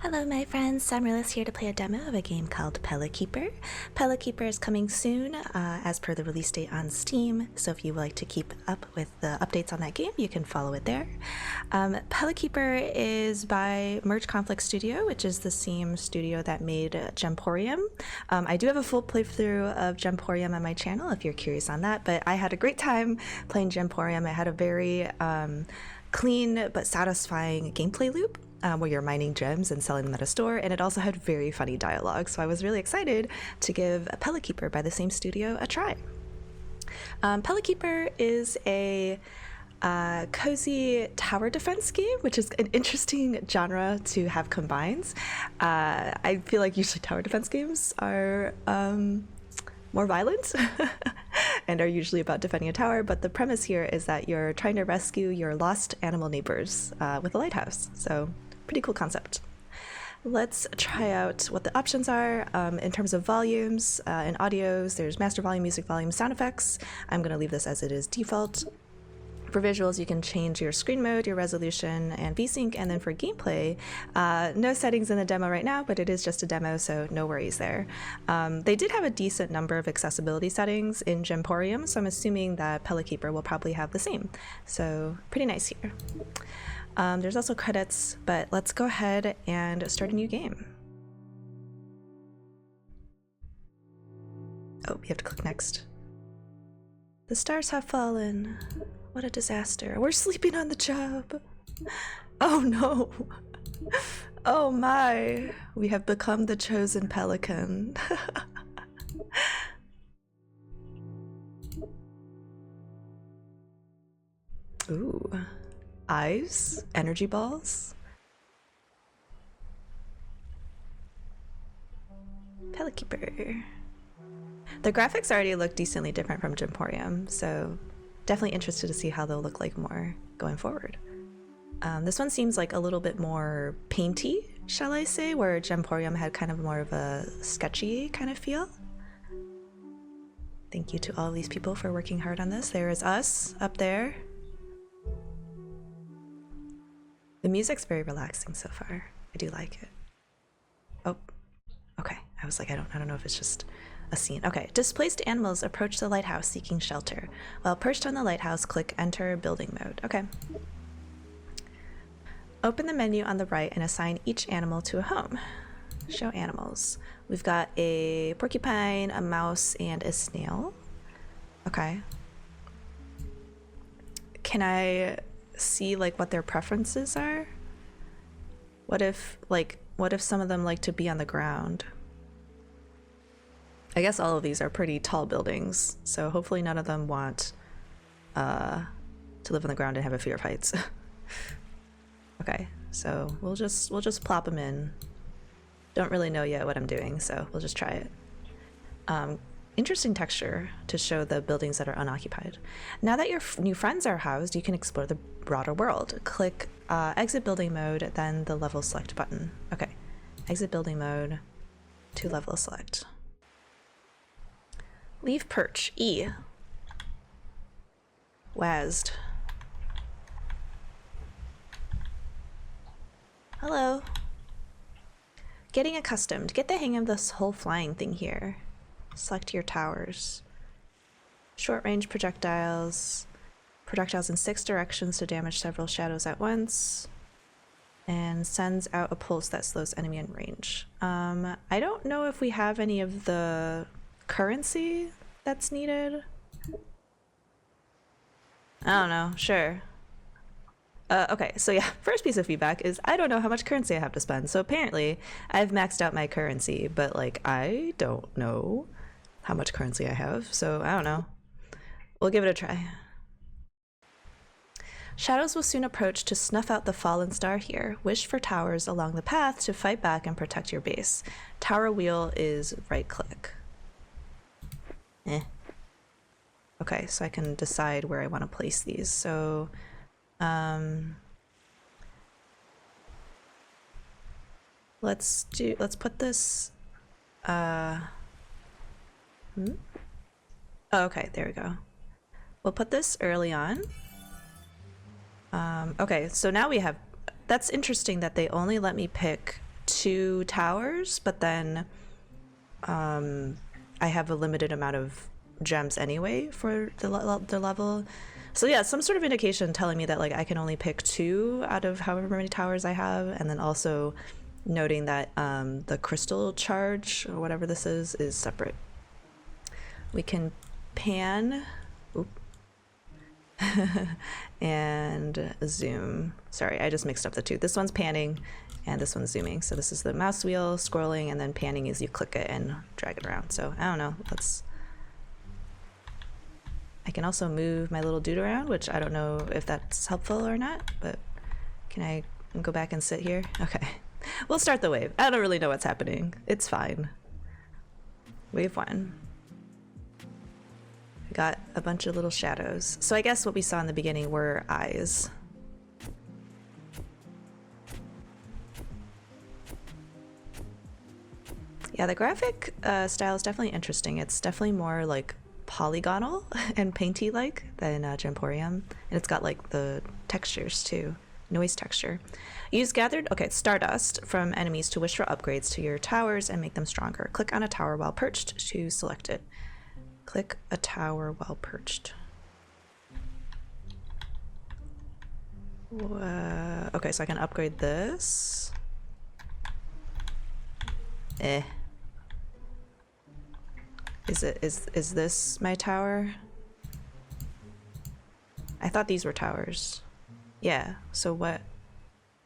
Hello my friends, SAmaryllis here to play a demo of a game called Pelikeeper. Pelikeeper is coming soon as per the release date on Steam, so if you would like to keep up with the updates on that game, you can follow it there. Pelikeeper is by Merge Conflict Studio, which is the same studio that made Gemporium. I do have a full playthrough of Gemporium on my channel if you're curious on that, but I had a great time playing Gemporium. It had a very clean but satisfying gameplay loop. Where you're mining gems and selling them at a store, and it also had very funny dialogue, so I was really excited to give Pelikeeper by the same studio a try. Pelikeeper is a cozy tower defense game, which is an interesting genre to have combined. I feel like usually tower defense games are more violent and are usually about defending a tower, but the premise here is that you're trying to rescue your lost animal neighbors with a lighthouse, so pretty cool concept. Let's try out what the options are. In terms of volumes and audios, there's master volume, music volume, sound effects. I'm going to leave this as it is default. For visuals, you can change your screen mode, your resolution, and VSync, and then for gameplay, no settings in the demo right now, but it is just a demo, so no worries there. They did have a decent number of accessibility settings in Gemporium, so I'm assuming that Pelikeeper will probably have the same. So pretty nice here. There's also credits, but let's go ahead and start a new game. Oh, you have to click next. The stars have fallen. What a disaster. We're sleeping on the job. Oh no. Oh my. We have become the chosen pelican. Ooh. Eyes, energy balls. Pelikeeper. The graphics already look decently different from Gemporium, so definitely interested to see how they'll look like more going forward. This one seems like a little bit more painty, shall I say, where Gemporium had kind of more of a sketchy kind of feel. Thank you to all of these people for working hard on this. There is us up there. The music's very relaxing so far. I do like it. Oh, okay. I was like, I don't know if it's just a scene. Okay. Displaced animals approach the lighthouse seeking shelter. While perched on the lighthouse, click Enter Building Mode. Okay. Open the menu on the right and assign each animal to a home. Show animals. We've got a porcupine, a mouse, and a snail. Okay. Can I see like what their preferences are? What if some of them like to be on the ground? I guess all of these are pretty tall buildings, so hopefully none of them want to live on the ground and have a fear of heights. Okay, so we'll just plop them in. Don't really know yet what I'm doing, so we'll just try it. Interesting texture to show the buildings that are unoccupied. Now that your new friends are housed, you can explore the broader world. Click Exit Building Mode, then the Level Select button. Okay, Exit Building Mode to Level Select. Leave Perch, E. WASD. Hello. Getting accustomed. Get the hang of this whole flying thing here. Select your towers. Short range projectiles. Projectiles in 6 directions to damage several shadows at once. And sends out a pulse that slows enemy in range. I don't know if we have any of the currency that's needed. I don't know, sure. Okay, so yeah, first piece of feedback is I don't know how much currency I have to spend. So apparently I've maxed out my currency, but like I don't know how much currency I have, so I don't know. We'll give it a try. Shadows will soon approach to snuff out the fallen star here. Wish for towers along the path to fight back and protect your base. Tower wheel is right click. Okay, so I can decide where I want to place these. So let's put this Oh, okay, there we go. We'll put this early on. Okay, so now we have, that's interesting that they only let me pick 2 towers, but then I have a limited amount of gems anyway for the level. So yeah, some sort of indication telling me that like I can only pick 2 out of however many towers I have, and then also noting that the crystal charge or whatever this is separate. We can pan and zoom. Sorry, I just mixed up the 2. This one's panning and this one's zooming. So this is the mouse wheel scrolling, and then panning is you click it and drag it around. So I don't know, I can also move my little dude around, which I don't know if that's helpful or not, but can I go back and sit here? Okay, we'll start the wave. I don't really know what's happening. It's fine. Wave 1. We got a bunch of little shadows. So I guess what we saw in the beginning were eyes. Yeah, the graphic style is definitely interesting. It's definitely more like polygonal and painty like than Gemporium, and it's got like the textures too, noise texture. Use gathered stardust from enemies to wish for upgrades to your towers and make them stronger. Click on a tower while perched to select it. Click a tower while perched. Okay, so I can upgrade this. Is this my tower? I thought these were towers. Yeah, so what?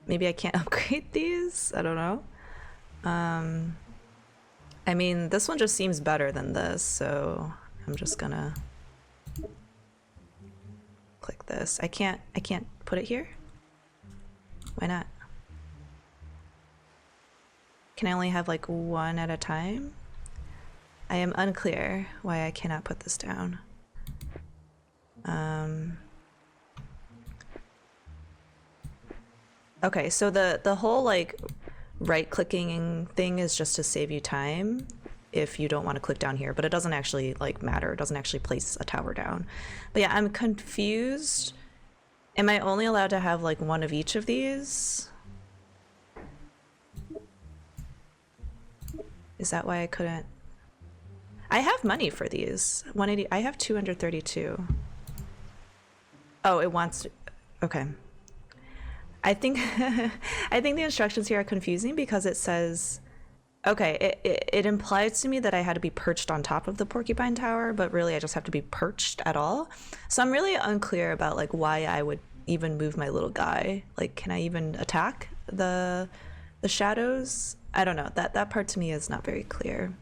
Maybe I can't upgrade these? I don't know. I mean, this one just seems better than this, so I'm just gonna click this. I can't put it here? Why not? Can I only have like 1 at a time? I am unclear why I cannot put this down. Okay, so the whole like right-clicking thing is just to save you time if you don't want to click down here, but it doesn't actually like matter. It doesn't actually place a tower down. But yeah, I'm confused. Am I only allowed to have like 1 of each of these? Is that why I couldn't? I have money for these. 180. I have 232. Oh, it wants to, okay. I think I think the instructions here are confusing because it says, okay, it implies to me that I had to be perched on top of the porcupine tower, but really I just have to be perched at all. So I'm really unclear about like why I would even move my little guy. Like, can I even attack the shadows? I don't know. That part to me is not very clear.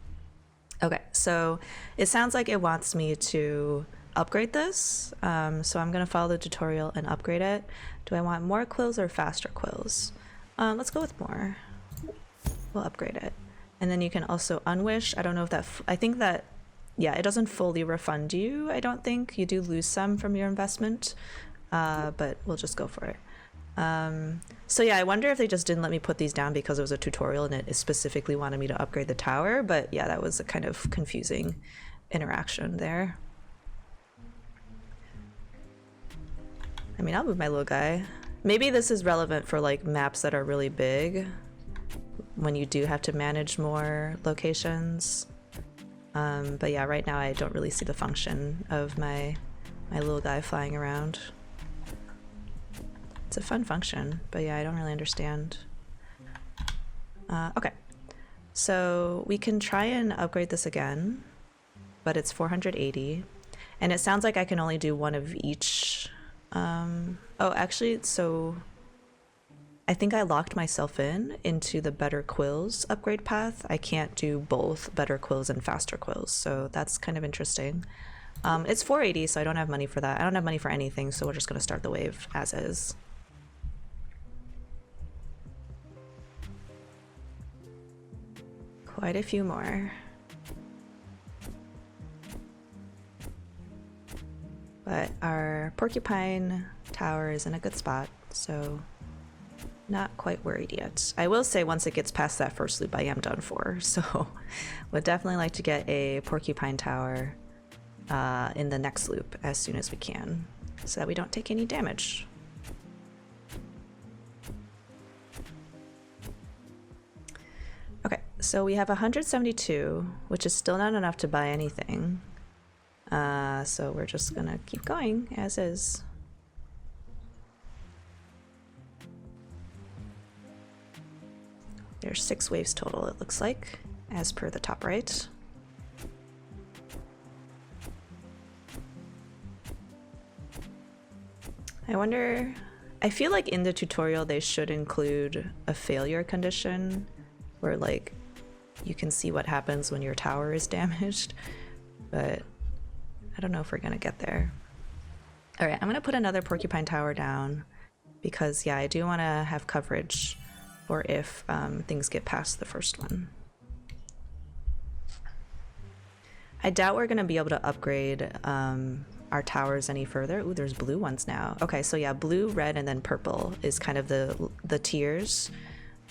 Okay, so it sounds like it wants me to upgrade this. So I'm gonna follow the tutorial and upgrade it. Do I want more quills or faster quills? Let's go with more. We'll upgrade it. And then you can also unwish. I don't know if that, I think that, yeah, it doesn't fully refund you, I don't think. You do lose some from your investment, but we'll just go for it. So yeah, I wonder if they just didn't let me put these down because it was a tutorial and it specifically wanted me to upgrade the tower, but yeah, that was a kind of confusing interaction there. I mean, I'll move my little guy. Maybe this is relevant for like maps that are really big when you do have to manage more locations. But yeah, right now I don't really see the function of my little guy flying around. It's a fun function, but yeah, I don't really understand. Okay, so we can try and upgrade this again, but it's 480, and it sounds like I can only do 1 of each. Oh, actually, so I think I locked myself into the better quills upgrade path. I can't do both better quills and faster quills, so that's kind of interesting. It's 480, so I don't have money for that. I don't have money for anything, so we're just gonna start the wave as is. Quite a few more. But our porcupine tower is in a good spot, so not quite worried yet. I will say once it gets past that first loop, I am done for, so would definitely like to get a porcupine tower in the next loop as soon as we can, so that we don't take any damage. So we have 172, which is still not enough to buy anything. So we're just gonna keep going as is. There's 6 waves total, it looks like, as per the top right. I wonder, I feel like in the tutorial they should include a failure condition where like you can see what happens when your tower is damaged, but I don't know if we're gonna get there. All right, I'm gonna put another porcupine tower down because yeah, I do want to have coverage for if things get past the first one. I doubt we're gonna be able to upgrade our towers any further. Ooh, there's blue ones now. Okay, so yeah, blue, red, and then purple is kind of the tiers,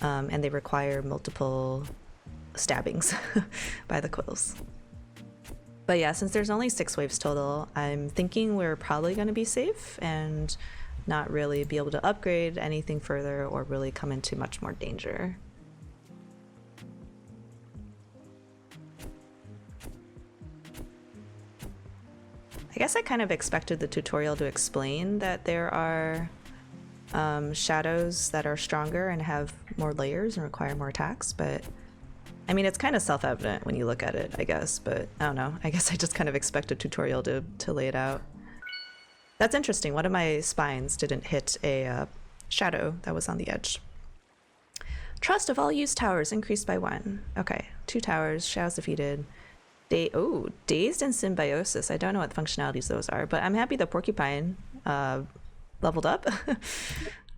and they require multiple stabbings by the quills. But yeah, since there's only 6 waves total, I'm thinking we're probably going to be safe and not really be able to upgrade anything further or really come into much more danger. I guess I kind of expected the tutorial to explain that there are shadows that are stronger and have more layers and require more attacks, but I mean, it's kind of self-evident when you look at it, I guess, but I don't know. I guess I just kind of expect a tutorial to lay it out. That's interesting. One of my spines didn't hit a shadow that was on the edge. Trust of all used towers increased by 1. Okay, 2 towers, shadows defeated. Dazed and Symbiosis. I don't know what functionalities those are, but I'm happy the porcupine leveled up.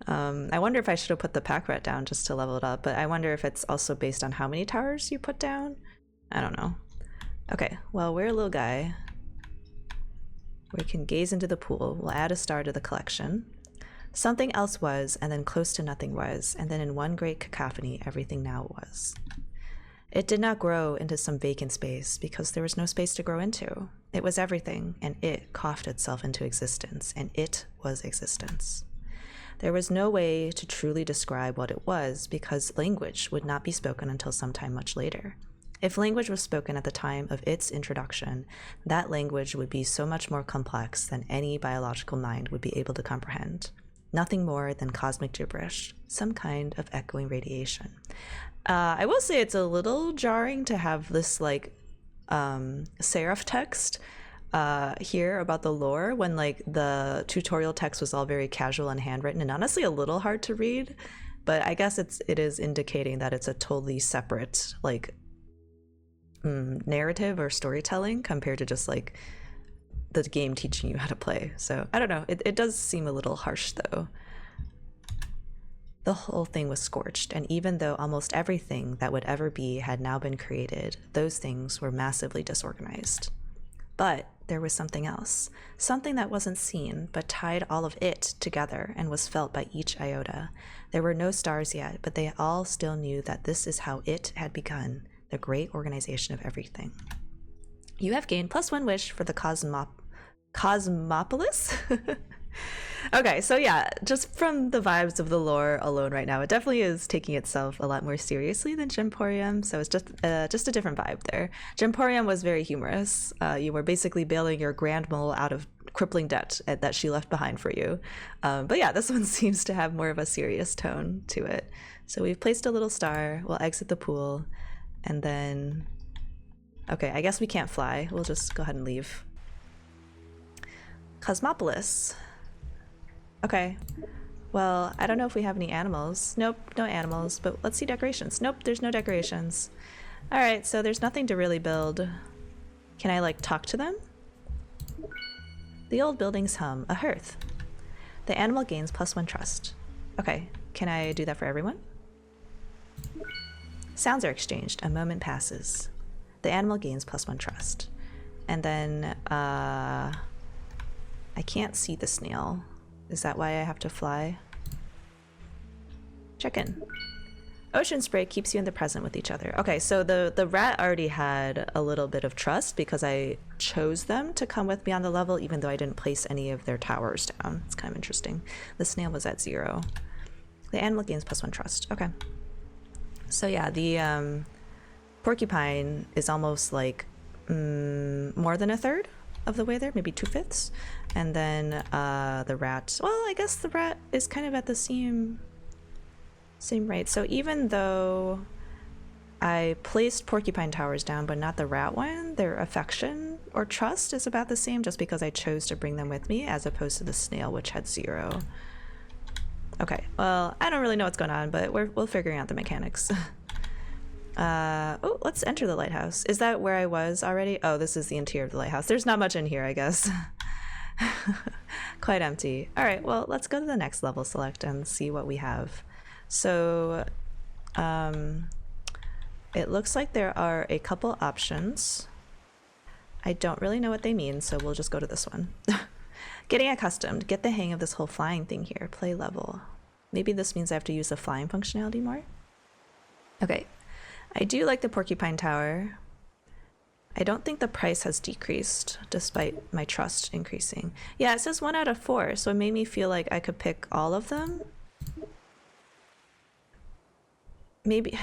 I wonder if I should have put the pack rat down just to level it up, but I wonder if it's also based on how many towers you put down. I don't know. Okay, well, we're a little guy. We can gaze into the pool. We'll add a star to the collection. Something else was, and then close to nothing was, and then in one great cacophony, everything now was. It did not grow into some vacant space because there was no space to grow into. It was everything, and it coughed itself into existence, and it was existence. There was no way to truly describe what it was because language would not be spoken until sometime much later. If language was spoken at the time of its introduction, that language would be so much more complex than any biological mind would be able to comprehend. Nothing more than cosmic gibberish, some kind of echoing radiation. I will say it's a little jarring to have this like serif text here about the lore when like the tutorial text was all very casual and handwritten and honestly a little hard to read, but I guess it is indicating that it's a totally separate like narrative or storytelling compared to just like the game teaching you how to play. So I don't know, it does seem a little harsh though. The whole thing was scorched, and even though almost everything that would ever be had now been created, those things were massively disorganized. But there was something else, something that wasn't seen, but tied all of it together and was felt by each iota. There were no stars yet, but they all still knew that this is how it had begun, the great organization of everything. You have gained +1 wish for the Cosmopolis? Okay, so yeah, just from the vibes of the lore alone right now, it definitely is taking itself a lot more seriously than Gemporium, so it's just a different vibe there. Gemporium was very humorous. You were basically bailing your grandmole out of crippling debt that she left behind for you. But yeah, this one seems to have more of a serious tone to it. So we've placed a little star, we'll exit the pool, and then... Okay, I guess we can't fly. We'll just go ahead and leave. Cosmopolis. Okay, well, I don't know if we have any animals. Nope, no animals, but let's see decorations. Nope, there's no decorations. All right, so there's nothing to really build. Can I like talk to them? The old buildings hum, a hearth. The animal gains +1 trust. Okay, can I do that for everyone? Sounds are exchanged, a moment passes. The animal gains +1 trust. And then, I can't see the snail. Is that why I have to fly? Check in. Ocean spray keeps you in the present with each other. Okay, so the rat already had a little bit of trust because I chose them to come with me on the level even though I didn't place any of their towers down. It's kind of interesting. The snail was at 0. The animal gains +1 trust. Okay. So yeah, porcupine is almost like more than a third of the way there, maybe 2/5. And then the rat, well, I guess the rat is kind of at the same rate. So even though I placed porcupine towers down but not the rat one, their affection or trust is about the same, just because I chose to bring them with me as opposed to the snail, which had 0. Okay, well, I don't really know what's going on, but we're figuring out the mechanics. Oh, let's enter the lighthouse. Is that where I was already? Oh, this is the interior of the lighthouse. There's not much in here, I guess. Quite empty. All right, well, let's go to the next level select and see what we have. So it looks like there are a couple options. I don't really know what they mean, so we'll just go to this one. Getting accustomed. Get the hang of this whole flying thing here. Play level. Maybe this means I have to use the flying functionality more? Okay. I do like the porcupine tower. I don't think the price has decreased despite my trust increasing. Yeah, it says 1 out of 4, so it made me feel like I could pick all of them. Maybe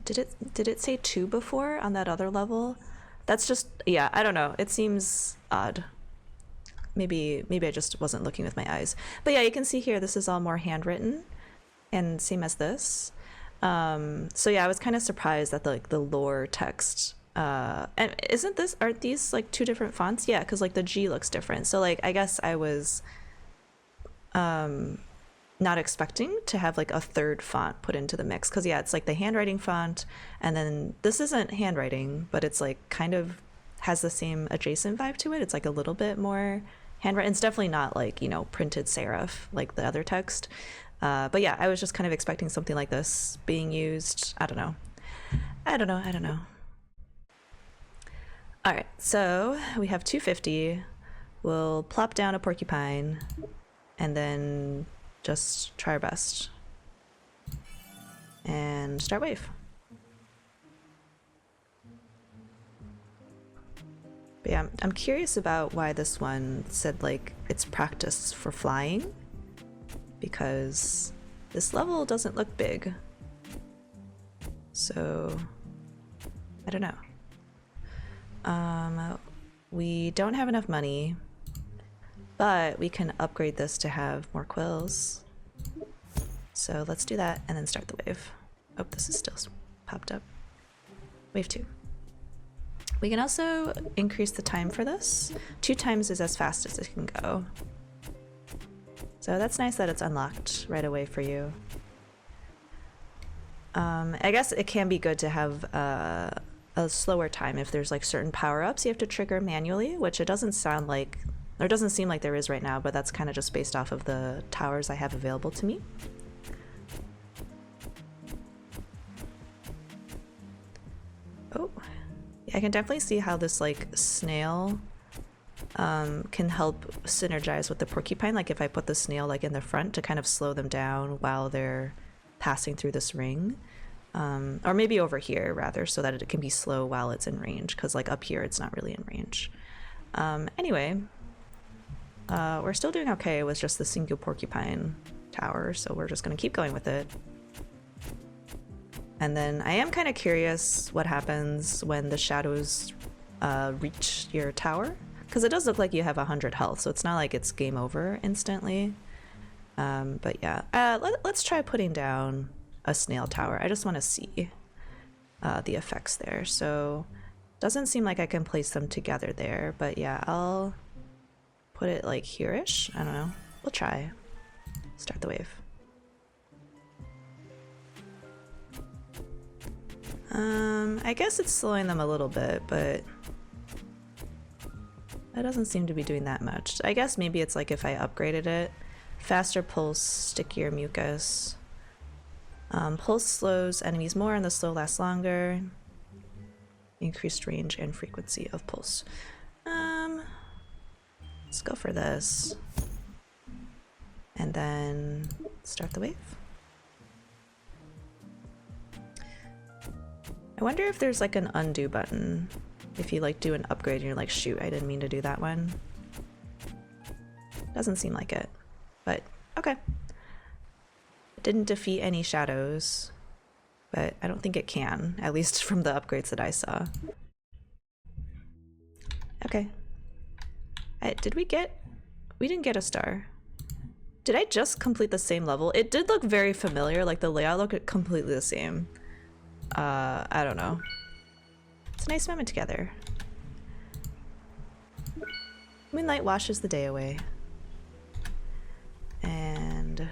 did it say 2 before on that other level? That's just, yeah, I don't know. It seems odd. Maybe I just wasn't looking with my eyes. But yeah, you can see here this is all more handwritten and same as this. So yeah, I was kind of surprised at the lore text. And aren't these like 2 different fonts? Yeah, because like the G looks different. So like I guess I was not expecting to have like a 3rd font put into the mix, because yeah, it's like the handwriting font, and then this isn't handwriting, but it's like kind of has the same adjacent vibe to it. It's like a little bit more handwritten. It's definitely not like, you know, printed serif like the other text. But yeah, I was just kind of expecting something like this being used. I don't know. All right, so we have 250. We'll plop down a porcupine and then just try our best and start wave. But yeah, I'm curious about why this one said like it's practice for flying, because this level doesn't look big. So I don't know. We don't have enough money, but we can upgrade this to have more quills. So let's do that and then start the wave. Oh, this is still popped up. Wave 2. We can also increase the time for this. 2 times is as fast as it can go. So that's nice that it's unlocked right away for you. I guess it can be good to have a slower time if there's like certain power-ups you have to trigger manually, which it doesn't sound like, or doesn't seem like there is right now, but that's kind of just based off of the towers I have available to me. Oh, yeah, I can definitely see how this like snail can help synergize with the porcupine. Like if I put the snail like in the front to kind of slow them down while they're passing through this ring. Or maybe over here rather, so that it can be slow while it's in range, because like up here it's not really in range. Anyway, we're still doing okay with just the single porcupine tower, so we're just going to keep going with it. And then I am kind of curious what happens when the shadows reach your tower, because it does look like you have 100 health, so it's not like it's game over instantly. But yeah, let's try putting down a snail tower. I just want to see the effects there. So doesn't seem like I can place them together there, but yeah, I'll put it like here-ish. I don't know. We'll try. Start the wave. I guess it's slowing them a little bit, but it doesn't seem to be doing that much. I guess maybe it's like if I upgraded it. Faster pulse, stickier mucus. Pulse slows enemies more and the slow lasts longer. Increased range and frequency of pulse. Let's go for this. And then start the wave. I wonder if there's like an undo button. If you like do an upgrade and you're like, shoot, I didn't mean to do that one. Doesn't seem like it, but okay. It didn't defeat any shadows. but I don't think it can, at least from the upgrades that I saw. Okay. Did we get... We didn't get a star. Did I just complete the same level? It did look very familiar, like the layout looked completely the same. I don't know. It's a nice moment together. Moonlight washes the day away. And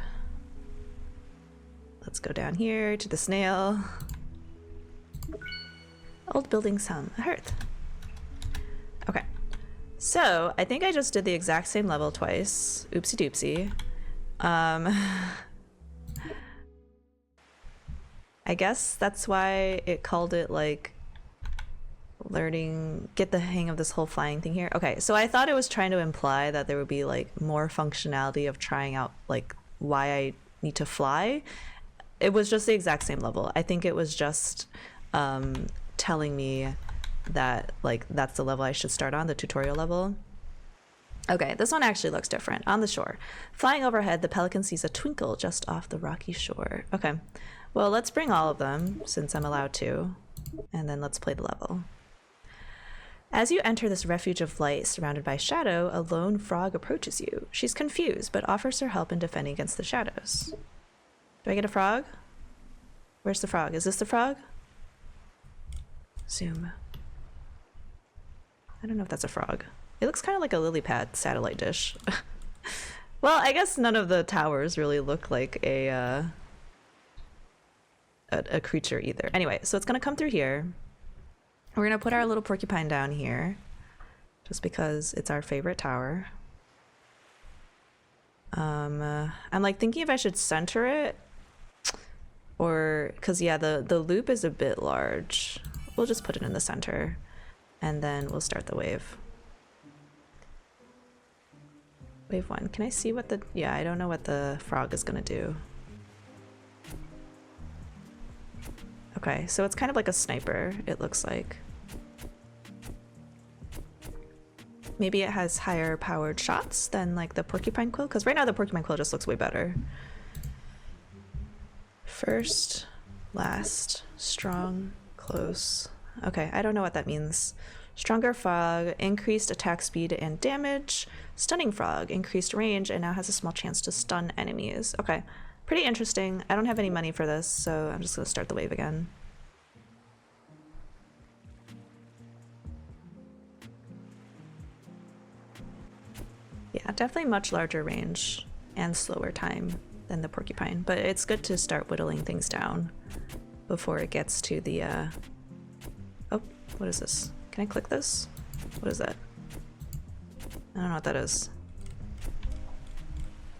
let's go down here to the snail. Old buildings hum. A hearth. Okay. So, I think I just did the exact same level twice. Oopsie doopsie. I guess that's why it called it like get the hang of this whole flying thing here. Okay, so I thought it was trying to imply that there would be like more functionality of trying out like why I need to fly. It was just the exact same level. I think it was just telling me that like that's the level I should start on, the tutorial level. Okay, this one actually looks different. On the shore. Flying overhead, the pelican sees a twinkle just off the rocky shore. Okay, well, let's bring all of them since I'm allowed to, and then let's play the level. As you enter this refuge of light surrounded by shadow, a lone frog approaches you. She's confused, but offers her help in defending against the shadows. Do I get a frog? Where's the frog? Is this the frog? Zoom. I don't know if that's a frog. It looks kind of like a lily pad satellite dish. Well, I guess none of the towers really look like a creature either. Anyway, so it's gonna come through here. We're gonna put our little porcupine down here, just because it's our favorite tower. I'm like thinking if I should center it, or because yeah, the loop is a bit large. We'll just put it in the center, and then we'll start the wave. Wave 1. Can I see what the... Yeah, I don't know what the frog is gonna do. Okay, so it's kind of like a sniper, it looks like. Maybe it has higher powered shots than like the porcupine quill, because right now the porcupine quill just looks way better. First, last, strong, close. Okay, I don't know what that means. Stronger frog, increased attack speed and damage. Stunning frog, increased range and now has a small chance to stun enemies. Okay, pretty interesting. I don't have any money for this, so I'm just gonna start the wave again. Yeah, definitely much larger range and slower time than the porcupine, but it's good to start whittling things down before it gets to the oh, what is this? Can I click this? What is that? I don't know what that is.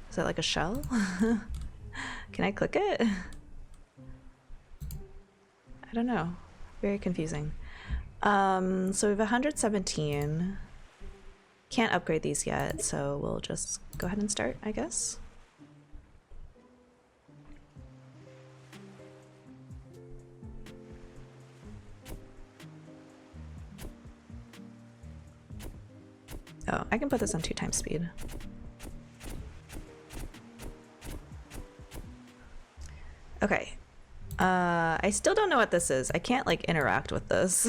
Is that like a shell? Can I click it? I don't know. Very confusing. So we have 117. Can't upgrade these yet, so we'll just go ahead and start, I guess. Oh, I can put this on 2x speed. Okay. I still don't know what this is. I can't like interact with this.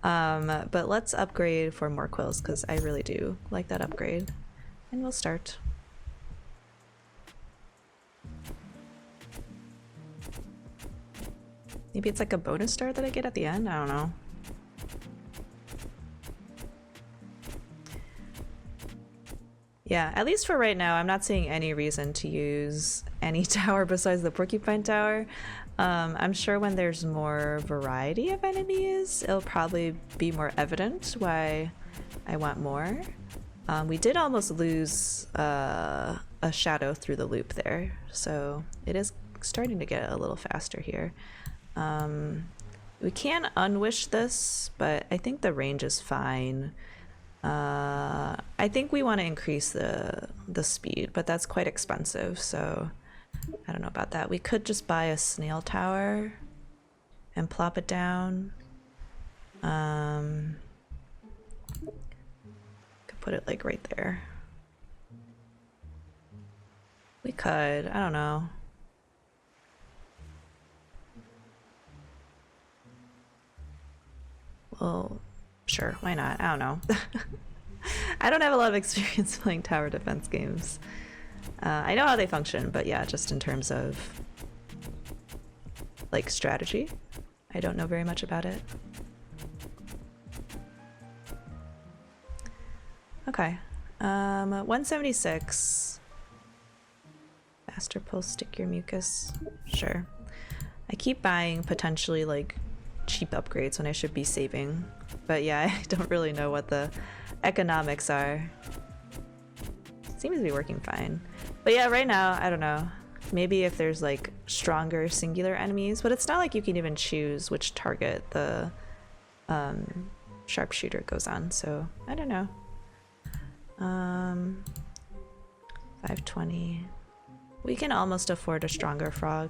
But let's upgrade for more quills because I really do like that upgrade. And we'll start. Maybe it's like a bonus star that I get at the end? I don't know. Yeah, at least for right now, I'm not seeing any reason to use any tower besides the porcupine tower. I'm sure when there's more variety of enemies, it'll probably be more evident why I want more. We did almost lose a shadow through the loop there, so it is starting to get a little faster here. We can unwish this, but I think the range is fine. I think we want to increase the speed, but that's quite expensive, so I don't know about that. We could just buy a snail tower and plop it down. Could put it like right there. We could, I don't know. Well, sure, why not? I don't know. I don't have a lot of experience playing tower defense games. I know how they function, but yeah, just in terms of like strategy, I don't know very much about it. Okay, 176. Faster pulse, stick your mucus. Sure. I keep buying potentially like cheap upgrades when I should be saving, but yeah, I don't really know what the economics are. Seems to be working fine. But yeah, right now, I don't know. Maybe if there's like stronger singular enemies, but it's not like you can even choose which target the sharpshooter goes on, so I don't know. 520. We can almost afford a stronger frog.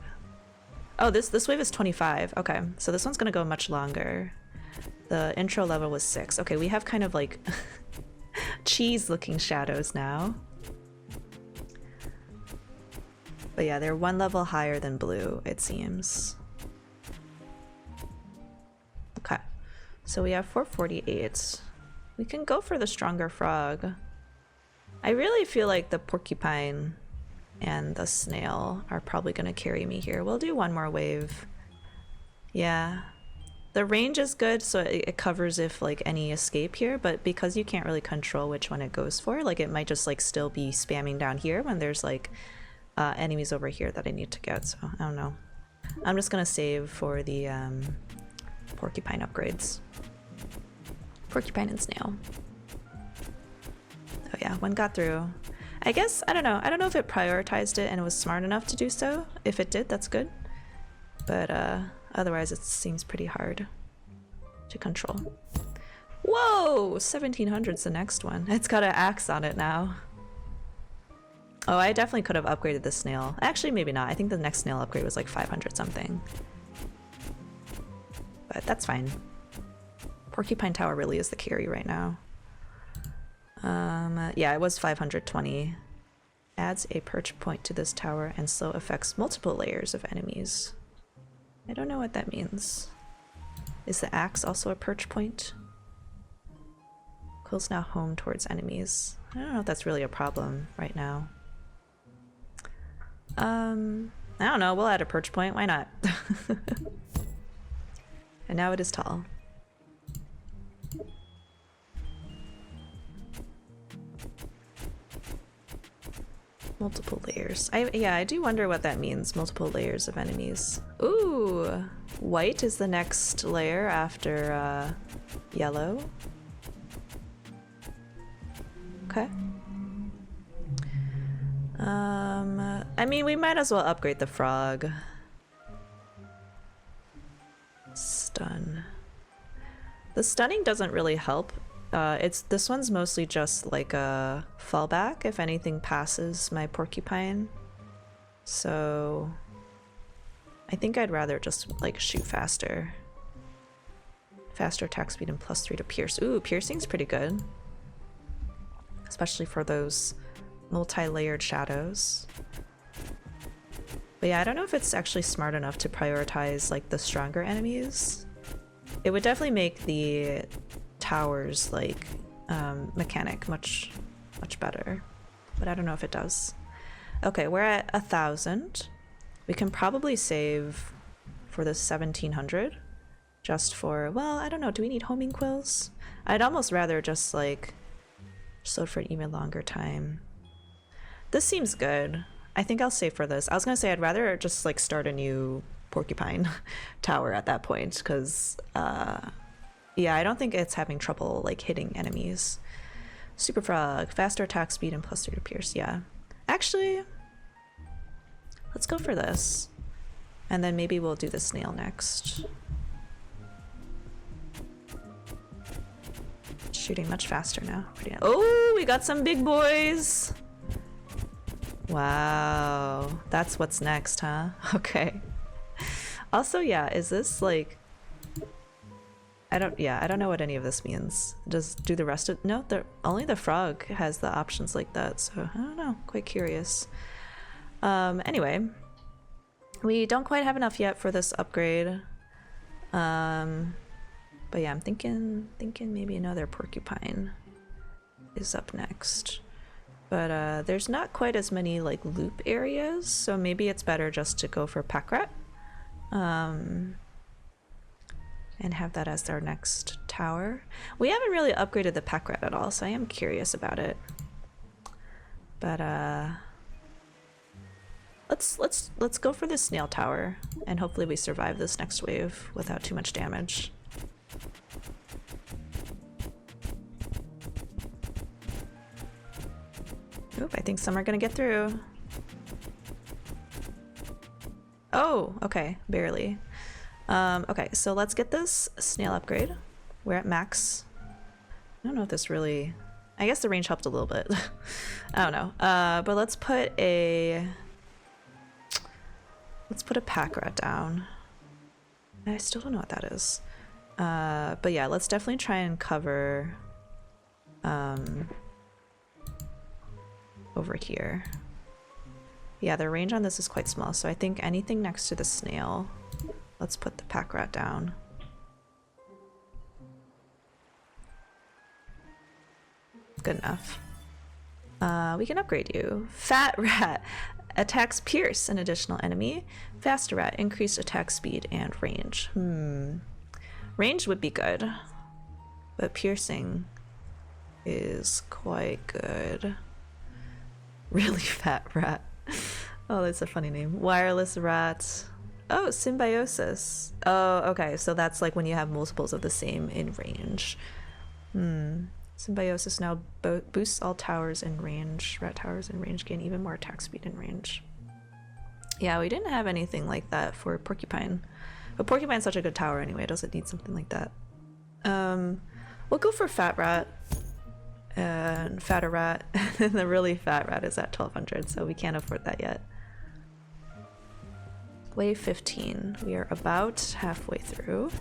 Oh, this wave is 25. Okay, so this one's gonna go much longer. The intro level was 6. Okay, we have kind of like cheese-looking shadows now. But yeah, they're 1 level higher than blue, it seems. Okay, so we have 448. We can go for the stronger frog. I really feel like the porcupine and the snail are probably going to carry me here. We'll do one more wave. Yeah. The range is good, so it covers if like any escape here, but because you can't really control which one it goes for, like it might just like still be spamming down here when there's like enemies over here that I need to get, so I don't know. I'm just gonna save for the porcupine upgrades. Porcupine and snail. Oh yeah, one got through. I guess, I don't know if it prioritized it and it was smart enough to do so. If it did, that's good. But otherwise it seems pretty hard to control. Whoa! 1700's the next one. It's got an axe on it now. Oh, I definitely could have upgraded the snail. Actually, maybe not. I think the next snail upgrade was like 500 something. But that's fine. Porcupine Tower really is the carry right now. Yeah, it was 520. Adds a perch point to this tower and so affects multiple layers of enemies. I don't know what that means. Is the axe also a perch point? Quill's now home towards enemies. I don't know if that's really a problem right now. I don't know, we'll add a perch point, why not? And now it is tall. Multiple layers. Yeah, I do wonder what that means, multiple layers of enemies. Ooh! White is the next layer after yellow. Okay. I mean, we might as well upgrade the frog. Stun. The stunning doesn't really help. This one's mostly just like a fallback if anything passes my porcupine. So I think I'd rather just like shoot faster. Faster attack speed and +3 to pierce. Ooh, piercing's pretty good. Especially for those multi-layered shadows. But yeah, I don't know if it's actually smart enough to prioritize like the stronger enemies. It would definitely make the towers like mechanic much better, but I don't know if it does. Okay, we're at 1,000. We can probably save for the 1,700 just for, well, I don't know, do we need homing quills? I'd almost rather just like load for an even longer time. This seems good. I think I'll save for this. I was gonna say I'd rather just like start a new porcupine tower at that point, because yeah, I don't think it's having trouble like hitting enemies. Super frog, faster attack speed and +3 to pierce. Yeah, actually, let's go for this, and then maybe we'll do the snail next. Shooting much faster now. Oh, we got some big boys. Wow, that's what's next, huh? Okay. Also, yeah, is this like, I don't know what any of this means. Do the rest of, no, only the frog has the options like that, so I don't know, quite curious. Anyway, we don't quite have enough yet for this upgrade, but But yeah, I'm thinking maybe another porcupine is up next. But there's not quite as many like loop areas, so maybe it's better just to go for pack rat. And have that as our next tower. We haven't really upgraded the pack rat at all, so I am curious about it. But let's go for the snail tower, and hopefully we survive this next wave without too much damage. Oop, I think some are gonna get through. Oh, okay, barely. Okay, so let's get this snail upgrade. We're at max. I don't know if this really... I guess the range helped a little bit. I don't know. But let's put a pack rat down. I still don't know what that is. But yeah, let's definitely try and cover over here. Yeah, the range on this is quite small, so I think anything next to the snail, let's put the pack rat down. Good enough. We can upgrade you. Fat rat attacks pierce an additional enemy. Fast rat increased attack speed and range. Range would be good, but piercing is quite good. Really fat rat. Oh, that's a funny name. Wireless rat. Oh, symbiosis. Oh, okay, so that's like when you have multiples of the same in range. Symbiosis now boosts all towers in range. Rat towers in range gain even more attack speed in range. Yeah, we didn't have anything like that for Porcupine. But Porcupine's such a good tower anyway, it doesn't need something like that. We'll go for Fat Rat and Fatter Rat. And the really fat rat is at 1200, so we can't afford that yet. Wave 15. We are about halfway through.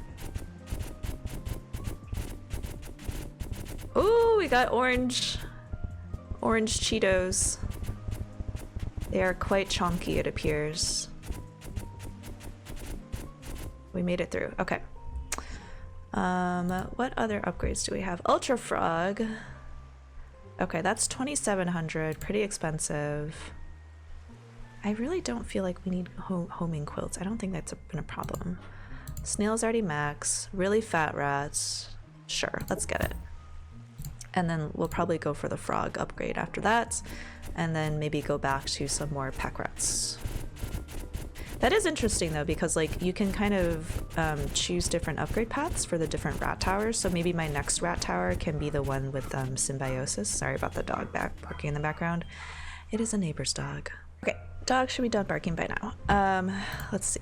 Ooh, we got orange Cheetos. They are quite chonky, it appears. We made it through. Okay. What other upgrades do we have? Ultra Frog. Okay, that's 2700. Pretty expensive. I really don't feel like we need homing quilts. I don't think that's been a problem. Snail's already max. Really fat rats. Sure, let's get it. And then we'll probably go for the frog upgrade after that. And then maybe go back to some more pack rats. That is interesting though, because like you can kind of choose different upgrade paths for the different rat towers. So maybe my next rat tower can be the one with symbiosis. Sorry about the dog barking in the background. It is a neighbor's dog. Okay, dog should be done barking by now. Let's see.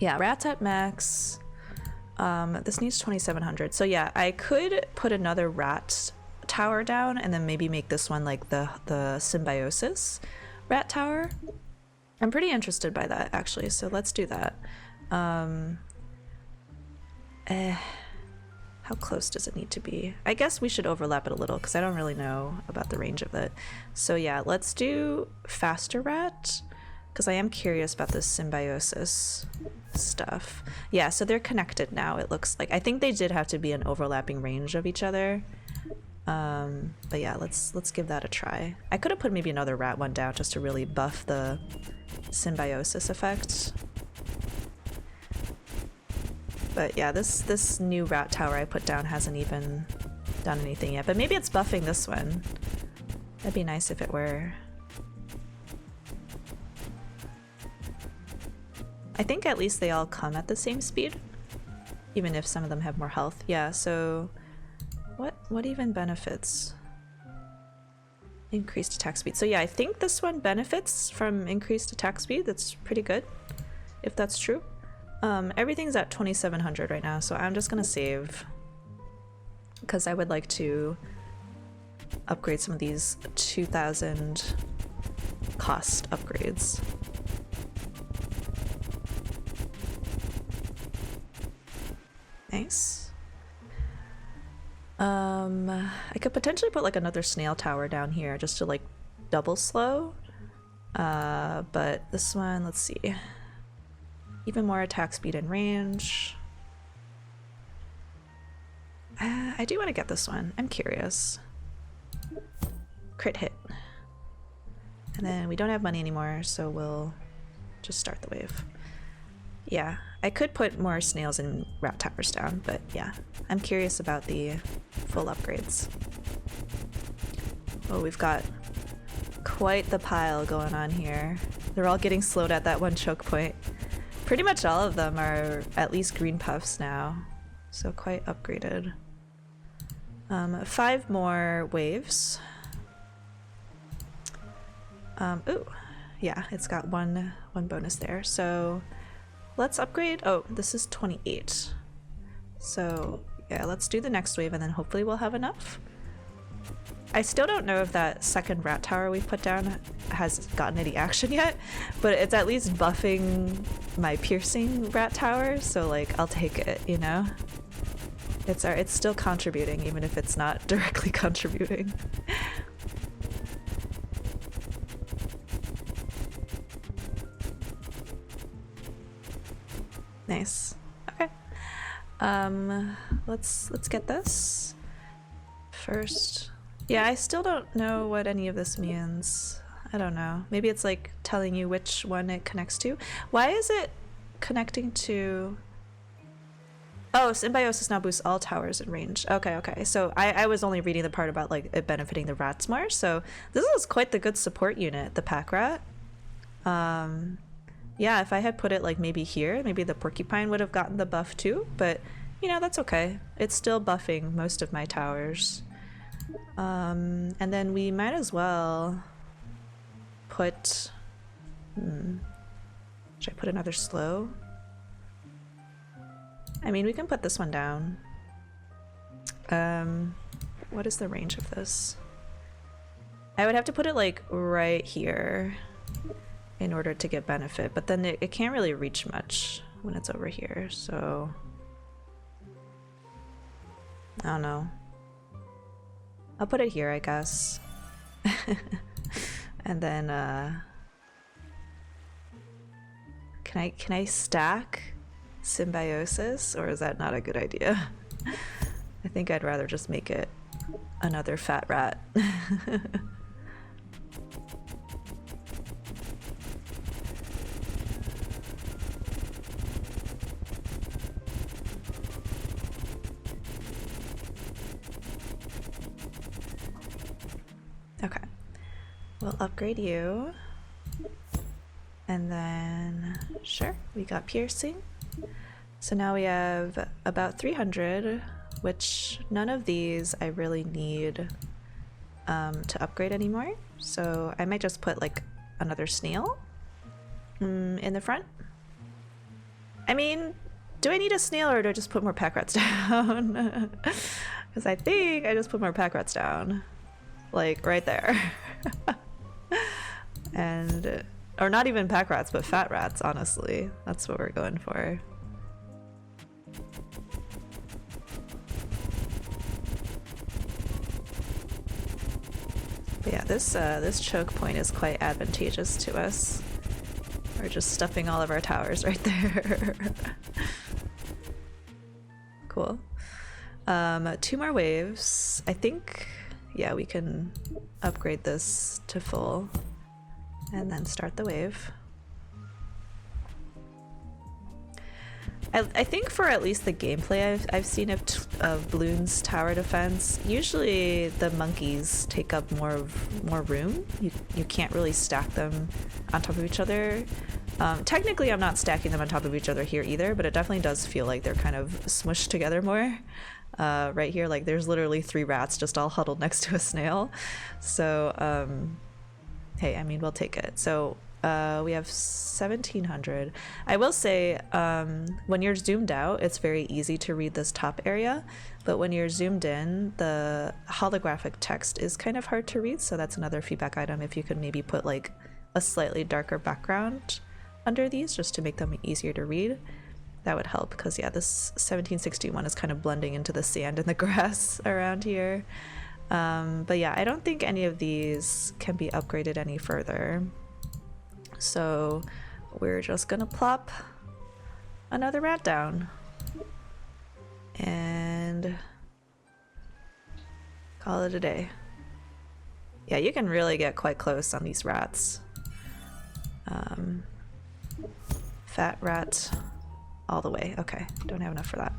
Yeah, rats at max. This needs 2700. So yeah, I could put another rat tower down and then maybe make this one like the symbiosis rat tower. I'm pretty interested by that actually, so let's do that. How close does it need to be? I guess we should overlap it a little because I don't really know about the range of it. So yeah, let's do faster rat because I am curious about this symbiosis stuff. Yeah, so they're connected now, it looks like. I think they did have to be an overlapping range of each other. But yeah, let's give that a try. I could have put maybe another rat one down just to really buff the symbiosis effect. But yeah, this new rat tower I put down hasn't even done anything yet. But maybe it's buffing this one. That'd be nice if it were. I think at least they all come at the same speed, even if some of them have more health. Yeah, so what even benefits? Increased attack speed. So yeah, I think this one benefits from increased attack speed. That's pretty good, if that's true. Everything's at 2700 right now, so I'm just gonna save because I would like to upgrade some of these 2000 cost upgrades. Nice. I could potentially put like another snail tower down here just to like double slow. But this one, let's see. Even more attack speed and range. I do want to get this one. I'm curious. Crit hit. And then we don't have money anymore, so we'll just start the wave. Yeah, I could put more snails and rat towers down, but yeah, I'm curious about the full upgrades. Oh, we've got quite the pile going on here. They're all getting slowed at that one choke point. Pretty much all of them are at least green puffs now, so quite upgraded. 5 more waves. Ooh, yeah, it's got one bonus there. So let's upgrade. Oh, this is 28. So yeah, let's do the next wave and then hopefully we'll have enough. I still don't know if that second rat tower we put down has gotten any action yet, but it's at least buffing my piercing rat tower, so like I'll take it, you know? It's still contributing even if it's not directly contributing. Nice. Okay. Let's get this first. Yeah, I still don't know what any of this means. I don't know. Maybe it's like telling you which one it connects to. Why is it connecting to... Oh, symbiosis now boosts all towers in range. Okay, okay. So I was only reading the part about like it benefiting the rats more. So this is quite the good support unit, the pack rat. Yeah, if I had put it like maybe here, maybe the porcupine would have gotten the buff too. But you know, that's okay. It's still buffing most of my towers. And then we might as well put... Should I put another slow? I mean, we can put this one down. What is the range of this? I would have to put it like right here in order to get benefit, but then it can't really reach much when it's over here, so... I don't know. I'll put it here, I guess. And then, can I stack symbiosis, or is that not a good idea? I think I'd rather just make it another fat rat. Okay, we'll upgrade you. And then, sure, we got piercing. So now we have about 300, which none of these I really need to upgrade anymore. So I might just put like another snail in the front. I mean, do I need a snail or do I just put more pack rats down? Because I think I just put more pack rats down. Like right there. And or not even pack rats, but fat rats, honestly. That's what we're going for. But yeah, this choke point is quite advantageous to us. We're just stuffing all of our towers right there. Cool. 2 more waves. I think, yeah, we can upgrade this to full and then start the wave. I think for at least the gameplay I've seen of Bloons tower defense, usually the monkeys take up more room. You can't really stack them on top of each other. Technically I'm not stacking them on top of each other here either, but it definitely does feel like they're kind of smushed together more. Right here, like there's literally 3 rats just all huddled next to a snail. So hey, I mean, we'll take it. So we have 1700. I will say, when you're zoomed out, it's very easy to read this top area, but when you're zoomed in, the holographic text is kind of hard to read, so that's another feedback item. If you could maybe put like a slightly darker background under these just to make them easier to read, that would help, because yeah, this 1761 is kind of blending into the sand and the grass around here. But yeah, I don't think any of these can be upgraded any further. So we're just gonna plop another rat down. And Call it a day. Yeah, you can really get quite close on these rats. Fat rat all the way. Okay, don't have enough for that.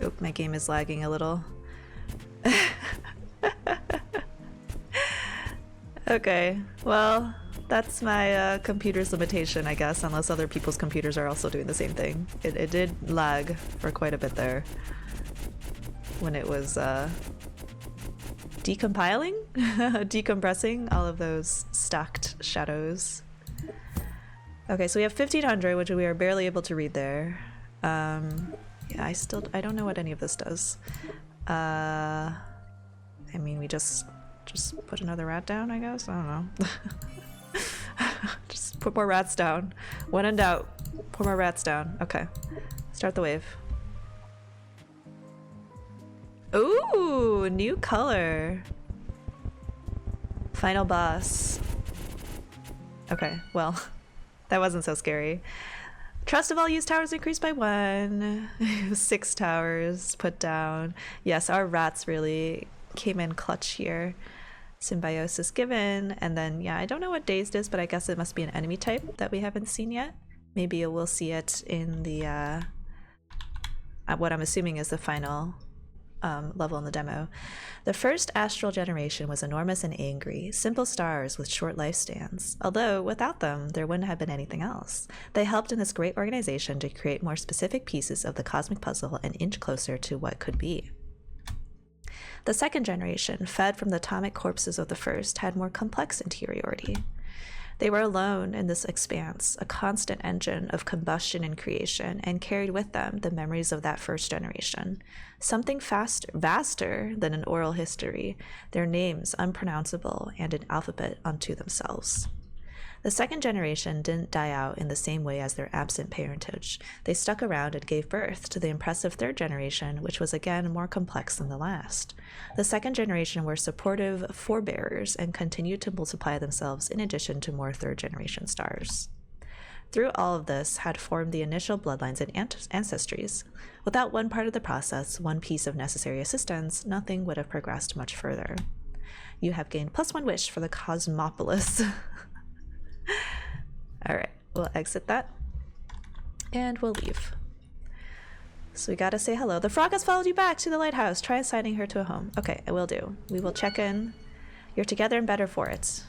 Oop, my game is lagging a little. Okay, well, that's my computer's limitation, I guess, unless other people's computers are also doing the same thing. It did lag for quite a bit there when it was decompiling? Decompressing all of those stacked shadows. Okay, so we have 1500, which we are barely able to read there. Yeah, I don't know what any of this does. I mean, we just put another rat down, I guess? I don't know. Just put more rats down. When in doubt, put more rats down. Okay. Start the wave. Ooh, new color. Final boss. Okay, well, that wasn't so scary. Trust of all used towers increased by 1. 6 towers put down. Yes, our rats really came in clutch here. Symbiosis given, and then yeah, I don't know what dazed is, but I guess it must be an enemy type that we haven't seen yet. Maybe we'll see it in the what I'm assuming is the final level in the demo. The first astral generation was enormous and angry, simple stars with short lifespans. Although without them, there wouldn't have been anything else. They helped in this great organization to create more specific pieces of the cosmic puzzle an inch closer to what could be. The second generation, fed from the atomic corpses of the first, had more complex interiority. They were alone in this expanse, a constant engine of combustion and creation, and carried with them the memories of that first generation. Something vaster than an oral history, their names unpronounceable and an alphabet unto themselves. The second generation didn't die out in the same way as their absent parentage. They stuck around and gave birth to the impressive third generation, which was again more complex than the last. The second generation were supportive forebearers and continued to multiply themselves in addition to more third generation stars. Through all of this had formed the initial bloodlines and ancestries. Without one part of the process, one piece of necessary assistance, nothing would have progressed much further. You have gained +1 wish for the Cosmopolis. Alright, we'll exit that. And we'll leave. So we gotta say hello. The frog has followed you back to the lighthouse. Try assigning her to a home. Okay, I will do. We will check in. You're together and better for it.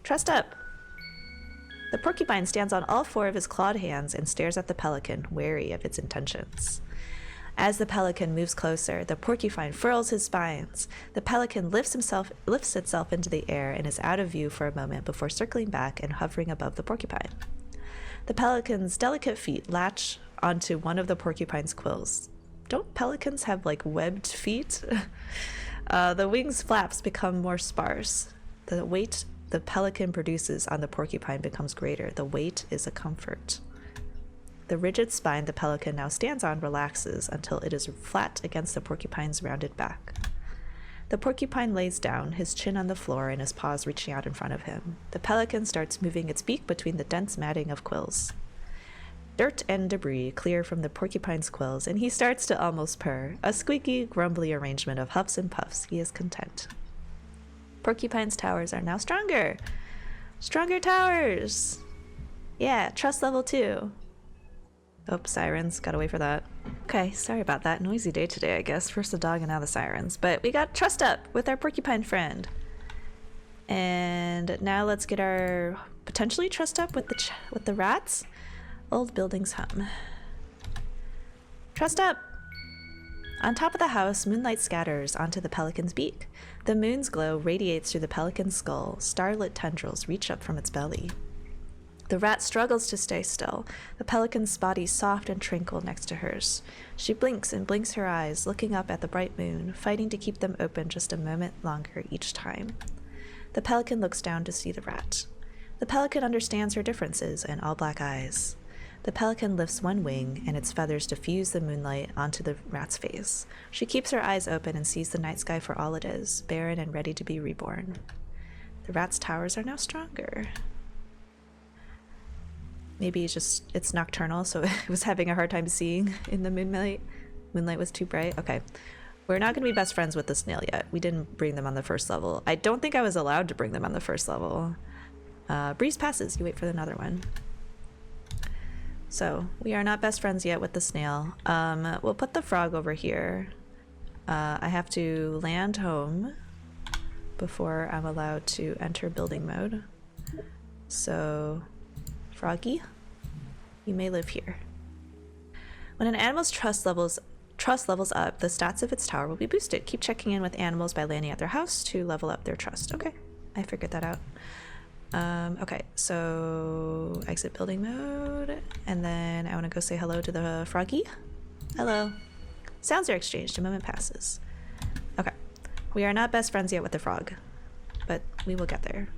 Trussed up. The porcupine stands on all 4 of his clawed hands and stares at the pelican, wary of its intentions. As the pelican moves closer, the porcupine furls his spines. The pelican lifts itself into the air and is out of view for a moment before circling back and hovering above the porcupine. The pelican's delicate feet latch onto one of the porcupine's quills. Don't pelicans have, like, webbed feet? The wings' flaps become more sparse. The weight the pelican produces on the porcupine becomes greater. The weight is a comfort. The rigid spine the pelican now stands on relaxes until it is flat against the porcupine's rounded back. The porcupine lays down, his chin on the floor and his paws reaching out in front of him. The pelican starts moving its beak between the dense matting of quills. Dirt and debris clear from the porcupine's quills, and he starts to almost purr, a squeaky, grumbly arrangement of huffs and puffs. He is content. Porcupine's towers are now stronger! Stronger towers! Yeah, trust level 2. Oh, sirens. Gotta wait for that. Okay, sorry about that. Noisy day today, I guess. First the dog and now the sirens. But we got trussed up with our porcupine friend. And now let's get our potentially trussed up with the rats. Old buildings hum. Trussed up! On top of the house, moonlight scatters onto the pelican's beak. The moon's glow radiates through the pelican's skull. Starlit tendrils reach up from its belly. The rat struggles to stay still, the pelican's body soft and tranquil next to hers. She blinks and blinks her eyes, looking up at the bright moon, fighting to keep them open just a moment longer each time. The pelican looks down to see the rat. The pelican understands her differences and all black eyes. The pelican lifts one wing, and its feathers diffuse the moonlight onto the rat's face. She keeps her eyes open and sees the night sky for all it is, barren and ready to be reborn. The rat's towers are now stronger. Maybe it's nocturnal, so it was having a hard time seeing in the moonlight. Moonlight was too bright. Okay. We're not going to be best friends with the snail yet. We didn't bring them on the first level. I don't think I was allowed to bring them on the first level. Breeze passes. You wait for another one. So we are not best friends yet with the snail. We'll put the frog over here. I have to land home before I'm allowed to enter building mode. So, Froggy, you may live here. When an animal's trust levels up, the stats of its tower will be boosted. Keep checking in with animals by landing at their house to level up their trust. Okay, I figured that out. Okay, so exit building mode, and then I want to go say hello to the froggy. Hello. Sounds are exchanged. A moment passes. Okay, we are not best friends yet with the frog, but we will get there.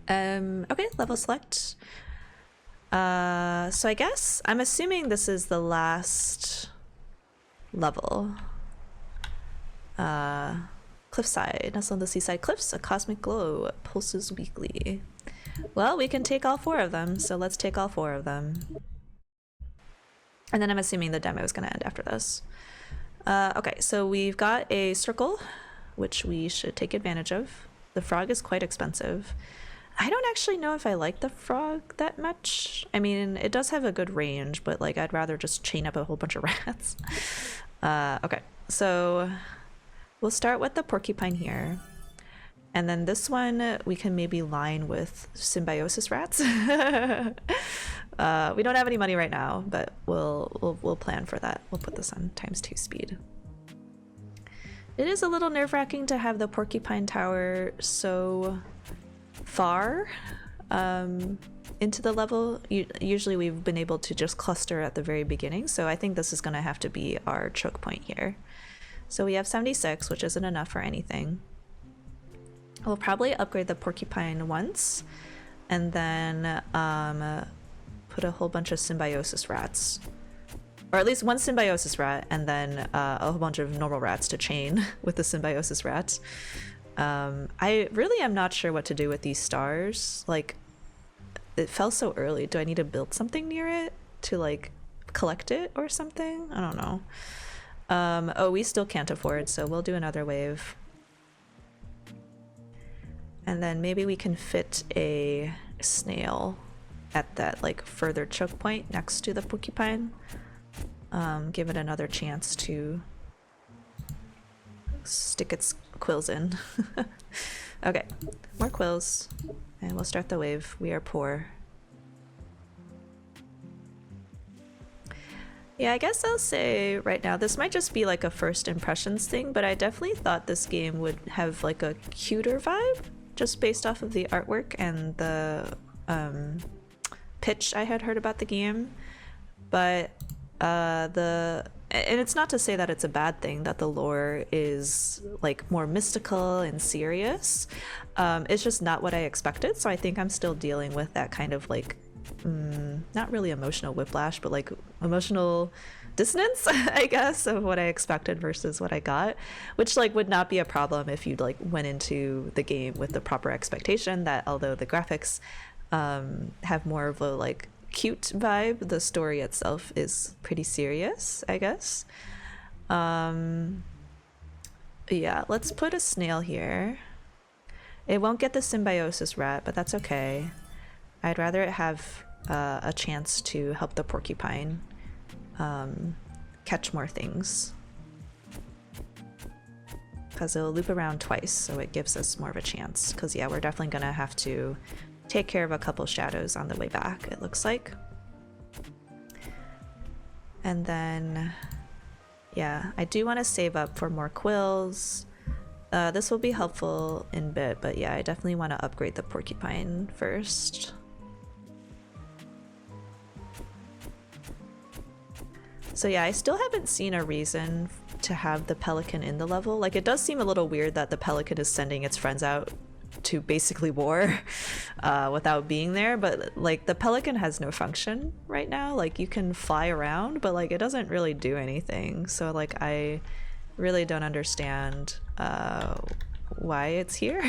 Okay, level select. So I guess I'm assuming this is the last level. Cliffside, nestled on the seaside cliffs, a cosmic glow pulses weakly. Well, we can take all 4 of them, so let's take all 4 of them. And then I'm assuming the demo is going to end after this. Okay, so we've got a circle, which we should take advantage of. The frog is quite expensive. I don't actually know if I like the frog that much. I mean, it does have a good range, but like I'd rather just chain up a whole bunch of rats. Okay, so we'll start with the porcupine here. And then this one we can maybe line with symbiosis rats. We don't have any money right now, but we'll plan for that. We'll put this on ×2 speed. It is a little nerve-wracking to have the porcupine tower so far into the level. Usually we've been able to just cluster at the very beginning, so I think this is going to have to be our choke point here. So we have 76, which isn't enough for anything. We'll probably upgrade the porcupine once, and then put a whole bunch of symbiosis rats. Or at least one symbiosis rat, and then a whole bunch of normal rats to chain with the symbiosis rats. I really am not sure what to do with these stars. Like, it fell so early. Do I need to build something near it to like collect it or something? I don't know. Oh, we still can't afford, so we'll do another wave. And then maybe we can fit a snail at that like further choke point next to the porcupine. Give it another chance to stick its quills in. Okay, more quills, and we'll start the wave. We are poor. Yeah, I guess I'll say right now, this might just be like a first impressions thing, but I definitely thought this game would have like a cuter vibe, just based off of the artwork and the pitch I had heard about the game. But and it's not to say that it's a bad thing that the lore is like more mystical and serious. It's just not what I expected, so I think I'm still dealing with that kind of like not really emotional whiplash, but like emotional dissonance, I guess, of what I expected versus what I got, which like would not be a problem if you like went into the game with the proper expectation that although the graphics have more of a like cute vibe, the story itself is pretty serious, I guess. Yeah, let's put a snail here. It won't get the symbiosis rat, but that's okay. I'd rather it have a chance to help the porcupine catch more things, because it'll loop around twice, so it gives us more of a chance. Because yeah, we're definitely gonna have to take care of a couple shadows on the way back, it looks like. And then yeah, I do want to save up for more quills. This will be helpful in a bit, but yeah, I definitely want to upgrade the porcupine first. So yeah, I still haven't seen a reason to have the pelican in the level. Like, it does seem a little weird that the pelican is sending its friends out to basically war without being there, but like the pelican has no function right now. Like, you can fly around, but like it doesn't really do anything. So like I really don't understand why it's here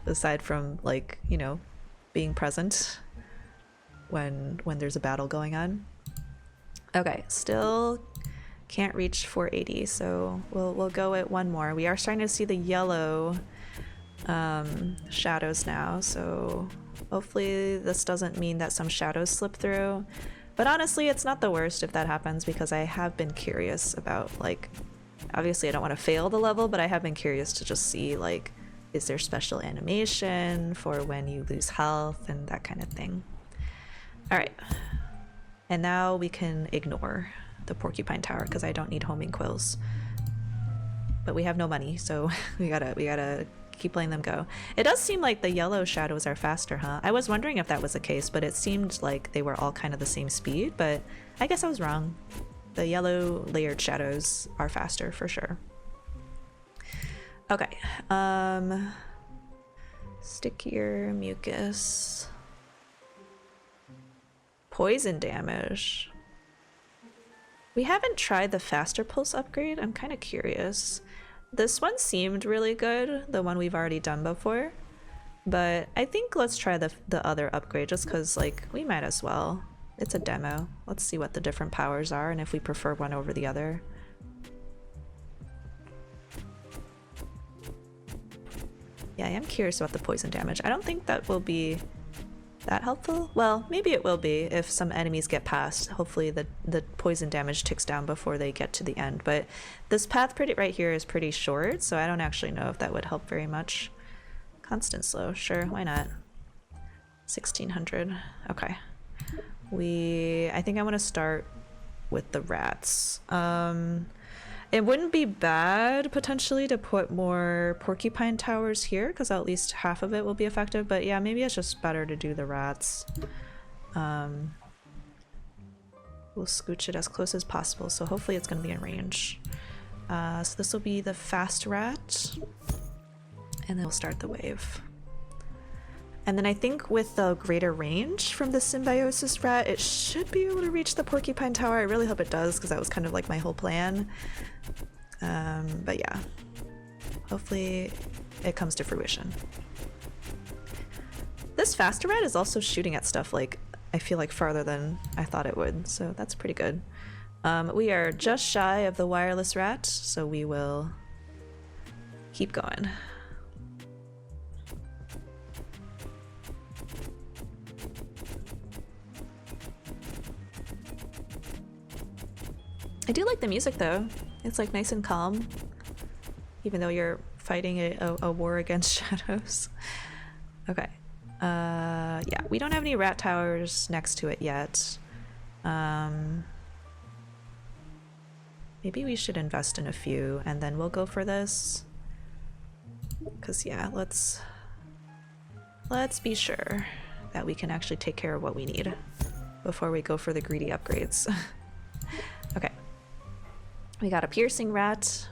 aside from like, you know, being present. when there's a battle going on. Okay, still can't reach 480, so we'll go at one more. We are starting to see the yellow shadows now, so hopefully this doesn't mean that some shadows slip through. But honestly, it's not the worst if that happens, because I have been curious about, like, obviously I don't want to fail the level, but I have been curious to just see, like, is there special animation for when you lose health and that kind of thing. All right, and now we can ignore the porcupine tower because I don't need homing quills. But we have no money, so we gotta keep letting them go. It does seem like the yellow shadows are faster, huh? I was wondering if that was the case, but it seemed like they were all kind of the same speed, but I guess I was wrong. The yellow layered shadows are faster for sure. Okay, stickier mucus. Poison damage. We haven't tried the faster pulse upgrade. I'm kind of curious. This one seemed really good, the one we've already done before, but I think let's try the other upgrade just because, like, we might as well. It's a demo. Let's see what the different powers are and if we prefer one over the other. Yeah, I am curious about the poison damage. I don't think that will be that helpful. Well, maybe it will be if some enemies get past. Hopefully the poison damage ticks down before they get to the end, but this path right here is pretty short, so I don't actually know if that would help very much. Constant slow, sure, why not? 1600. Okay, I think I want to start with the rats. It wouldn't be bad potentially to put more porcupine towers here because at least half of it will be effective, but yeah, maybe it's just better to do the rats. We'll scooch it as close as possible, so hopefully it's going to be in range. So this will be the fast rat, and then we'll start the wave. And then I think with the greater range from the symbiosis rat, it should be able to reach the porcupine tower. I really hope it does, because that was kind of like my whole plan. But yeah, hopefully it comes to fruition. This faster rat is also shooting at stuff, like, I feel like farther than I thought it would, so that's pretty good. We are just shy of the wireless rat, so we will keep going. I do like the music though. It's like nice and calm, even though you're fighting a war against shadows. Okay. Yeah, we don't have any rat towers next to it yet. Maybe we should invest in a few and then we'll go for this. Cause yeah, let's be sure that we can actually take care of what we need before we go for the greedy upgrades. Okay. We got a piercing rat.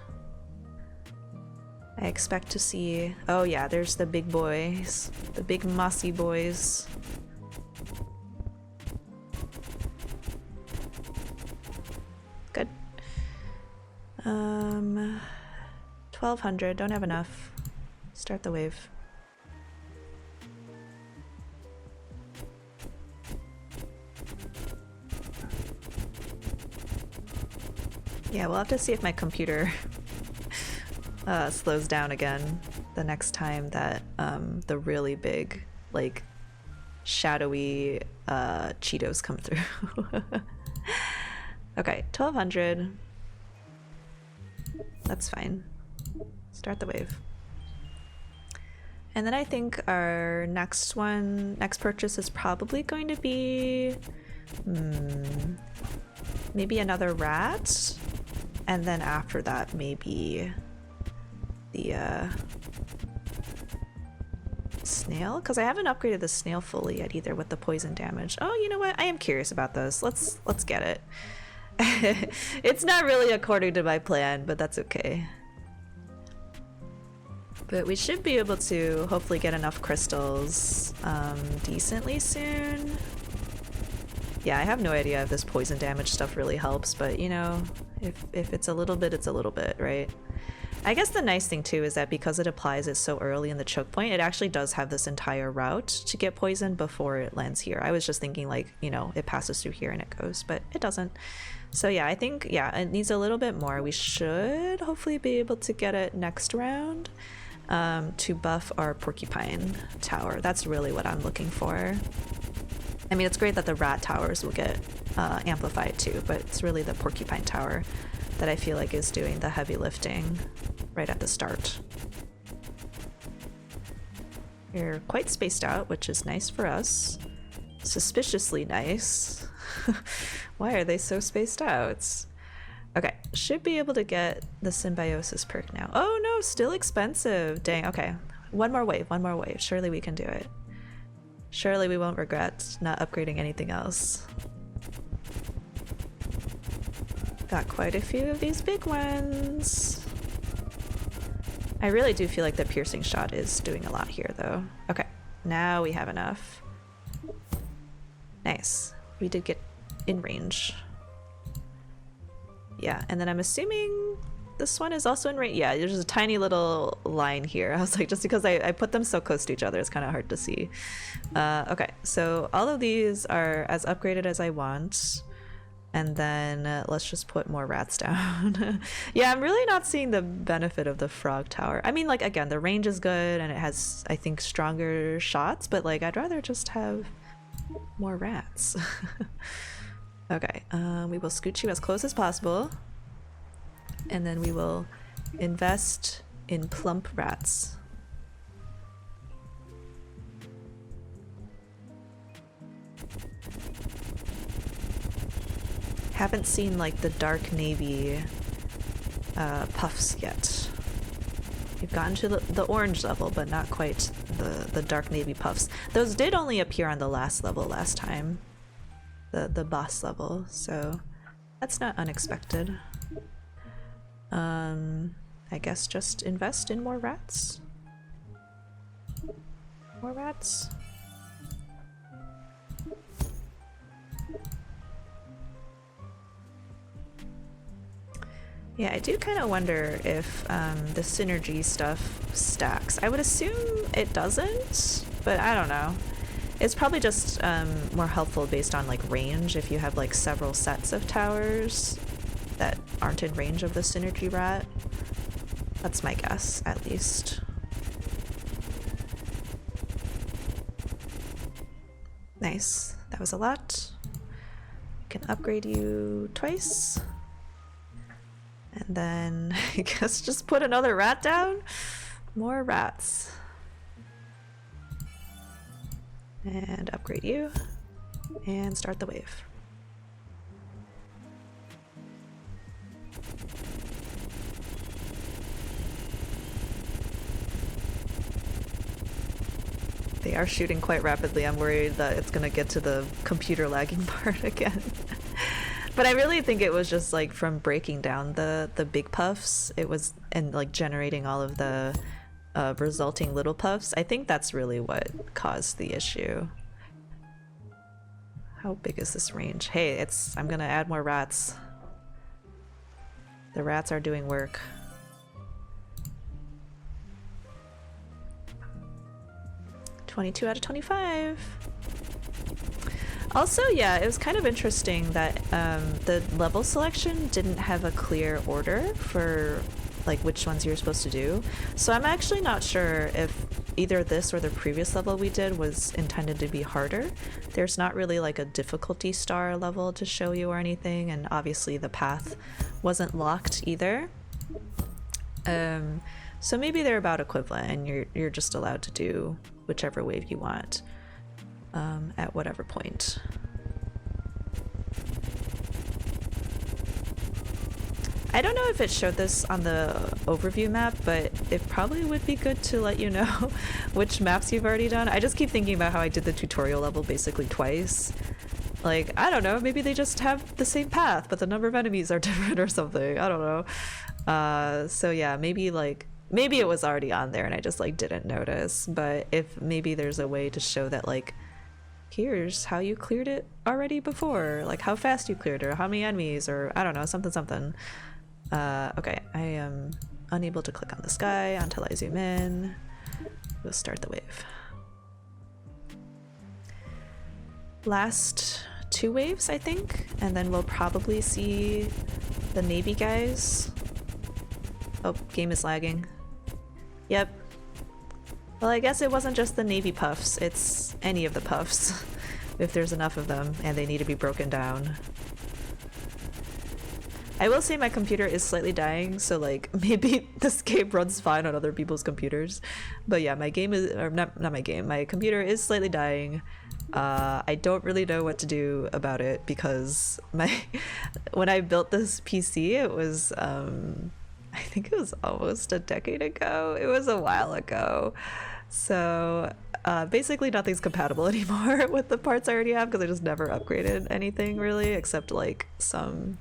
I expect to see... Oh yeah, there's the big boys. The big mossy boys. Good. 1200, don't have enough. Start the wave. Yeah, we'll have to see if my computer slows down again the next time that the really big, like, shadowy Cheetos come through. Okay, 1200. That's fine. Start the wave. And then I think our next purchase is probably going to be maybe another rat. And then after that, maybe the snail, because I haven't upgraded the snail fully yet either with the poison damage. Oh, you know what? I am curious about this. Let's get it. It's not really according to my plan, but that's okay. But we should be able to hopefully get enough crystals decently soon. Yeah, I have no idea if this poison damage stuff really helps, but you know, if it's a little bit, it's a little bit, right? I guess the nice thing too is that because it applies it so early in the choke point, it actually does have this entire route to get poisoned before it lands here. I was just thinking like, you know, it passes through here and it goes, but it doesn't. So yeah, I think, yeah, it needs a little bit more. We should hopefully be able to get it next round to buff our Porcupine Tower. That's really what I'm looking for. I mean, it's great that the Rat Towers will get amplified too, but it's really the Porcupine Tower that I feel like is doing the heavy lifting right at the start. You're quite spaced out, which is nice for us. Suspiciously nice. Why are they so spaced out? Okay, should be able to get the Symbiosis perk now. Oh no, still expensive. Dang, okay. One more wave, one more wave. Surely we can do it. Surely we won't regret not upgrading anything else. Got quite a few of these big ones. I really do feel like the piercing shot is doing a lot here though. Okay, now we have enough. Nice. We did get in range. Yeah, and then I'm assuming this one is also in range. Yeah, there's a tiny little line here. I was like, just because I put them so close to each other, it's kind of hard to see. Okay, so all of these are as upgraded as I want. And then let's just put more rats down. Yeah, I'm really not seeing the benefit of the frog tower. I mean, like, again, the range is good and it has, I think, stronger shots, but like, I'd rather just have more rats. Okay, we will scoot you as close as possible. And then we will invest in plump rats. Haven't seen like the dark navy puffs yet. We've gotten to the orange level, but not quite the dark navy puffs. Those did only appear on the last level last time, the boss level, so that's not unexpected. I guess just invest in more rats. More rats. Yeah, I do kind of wonder if the synergy stuff stacks. I would assume it doesn't, but I don't know. It's probably just more helpful based on like range if you have like several sets of towers that aren't in range of the synergy rat. That's my guess, at least. Nice. That was a lot. Can upgrade you twice. And then I guess just put another rat down. More rats. And upgrade you. And start the wave. They are shooting quite rapidly. I'm worried that it's gonna get to the computer lagging part again. But I really think it was just like from breaking down the big puffs, it was, and like generating all of the resulting little puffs. I think that's really what caused the issue. How big is this range? Hey, I'm gonna add more rats. The rats are doing work. $22 out of 25. Also, yeah, it was kind of interesting that the level selection didn't have a clear order for like which ones you were supposed to do. So I'm actually not sure if either this or the previous level we did was intended to be harder. There's not really like a difficulty star level to show you or anything, and obviously the path wasn't locked either. So maybe they're about equivalent and you're just allowed to do whichever wave you want. At whatever point. I don't know if it showed this on the overview map, but it probably would be good to let you know which maps you've already done. I just keep thinking about how I did the tutorial level basically twice. Like, I don't know, maybe they just have the same path, but the number of enemies are different or something. I don't know. So yeah, maybe it was already on there and I just like didn't notice, but if maybe there's a way to show that like, here's how you cleared it already before, like how fast you cleared it or how many enemies or I don't know, something. Okay, unable to click on the sky until I zoom in. We'll start the wave. Last 2 waves, I think, and then we'll probably see the Navy guys. Oh, game is lagging. Yep. Well, I guess it wasn't just the Navy puffs, it's any of the puffs, if there's enough of them and they need to be broken down. I will say my computer is slightly dying, so like maybe this game runs fine on other people's computers. But yeah, my game is, or not my game, my computer is slightly dying. I don't really know what to do about it because when I built this PC, it was I think it was almost a decade ago. It was a while ago. So basically nothing's compatible anymore with the parts I already have because I just never upgraded anything really except like some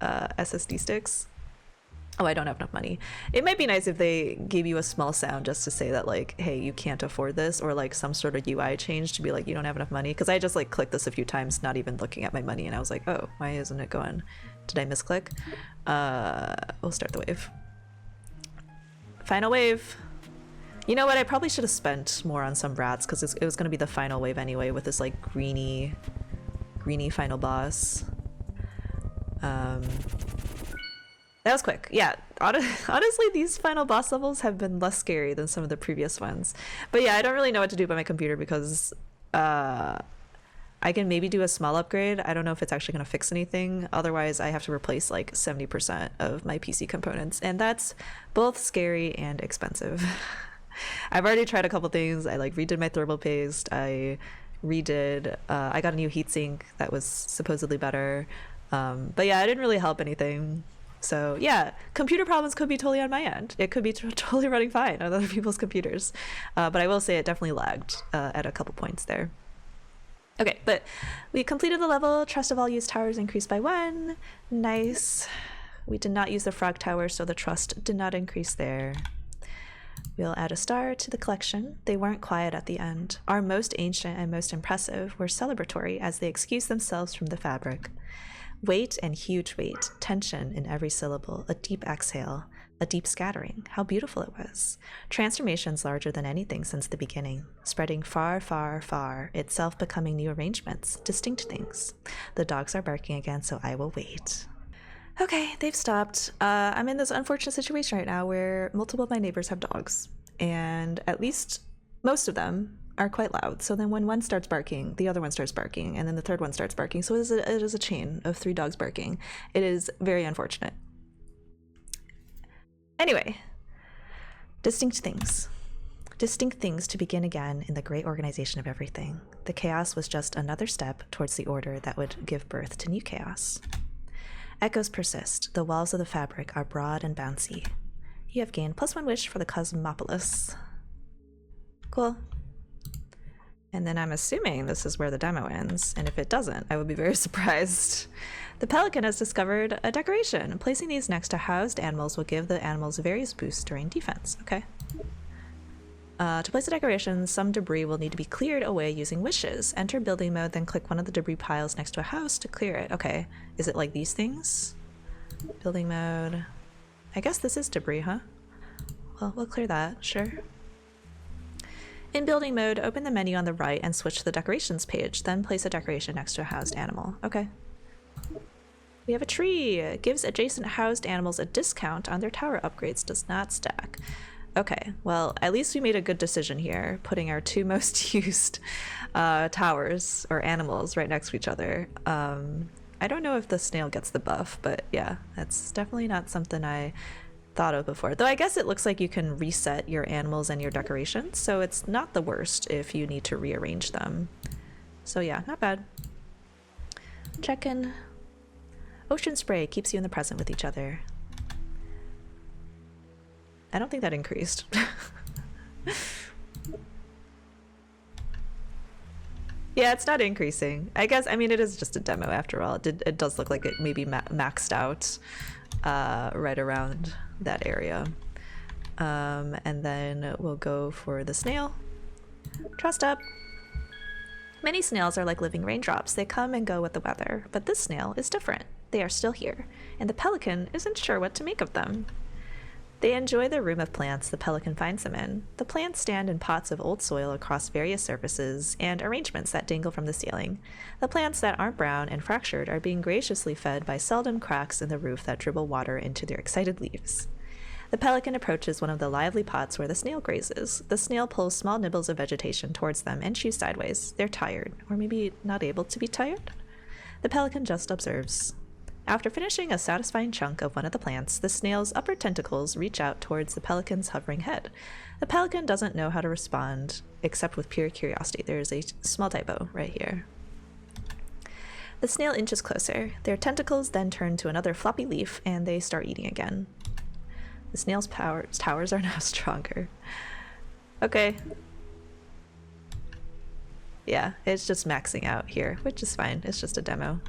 SSD sticks. Oh, I don't have enough money. It might be nice if they gave you a small sound just to say that like, hey, you can't afford this, or like some sort of UI change to be like, you don't have enough money. Because I just like clicked this a few times, not even looking at my money, and I was like, oh, why isn't it going? Did I misclick? We'll start the wave. Final wave. You know what? I probably should have spent more on some rats because it was going to be the final wave anyway with this like greeny final boss. That was quick. Yeah, honestly, these final boss levels have been less scary than some of the previous ones. But yeah, I don't really know what to do by my computer because I can maybe do a small upgrade. I don't know if it's actually going to fix anything. Otherwise, I have to replace like 70% of my PC components, and that's both scary and expensive. I've already tried a couple things. I like redid my thermal paste. I got a new heatsink that was supposedly better. But yeah, it didn't really help anything. So yeah, computer problems could be totally on my end. It could be totally running fine on other people's computers. But I will say it definitely lagged at a couple points there. Okay, but we completed the level. Trust of all used towers increased by 1. Nice. We did not use the frog tower, so the trust did not increase there. We'll add a star to the collection. They weren't quiet at the end. Our most ancient and most impressive were celebratory as they excused themselves from the fabric. Weight and huge weight, tension in every syllable, a deep exhale, a deep scattering. How beautiful it was. Transformations larger than anything since the beginning, spreading far, far, far, itself becoming new arrangements, distinct things. The dogs are barking again, so I will wait. Okay, they've stopped. I'm in this unfortunate situation right now where multiple of my neighbors have dogs, and at least most of them are quite loud. So then when one starts barking, the other one starts barking, and then the third one starts barking. So it is a chain of 3 dogs barking. It is very unfortunate. Anyway, distinct things. Distinct things to begin again in the great organization of everything. The chaos was just another step towards the order that would give birth to new chaos. Echoes persist. The walls of the fabric are broad and bouncy. You have gained +1 wish for the Cosmopolis. Cool. And then I'm assuming this is where the demo ends, and if it doesn't, I would be very surprised. The Pelican has discovered a decoration. Placing these next to housed animals will give the animals various boosts during defense. Okay. To place a decoration, some debris will need to be cleared away using wishes. Enter building mode, then click one of the debris piles next to a house to clear it. Okay. Is it like these things? Building mode. I guess this is debris, huh? Well, we'll clear that, sure. In building mode, open the menu on the right and switch to the decorations page, then place a decoration next to a housed animal. Okay. We have a tree. It gives adjacent housed animals a discount on their tower upgrades, does not stack. Okay, well, at least we made a good decision here, putting our 2 most used towers or animals right next to each other. I don't know if the snail gets the buff, but yeah, that's definitely not something I thought of before. Though I guess it looks like you can reset your animals and your decorations, so it's not the worst if you need to rearrange them. So yeah, not bad. Check in. Ocean spray keeps you in the present with each other. I don't think that increased. Yeah, it's not increasing. I guess, I mean, it is just a demo after all. It does look like it maybe maxed out right around that area. And then we'll go for the snail. Trust up. Many snails are like living raindrops. They come and go with the weather, but this snail is different. They are still here, and the pelican isn't sure what to make of them. They enjoy the room of plants the pelican finds them in. The plants stand in pots of old soil across various surfaces and arrangements that dangle from the ceiling. The plants that aren't brown and fractured are being graciously fed by seldom cracks in the roof that dribble water into their excited leaves. The pelican approaches one of the lively pots where the snail grazes. The snail pulls small nibbles of vegetation towards them and chews sideways. They're tired, or maybe not able to be tired? The pelican just observes. After finishing a satisfying chunk of one of the plants, the snail's upper tentacles reach out towards the pelican's hovering head. The pelican doesn't know how to respond, except with pure curiosity. There's a small typo right here. The snail inches closer. Their tentacles then turn to another floppy leaf, and they start eating again. The snail's towers are now stronger. Okay. Yeah, it's just maxing out here, which is fine. It's just a demo.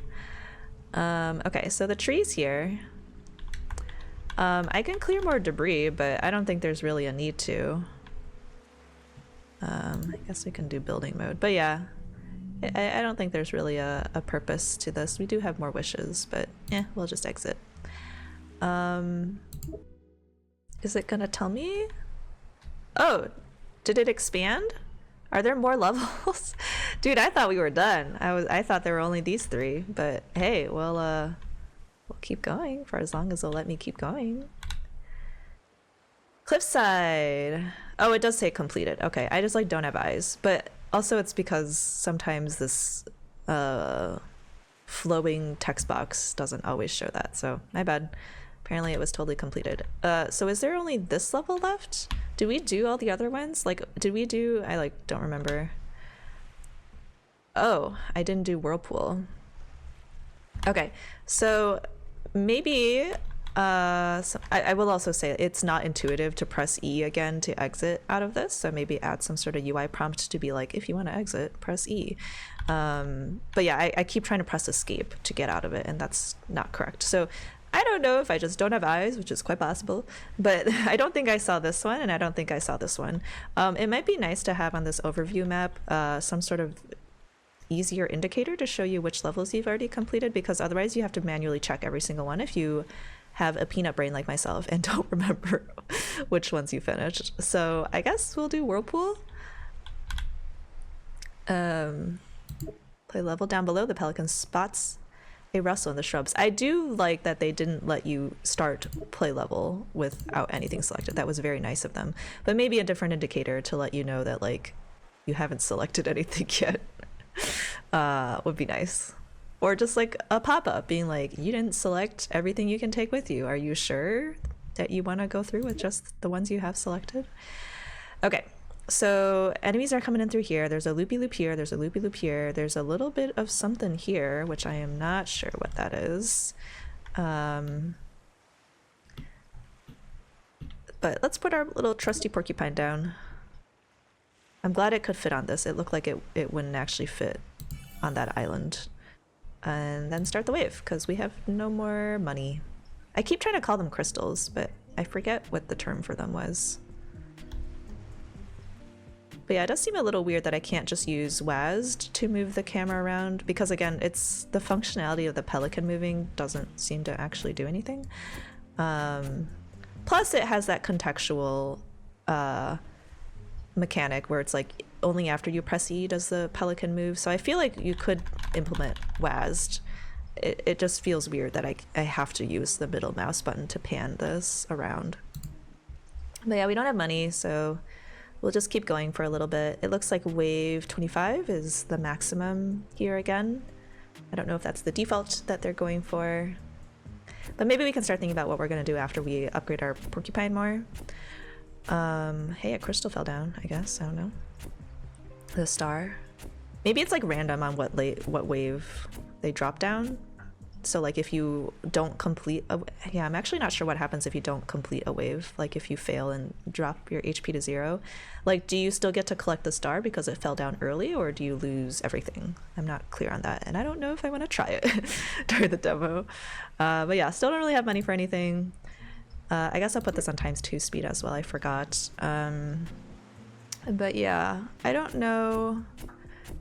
Okay, so the trees here. I can clear more debris, but I don't think there's really a need to. I guess we can do building mode, but yeah. I don't think there's really a purpose to this. We do have more wishes, but yeah, we'll just exit. Is it gonna tell me? Oh, did it expand? Are there more levels? Dude, I thought we were done. I thought there were only these 3, but hey, we'll keep going for as long as they'll let me keep going. Cliffside. Oh, it does say completed. Okay, I just like don't have eyes, but also it's because sometimes this flowing text box doesn't always show that, so my bad. Apparently it was totally completed. So is there only this level left? Did we do all the other ones? Like, did we do, I like don't remember. Oh, I didn't do Whirlpool. Okay, so maybe, I will also say it's not intuitive to press E again to exit out of this, so maybe add some sort of UI prompt to be like, if you want to exit, press E. But yeah, I keep trying to press escape to get out of it, and that's not correct. So I don't know if I just don't have eyes, which is quite possible, but I don't think I saw this one, and I don't think I saw this one. It might be nice to have on this overview map some sort of easier indicator to show you which levels you've already completed, because otherwise you have to manually check every single one if you have a peanut brain like myself and don't remember which ones you finished. So I guess we'll do Whirlpool. Play level. Down below, the pelican spots a rustle in the shrubs. I do like that they didn't let you start play level without anything selected. That was very nice of them. But maybe a different indicator to let you know that like you haven't selected anything yet would be nice. Or just like a pop-up being like, you didn't select everything you can take with you. Are you sure that you want to go through with just the ones you have selected? Okay. So enemies are coming in through here. There's a loopy loop here. There's a loopy loop here. There's a little bit of something here, which I am not sure what that is. But let's put our little trusty porcupine down. I'm glad it could fit on this. It looked like it wouldn't actually fit on that island. And then start the wave, because we have no more money. I keep trying to call them crystals, but I forget what the term for them was. But yeah, it does seem a little weird that I can't just use WASD to move the camera around, because again, it's the functionality of the pelican moving doesn't seem to actually do anything. Plus it has that contextual mechanic where it's like only after you press E does the pelican move. So I feel like you could implement WASD. It just feels weird that I have to use the middle mouse button to pan this around. But yeah, we don't have money, so we'll just keep going for a little bit. It looks like wave 25 is the maximum here again. I don't know if that's the default that they're going for, but maybe we can start thinking about what we're gonna do after we upgrade our porcupine more. Hey, a crystal fell down, I guess. I don't know. The star. Maybe it's like random on what wave they drop down. So like if you don't complete a, yeah, I'm actually not sure what happens if you don't complete a wave. Like if you fail and drop your HP to 0, like do you still get to collect the star because it fell down early, or do you lose everything? I'm not clear on that, and I don't know if I want to try it during the demo. But yeah, still don't really have money for anything. I guess I'll put this on ×2 speed as well. I forgot. But yeah, I don't know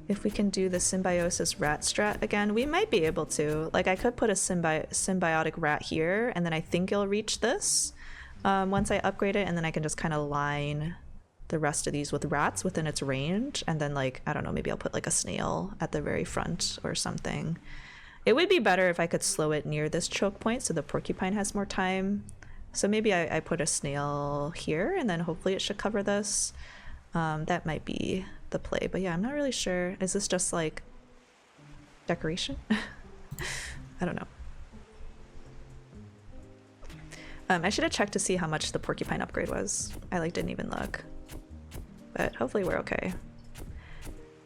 if we can do the symbiosis rat strat again. We might be able to. Like I could put a symbiotic rat here, and then I think it'll reach this. once I upgrade it, and then I can just kind of line the rest of these with rats within its range, and then like, I don't know, maybe I'll put like a snail at the very front or something. It would be better if I could slow it near this choke point so the porcupine has more time. So maybe I put a snail here, and then hopefully it should cover this. That might be the play, but yeah, I'm not really sure. Is this just like decoration? I don't know. I should have checked to see how much the porcupine upgrade was. I like didn't even look. But hopefully we're okay.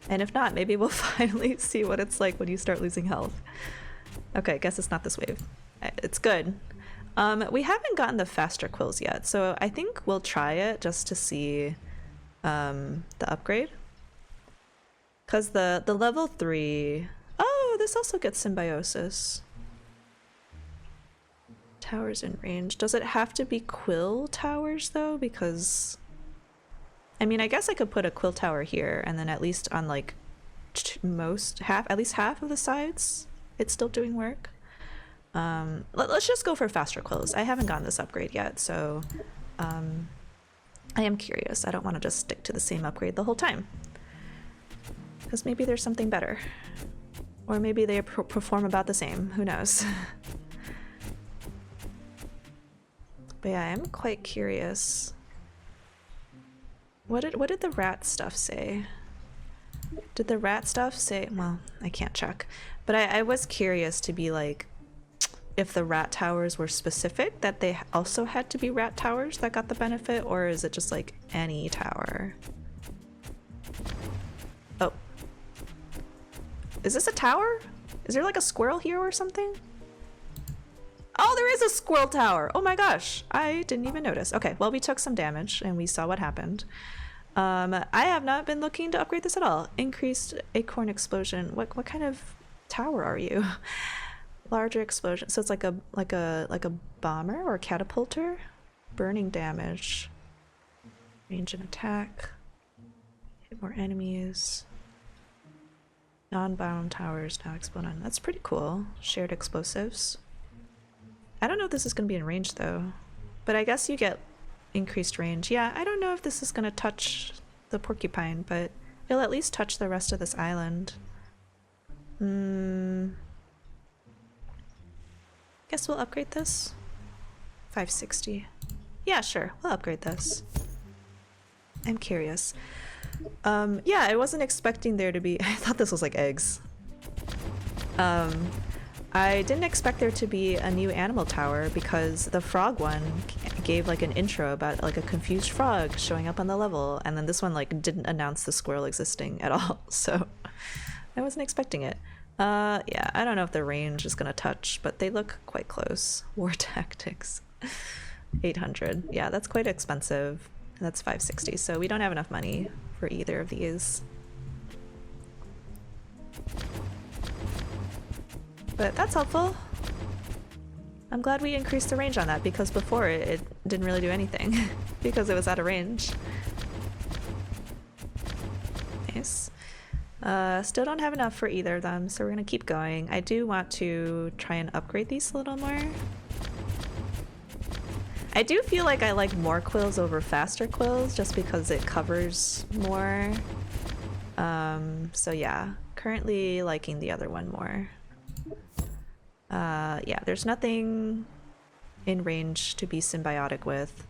And if not, maybe we'll finally see what it's like when you start losing health. Okay, I guess it's not this wave. It's good. We haven't gotten the faster quills yet, so I think we'll try it just to see the upgrade. Because the level 3... Oh, this also gets symbiosis. Towers in range. Does it have to be quill towers though? Because I mean, I guess I could put a quill tower here, and then at least on like at least half of the sides, it's still doing work. Let's just go for faster quills. I haven't gotten this upgrade yet, so I am curious. I don't want to just stick to the same upgrade the whole time, because maybe there's something better, or maybe they perform about the same. Who knows? But yeah, I'm quite curious. What did the rat stuff say? Did the rat stuff say? Well, I can't check. But I was curious to be like, if the rat towers were specific, that they also had to be rat towers that got the benefit, or is it just like any tower? Oh. Is this a tower? Is there like a squirrel here or something? Oh, there is a squirrel tower. Oh my gosh, I didn't even notice. Okay, well, we took some damage and we saw what happened. I have not been looking to upgrade this at all. Increased acorn explosion. What kind of tower are you? Larger explosion. So it's like a bomber or a catapulter. Burning damage. Range and attack. Hit more enemies. Non-bound towers now explode on. That's pretty cool. Shared explosives. I don't know if this is going to be in range though, but I guess you get increased range. Yeah, I don't know if this is going to touch the porcupine, but it'll at least touch the rest of this island. Guess we'll upgrade this. 560. Yeah, sure, we'll upgrade this. I'm curious. Yeah, I wasn't expecting there to be... I thought this was like eggs. I didn't expect there to be a new animal tower because the frog one gave like an intro about like a confused frog showing up on the level, and then this one like didn't announce the squirrel existing at all, so I wasn't expecting it. Yeah, I don't know if the range is gonna touch, but they look quite close. War tactics. 800. Yeah, that's quite expensive. That's 560, so we don't have enough money for either of these. But that's helpful. I'm glad we increased the range on that, because before it didn't really do anything because it was out of range. Nice. Still don't have enough for either of them, so we're gonna keep going. I do want to try and upgrade these a little more. I do feel like I like more quills over faster quills just because it covers more. So yeah, currently liking the other one more. Yeah, there's nothing in range to be symbiotic with.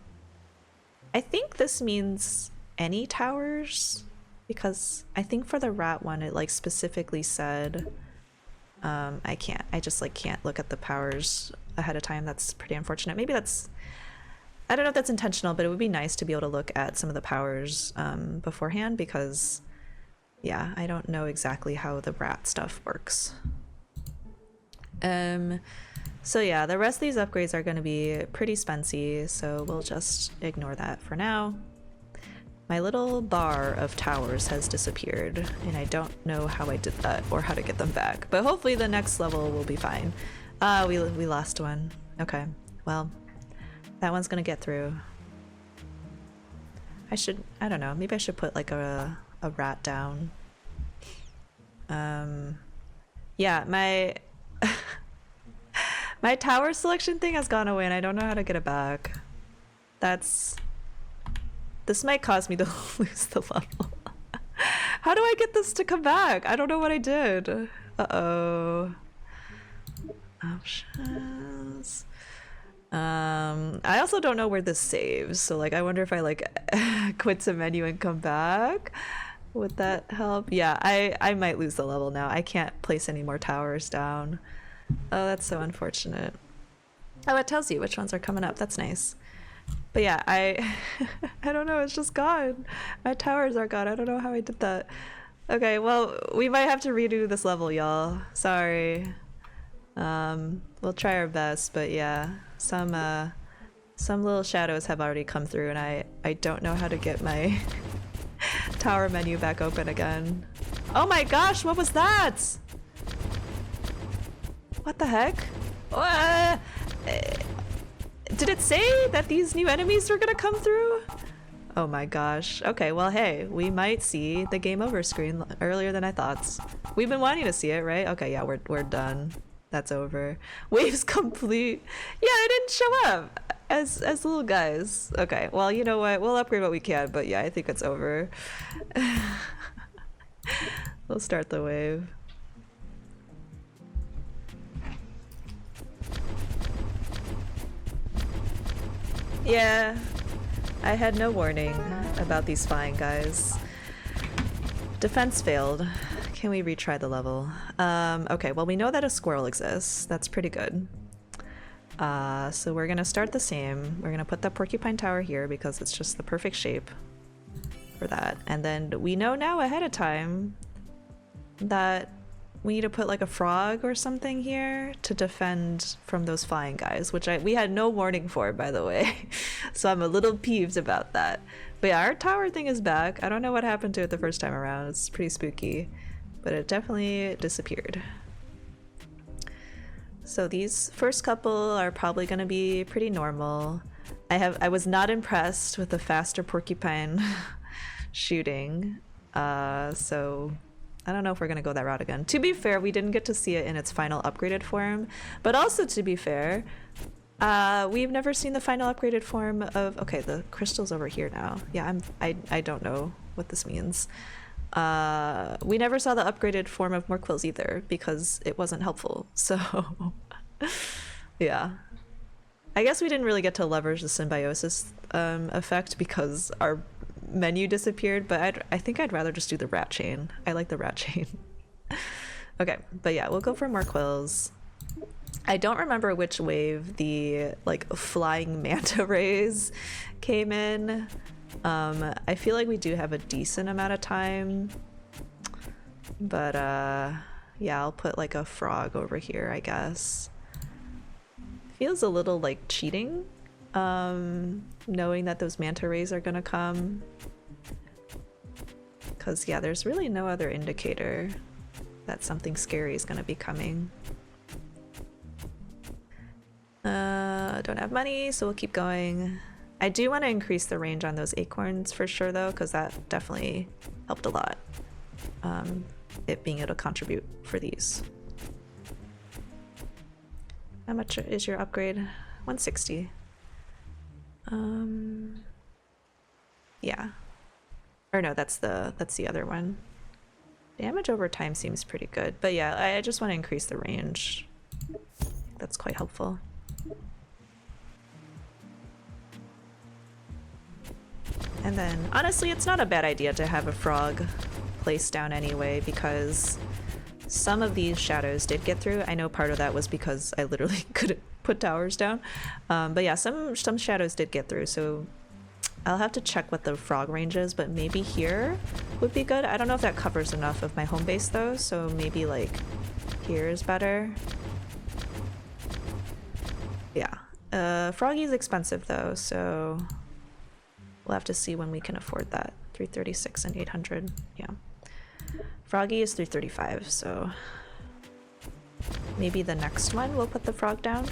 I think this means any towers, because I think for the rat one it like specifically said I just like can't look at the powers ahead of time. That's pretty unfortunate. Maybe that's, I don't know if that's intentional, but it would be nice to be able to look at some of the powers beforehand, because yeah, I don't know exactly how the rat stuff works. So yeah, the rest of these upgrades are going to be pretty spency, so we'll just ignore that for now. My little bar of towers has disappeared, and I don't know how I did that or how to get them back, but hopefully the next level will be fine. We lost one. Okay, well, that one's gonna get through. I don't know, maybe I should put like a rat down. Yeah, my tower selection thing has gone away and I don't know how to get it back. This might cause me to lose the level. How do I get this to come back? I don't know what I did. Uh-oh. Options. I also don't know where this saves, so like I wonder if I like quit the menu and come back. Would that help? Yeah, I might lose the level now. I can't place any more towers down. Oh, that's so unfortunate. Oh, it tells you which ones are coming up. That's nice. But yeah, I don't know, it's just gone. My towers are gone. I don't know how I did that. Okay, well, we might have to redo this level, y'all. Sorry. We'll try our best, but yeah, some little shadows have already come through, and I don't know how to get my tower menu back open again. Oh my gosh, what was that? What the heck? Did it say that these new enemies were gonna come through? Oh my gosh. Okay, well hey, we might see the game over screen earlier than I thought. We've been wanting to see it, right? Okay, yeah, we're done. That's over. Waves complete. Yeah, it didn't show up as little guys. Okay, well, you know what? We'll upgrade what we can, but yeah, I think it's over. We'll start the wave. Yeah, I had no warning about these flying guys. Defense failed. Can we retry the level? Okay, well we know that a squirrel exists. That's pretty good. So we're gonna start the same. We're gonna put that porcupine tower here because it's just the perfect shape for that. And then we know now ahead of time that we need to put like a frog or something here to defend from those flying guys, which we had no warning for, by the way. So I'm a little peeved about that. But yeah, our tower thing is back. I don't know what happened to it the first time around. It's pretty spooky, but it definitely disappeared. So these first couple are probably going to be pretty normal. I was not impressed with the faster porcupine shooting, so I don't know if we're gonna go that route again. To be fair, we didn't get to see it in its final upgraded form, but also to be fair, we've never seen the final upgraded form of, okay, the crystal's over here now. Yeah, I don't know what this means. We never saw the upgraded form of Morquills either because it wasn't helpful. So yeah, I guess we didn't really get to leverage the symbiosis effect because our menu disappeared, but I think I'd rather just do the rat chain. I like the rat chain. Okay, but yeah, we'll go for more quills. I don't remember which wave the like flying manta rays came in. I feel like we do have a decent amount of time, but yeah, I'll put like a frog over here, I guess. Feels a little like cheating, knowing that those manta rays are gonna come, because yeah, there's really no other indicator that something scary is gonna be coming. Don't have money, so we'll keep going. I do want to increase the range on those acorns for sure though, because that definitely helped a lot, it being able to contribute for these. How much is your upgrade? 160. Yeah. Or no, that's the other one. Damage over time seems pretty good, but yeah, I just want to increase the range. That's quite helpful. And then honestly, it's not a bad idea to have a frog placed down anyway, because some of these shadows did get through. I know part of that was because I literally couldn't put towers down, but yeah, some shadows did get through, so I'll have to check what the frog range is, but maybe here would be good. I don't know if that covers enough of my home base though, so maybe like here is better. Yeah, Froggy's expensive though, so we'll have to see when we can afford that. 336 and 800, yeah. Froggy is 335, so maybe the next one we'll put the frog down.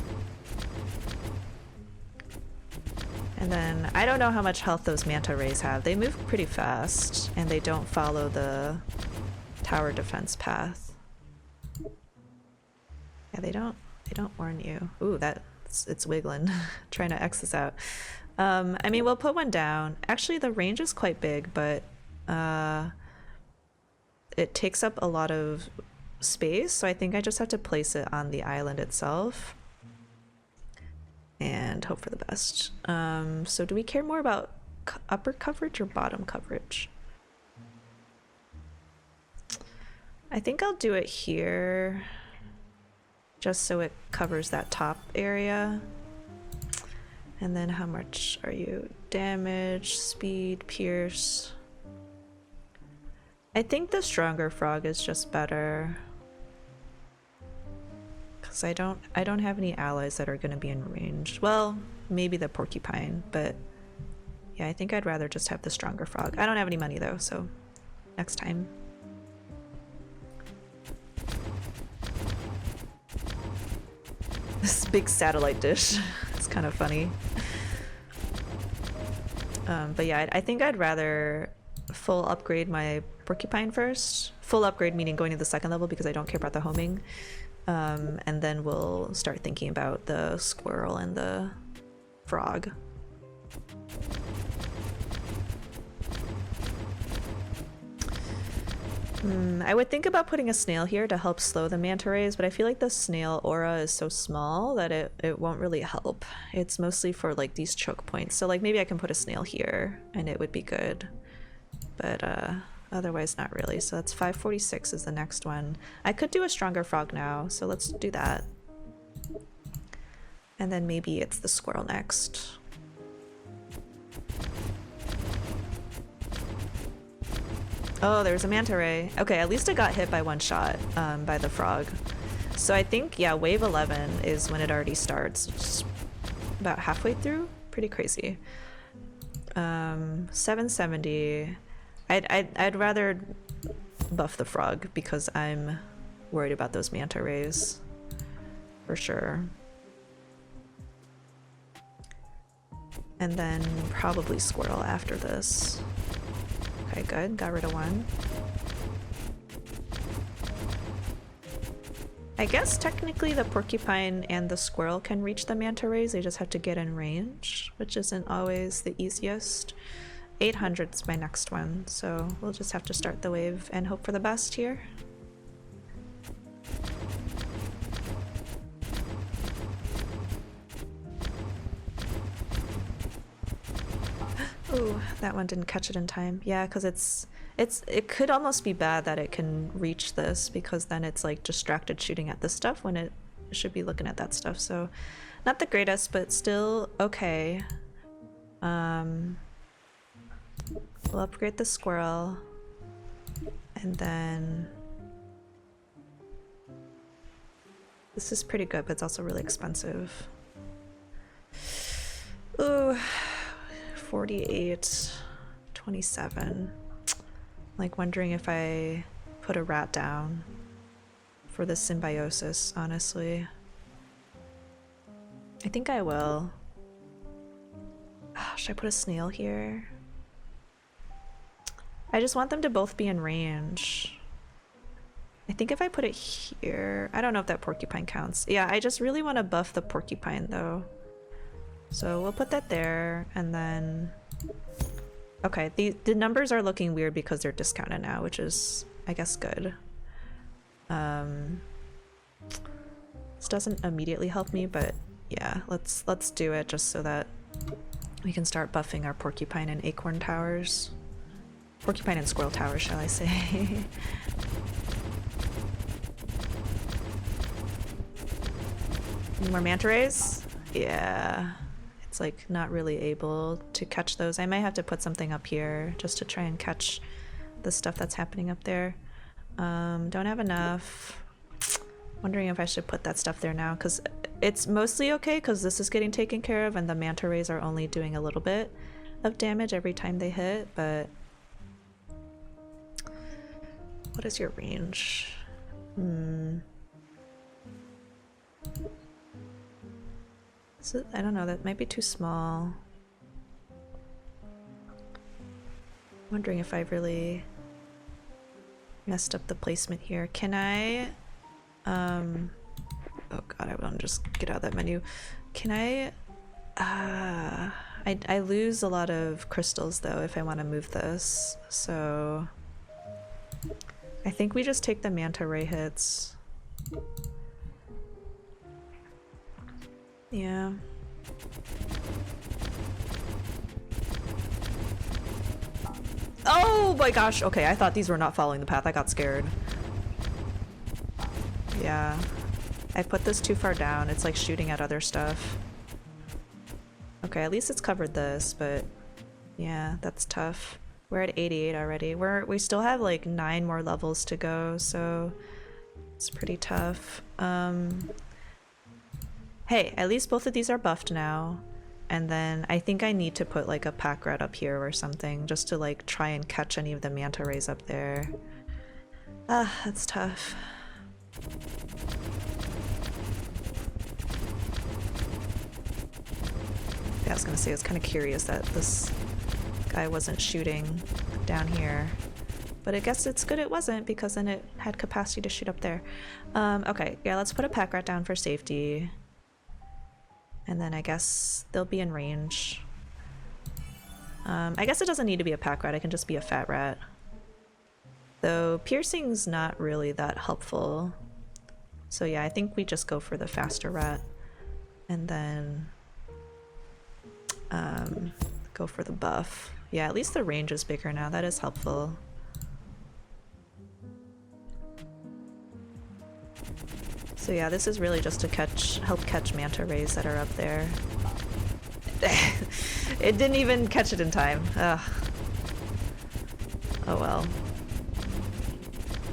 And then I don't know how much health those manta rays have. They move pretty fast and they don't follow the tower defense path. Yeah, they don't warn you. Ooh, it's wiggling. Trying to X this out. I mean, we'll put one down. Actually, the range is quite big, but it takes up a lot of space, so I think I just have to place it on the island itself and hope for the best. So do we care more about upper coverage or bottom coverage? I think I'll do it here just so it covers that top area. And then how much are you? Damage, speed, pierce. I think the stronger frog is just better. Cause I don't have any allies that are gonna be in range. Well, maybe the porcupine, but yeah, I think I'd rather just have the stronger frog. I don't have any money though, so next time. This big satellite dish. It's kind of funny. But yeah, I think I'd rather full upgrade my porcupine first. Full upgrade meaning going to the second level because I don't care about the homing. And then we'll start thinking about the squirrel and the frog. I would think about putting a snail here to help slow the manta rays, but I feel like the snail aura is so small that it won't really help. It's mostly for like these choke points. So like maybe I can put a snail here and it would be good. But otherwise not really. So that's 546 is the next one. I could do a stronger frog now, so let's do that. And then maybe it's the squirrel next. Oh, there's a manta ray. Okay, at least it got hit by one shot by the frog. So I think, yeah, wave 11 is when it already starts. It's about halfway through. Pretty crazy. 770. I'd rather buff the frog because I'm worried about those manta rays. For sure. And then probably squirrel after this. Okay, good. Got rid of one. I guess technically the porcupine and the squirrel can reach the manta rays. They just have to get in range, which isn't always the easiest. 800's my next one, so we'll just have to start the wave and hope for the best here. Ooh, that one didn't catch it in time. Yeah, because it could almost be bad that it can reach this because then it's like distracted shooting at this stuff when it should be looking at that stuff. So not the greatest, but still okay. We'll upgrade the squirrel and then this is pretty good, but it's also really expensive. Ooh. 48, 27. Like wondering if I put a rat down for the symbiosis, honestly. I think I will. Should I put a snail here? I just want them to both be in range. I think if I put it here, I don't know if that porcupine counts. Yeah, I just really want to buff the porcupine though. So we'll put that there, and then... Okay, the numbers are looking weird because they're discounted now, which is, I guess, good. This doesn't immediately help me, but yeah, let's do it just so that we can start buffing our porcupine and acorn towers. Porcupine and squirrel towers, shall I say. Any more manta rays? Yeah. It's like not really able to catch those. I might have to put something up here just to try and catch the stuff that's happening up there. Don't have enough. Wondering if I should put that stuff there now because it's mostly okay because this is getting taken care of and the manta rays are only doing a little bit of damage every time they hit, but what is your range? So, I don't know, that might be too small. Wondering if I really messed up the placement here. Can I oh god, I want to just get out of that menu. Can I I lose a lot of crystals though if I want to move this, so I think we just take the manta ray hits. Yeah. Oh my gosh, okay, I thought these were not following the path. I got scared. Yeah. I put this too far down. It's like shooting at other stuff. Okay, at least it's covered this, but yeah, that's tough. We're at 88 already. We still have like 9 more levels to go, so it's pretty tough. Hey, at least both of these are buffed now. And then I think I need to put like a pack rat up here or something just to like try and catch any of the manta rays up there. Ah, that's tough. Yeah, I was gonna say I was kind of curious that this guy wasn't shooting down here. But I guess it's good it wasn't, because then it had capacity to shoot up there. Okay, yeah, let's put a pack rat down for safety. And then I guess they'll be in range. I guess it doesn't need to be a pack rat, it can just be a fat rat. Though piercing's not really that helpful. So yeah, I think we just go for the faster rat. And then go for the buff. Yeah, at least the range is bigger now, that is helpful. So yeah, this is really just to help catch manta rays that are up there. It didn't even catch it in time. Ugh. Oh well.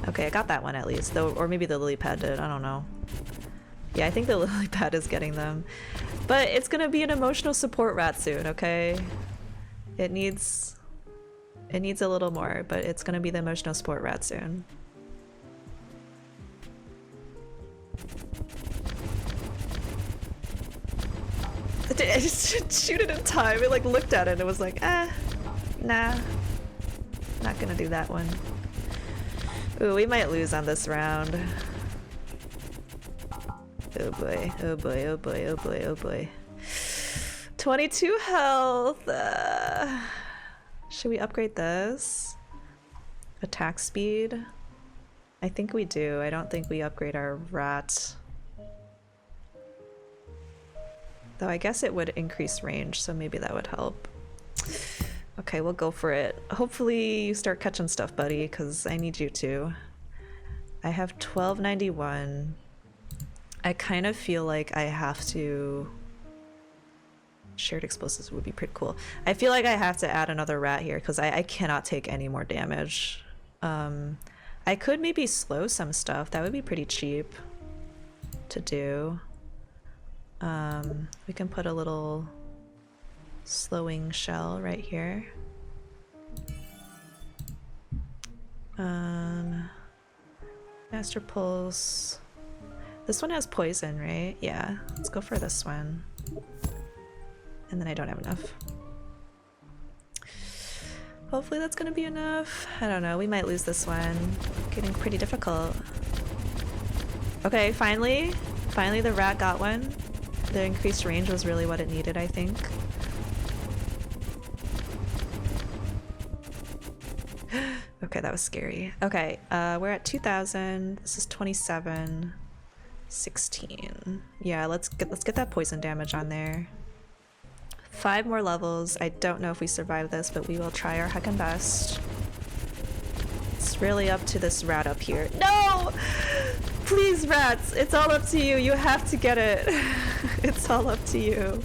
Okay, I got that one at least, though, or maybe the lily pad did, I don't know. Yeah, I think the lily pad is getting them. But it's gonna be an emotional support rat soon, okay? It needs a little more, but it's gonna be the emotional support rat soon. I just didn't shoot it in time. It like looked at it and it was like, nah. Not gonna do that one. Ooh, we might lose on this round. Oh boy, oh boy, oh boy, oh boy, oh boy. 22 health! Should we upgrade this? Attack speed? I think we do. I don't think we upgrade our rat. Though I guess it would increase range, so maybe that would help. Okay, we'll go for it. Hopefully you start catching stuff, buddy, because I need you to. I have 1291. I kind of feel like I have to... Shared explosives would be pretty cool. I feel like I have to add another rat here, because I cannot take any more damage. I could maybe slow some stuff. That would be pretty cheap to do. We can put a little slowing shell right here. Master Pulse. This one has poison, right? Yeah, let's go for this one. And then I don't have enough. Hopefully that's gonna be enough. I don't know, we might lose this one. Getting pretty difficult. Okay, finally the rat got one. The increased range was really what it needed, I think. Okay, that was scary. Okay, we're at 2000. This is 27. 16. Yeah, let's get that poison damage on there. 5 more levels. I don't know if we survive this, but we will try our heckin' best. It's really up to this rat up here. No! Please, rats! It's all up to you. You have to get it. It's all up to you.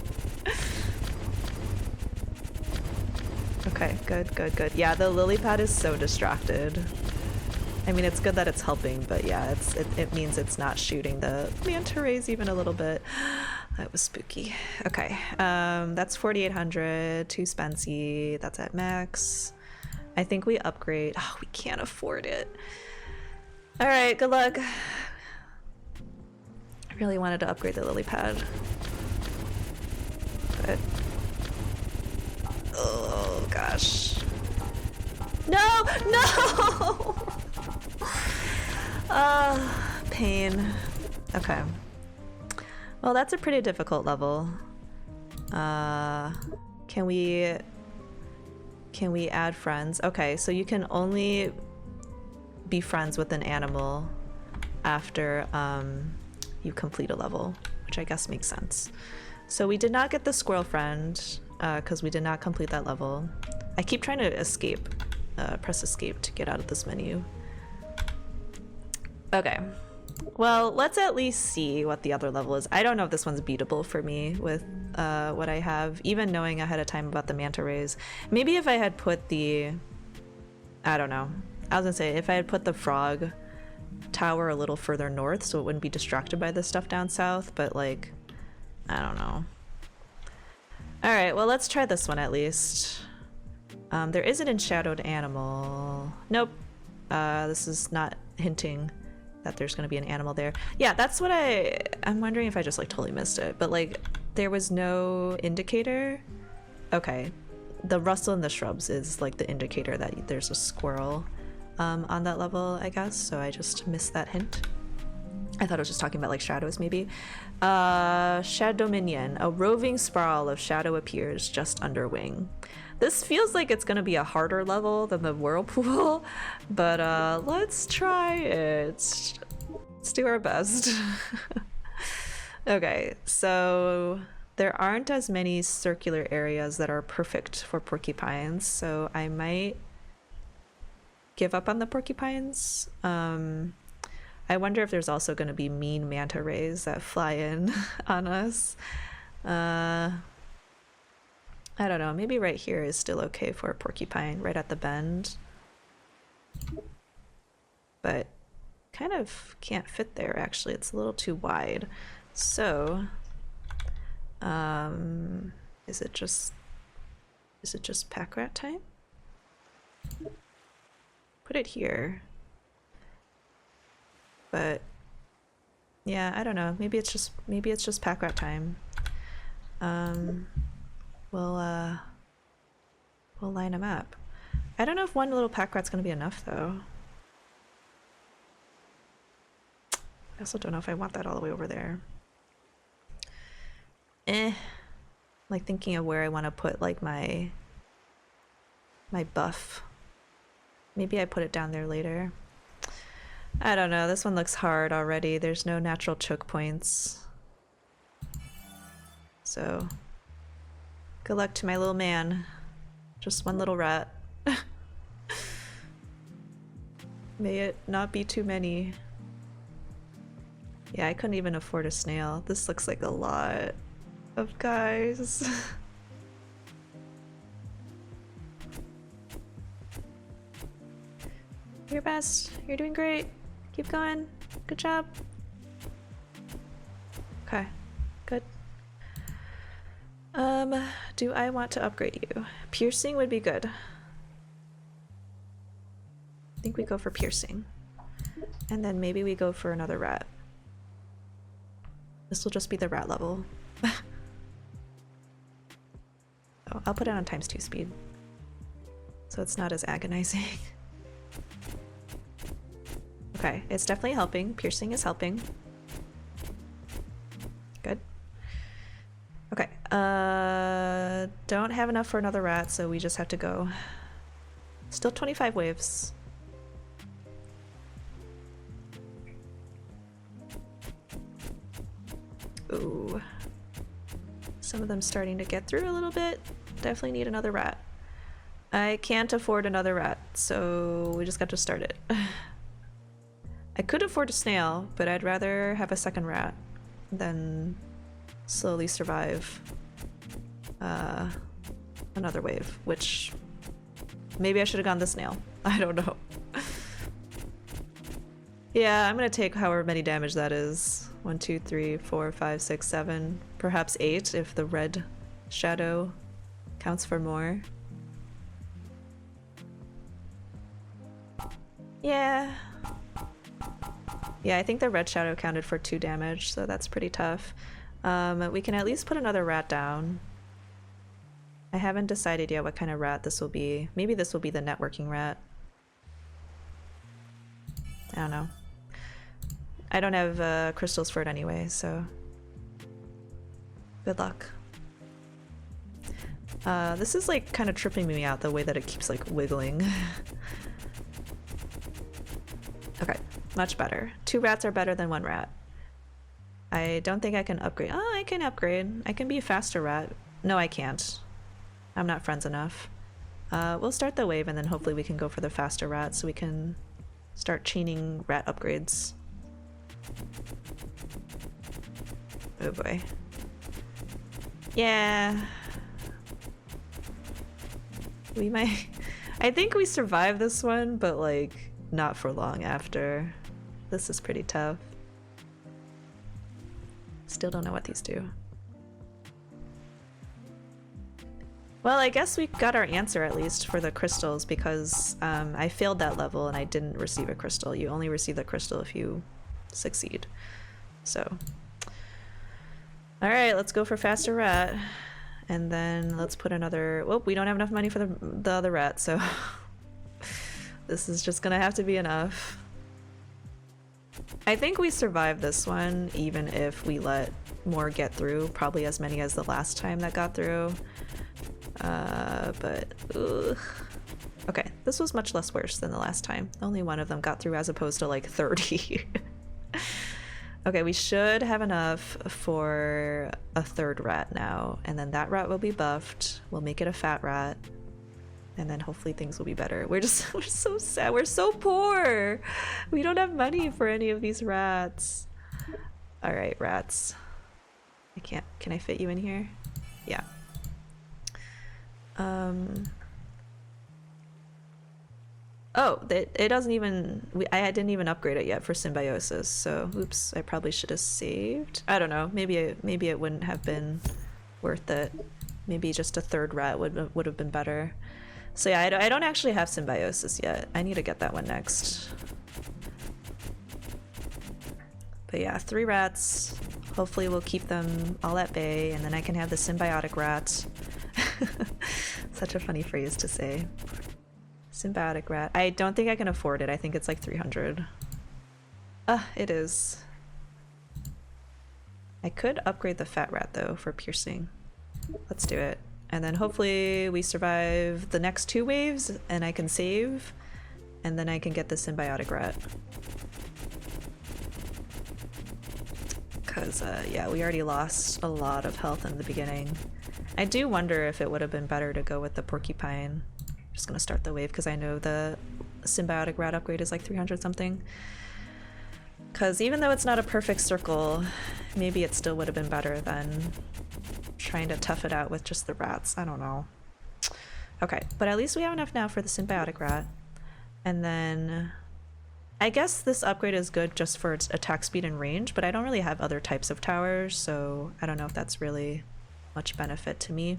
Okay, good, good, good. Yeah, the lily pad is so distracted. I mean, it's good that it's helping, but yeah, it means it's not shooting the manta rays even a little bit. That was spooky. Okay, that's 4,800, too spency. That's at max. I think we upgrade. Oh, we can't afford it. All right, good luck. I really wanted to upgrade the lily pad. But... oh, gosh. No! No! Pain. Okay. Well, that's a pretty difficult level. Can we add friends? Okay, so you can only be friends with an animal after you complete a level, which I guess makes sense. So we did not get the squirrel friend because we did not complete that level. I keep trying to escape, press escape to get out of this menu. Okay, well, let's at least see what the other level is. I don't know if this one's beatable for me with what I have, even knowing ahead of time about the manta rays. Maybe if I had put the, I don't know, I was gonna say if I had put the frog tower a little further north so it wouldn't be distracted by this stuff down south, but like, I don't know. All right, well, let's try this one at least. There is an enshadowed animal. Nope, this is not hinting that there's gonna be an animal there. Yeah, that's what I'm wondering if I just like totally missed it, but like there was no indicator. Okay, the rustle in the shrubs is like the indicator that there's a squirrel on that level, I guess, so I just missed that hint. I thought I was just talking about like shadows maybe. Shadominion, a roving sprawl of shadow appears just under wing. This feels like it's gonna be a harder level than the Whirlpool, but let's try it. Let's do our best. Okay, so there aren't as many circular areas that are perfect for porcupines, so I might give up on the porcupines. I wonder if there's also going to be mean manta rays that fly in on us. I don't know, maybe right here is still okay for a porcupine, right at the bend. But kind of can't fit there actually, it's a little too wide. So, is it just pack rat time? Put it here. But yeah, I don't know. Maybe it's just pack rat time. We'll line them up. I don't know if one little pack rat's gonna be enough though. I also don't know if I want that all the way over there. Like thinking of where I want to put like my buff. Maybe I put it down there later. I don't know, this one looks hard already. There's no natural choke points. So, good luck to my little man. Just one little rat. May it not be too many. Yeah, I couldn't even afford a snail. This looks like a lot of guys. Your best. You're doing great. Keep going. Good job. Okay, good. Do I want to upgrade you? Piercing would be good. I think we go for piercing. And then maybe we go for another rat. This will just be the rat level. Oh, I'll put it on ×2 speed. So it's not as agonizing. Okay, it's definitely helping. Piercing is helping. Good. Okay, don't have enough for another rat, so we just have to go. Still 25 waves. Ooh. Some of them starting to get through a little bit. Definitely need another rat. I can't afford another rat, so we just got to start it. I could afford a snail, but I'd rather have a second rat than slowly survive another wave, which maybe I should have gone the snail. I don't know. Yeah, I'm gonna take however many damage that is. 1, 2, 3, 4, 5, 6, 7, perhaps 8 if the red shadow counts for more. Yeah. Yeah, I think the red shadow counted for 2 damage, so that's pretty tough. We can at least put another rat down. I haven't decided yet what kind of rat this will be. Maybe this will be the networking rat. I don't know. I don't have crystals for it anyway, so good luck. This is like kind of tripping me out, the way that it keeps like wiggling. Okay, much better. 2 rats are better than 1 rat. I don't think I can upgrade. Oh, I can upgrade. I can be a faster rat. No, I can't. I'm not friends enough. We'll start the wave and then hopefully we can go for the faster rat so we can start chaining rat upgrades. Oh boy. Yeah. We might... I think we survived this one, but like not for long after. This is pretty tough. Still don't know what these do. Well, I guess we got our answer at least for the crystals because I failed that level and I didn't receive a crystal. You only receive the crystal if you succeed. So. Alright, let's go for faster rat. And then let's put another... Well, we don't have enough money for the other rat, so... This is just gonna have to be enough. I think we survived this one even if we let more get through. Probably as many as the last time that got through. But... Ugh. Okay, this was much less worse than the last time. Only one of them got through as opposed to like 30. Okay, we should have enough for a 3rd rat now, and then that rat will be buffed. We'll make it a fat rat, and then hopefully things will be better. We're so sad. We're so poor. We don't have money for any of these rats. All right, rats. I can't. Can I fit you in here? Yeah. Oh, it doesn't even... I didn't even upgrade it yet for symbiosis, so oops, I probably should have saved. I don't know, maybe it wouldn't have been worth it. Maybe just a 3rd rat would have been better. So yeah, I don't actually have symbiosis yet. I need to get that one next. But yeah, 3 rats. Hopefully we'll keep them all at bay, and then I can have the symbiotic rat. Such a funny phrase to say. Symbiotic rat. I don't think I can afford it. I think it's like 300. It is. I could upgrade the fat rat though for piercing. Let's do it. And then hopefully we survive the next 2 waves and I can save. And then I can get the symbiotic rat. Because, yeah, we already lost a lot of health in the beginning. I do wonder if it would have been better to go with the porcupine. Just gonna start the wave because I know the symbiotic rat upgrade is like 300 something. Because even though it's not a perfect circle, maybe it still would have been better than trying to tough it out with just the rats. I don't know. Okay, but at least we have enough now for the symbiotic rat. And then I guess this upgrade is good just for its attack speed and range, but I don't really have other types of towers, so I don't know if that's really much benefit to me.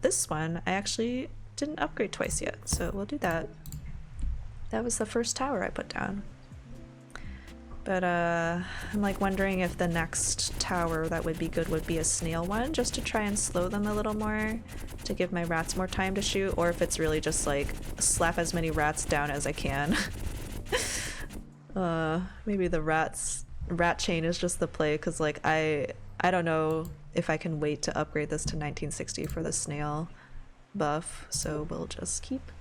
This one I actually didn't upgrade twice yet, so we'll do that. That was the first tower I put down. But I'm like wondering if the next tower that would be good would be a snail one, just to try and slow them a little more, to give my rats more time to shoot, or if it's really just like slap as many rats down as I can. Maybe the rat chain is just the play, because like I don't know if I can wait to upgrade this to 1960 for the snail buff, so we'll just keep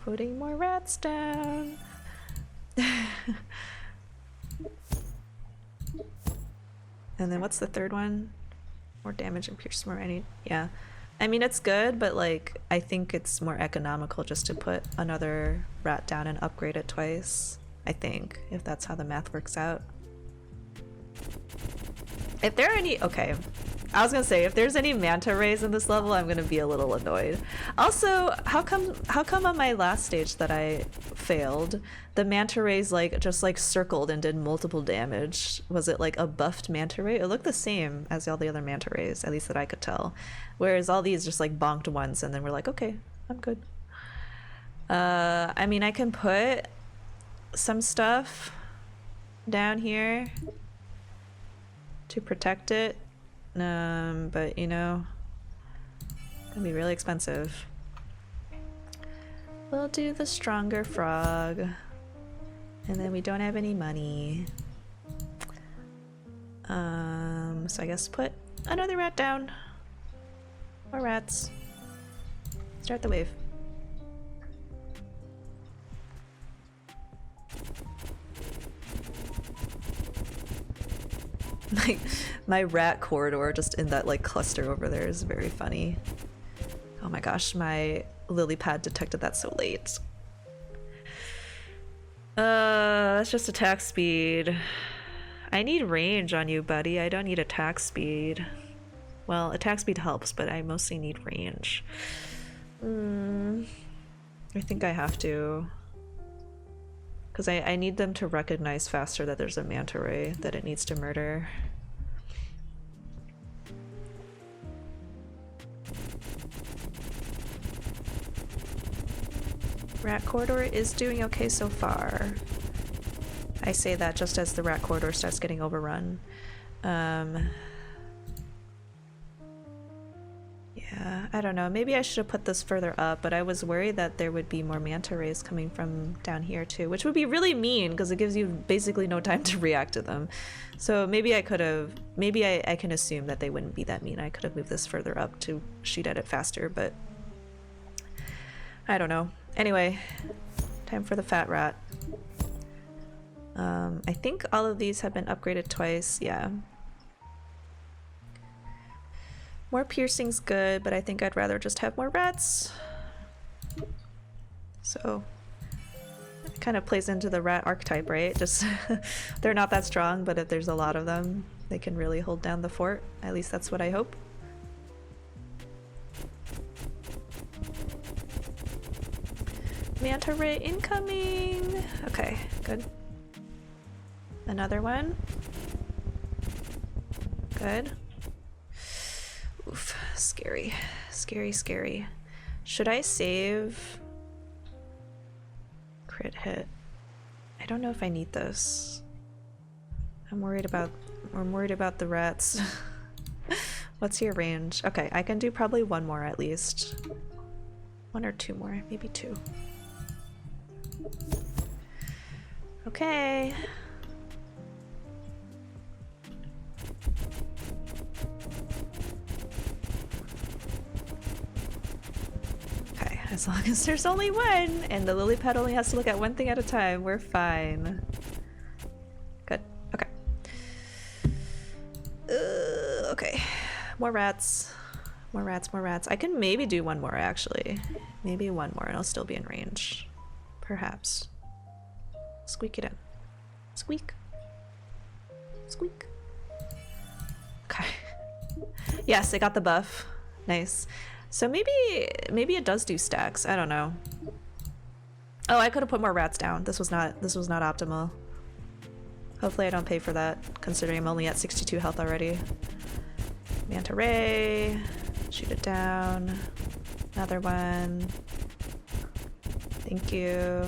putting more rats down. And then what's the 3rd one? More damage and pierce more. Yeah. I mean, it's good, but like I think it's more economical just to put another rat down and upgrade it twice. I think, if that's how the math works out. If there are any... Okay. I was gonna say, if there's any manta rays in this level, I'm gonna be a little annoyed. Also, how come on my last stage that I failed, the manta rays like just like circled and did multiple damage? Was it like a buffed manta ray? It looked the same as all the other manta rays, at least that I could tell. Whereas all these just like bonked once and then we're like, okay, I'm good. I mean, I can put some stuff down here to protect it. But you know, it's gonna be really expensive. We'll do the stronger frog, and then we don't have any money. So I guess put another rat down. More rats. Start the wave. Like, my rat corridor just in that like cluster over there is very funny. Oh my gosh, my lily pad detected that so late. That's just attack speed. I need range on you, buddy. I don't need attack speed. Well, attack speed helps, but I mostly need range. I think I have to. Because I need them to recognize faster that there's a manta ray that it needs to murder. Rat corridor is doing okay so far. I say that just as the rat corridor starts getting overrun. Yeah, I don't know. Maybe I should have put this further up, but I was worried that there would be more manta rays coming from down here too, which would be really mean because it gives you basically no time to react to them. So maybe I could have, maybe I can assume that they wouldn't be that mean. I could have moved this further up to shoot at it faster, but I don't know. Anyway, time for the fat rat. I think all of these have been upgraded twice, yeah. More piercing's good, but I think I'd rather just have more rats. So it kind of plays into the rat archetype, right? Just they're not that strong, but if there's a lot of them, they can really hold down the fort. At least that's what I hope. Manta ray incoming! Okay, good. Another one. Good. Oof, scary. Scary, scary. Should I save? Crit hit. I don't know if I need this. I'm worried about the rats. What's your range? Okay, I can do probably one more at least. One or two more, maybe two. Okay. Okay, as long as there's only one and the lily pad only has to look at one thing at a time, we're fine. Good. Okay. Okay. More rats. More rats, more rats. I can maybe do one more actually. Maybe one more and I'll still be in range. Perhaps. Squeak it in. Squeak. Squeak. Okay. Yes, I got the buff. Nice. So maybe it does do stacks. I don't know. Oh, I could have put more rats down. This was not optimal. Hopefully I don't pay for that, considering I'm only at 62 health already. Manta ray. Shoot it down. Another one. Thank you.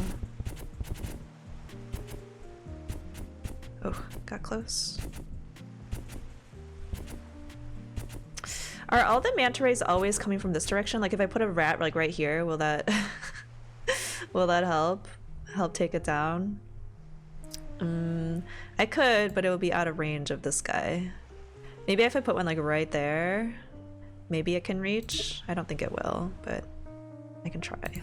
Oh, got close. Are all the manta rays always coming from this direction? Like if I put a rat like right here, will that will that help take it down? I could, but it would be out of range of this guy. Maybe if I put one like right there, maybe it can reach. I don't think it will, but I can try.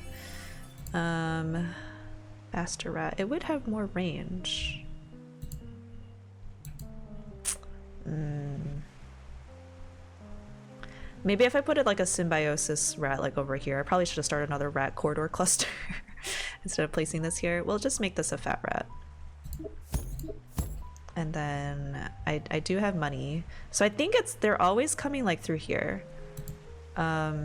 Faster rat. It would have more range. Maybe if I put it like a symbiosis rat like over here, I probably should have started another rat corridor cluster instead of placing this here. We'll just make this a fat rat. And then I do have money. So I think they're always coming like through here. I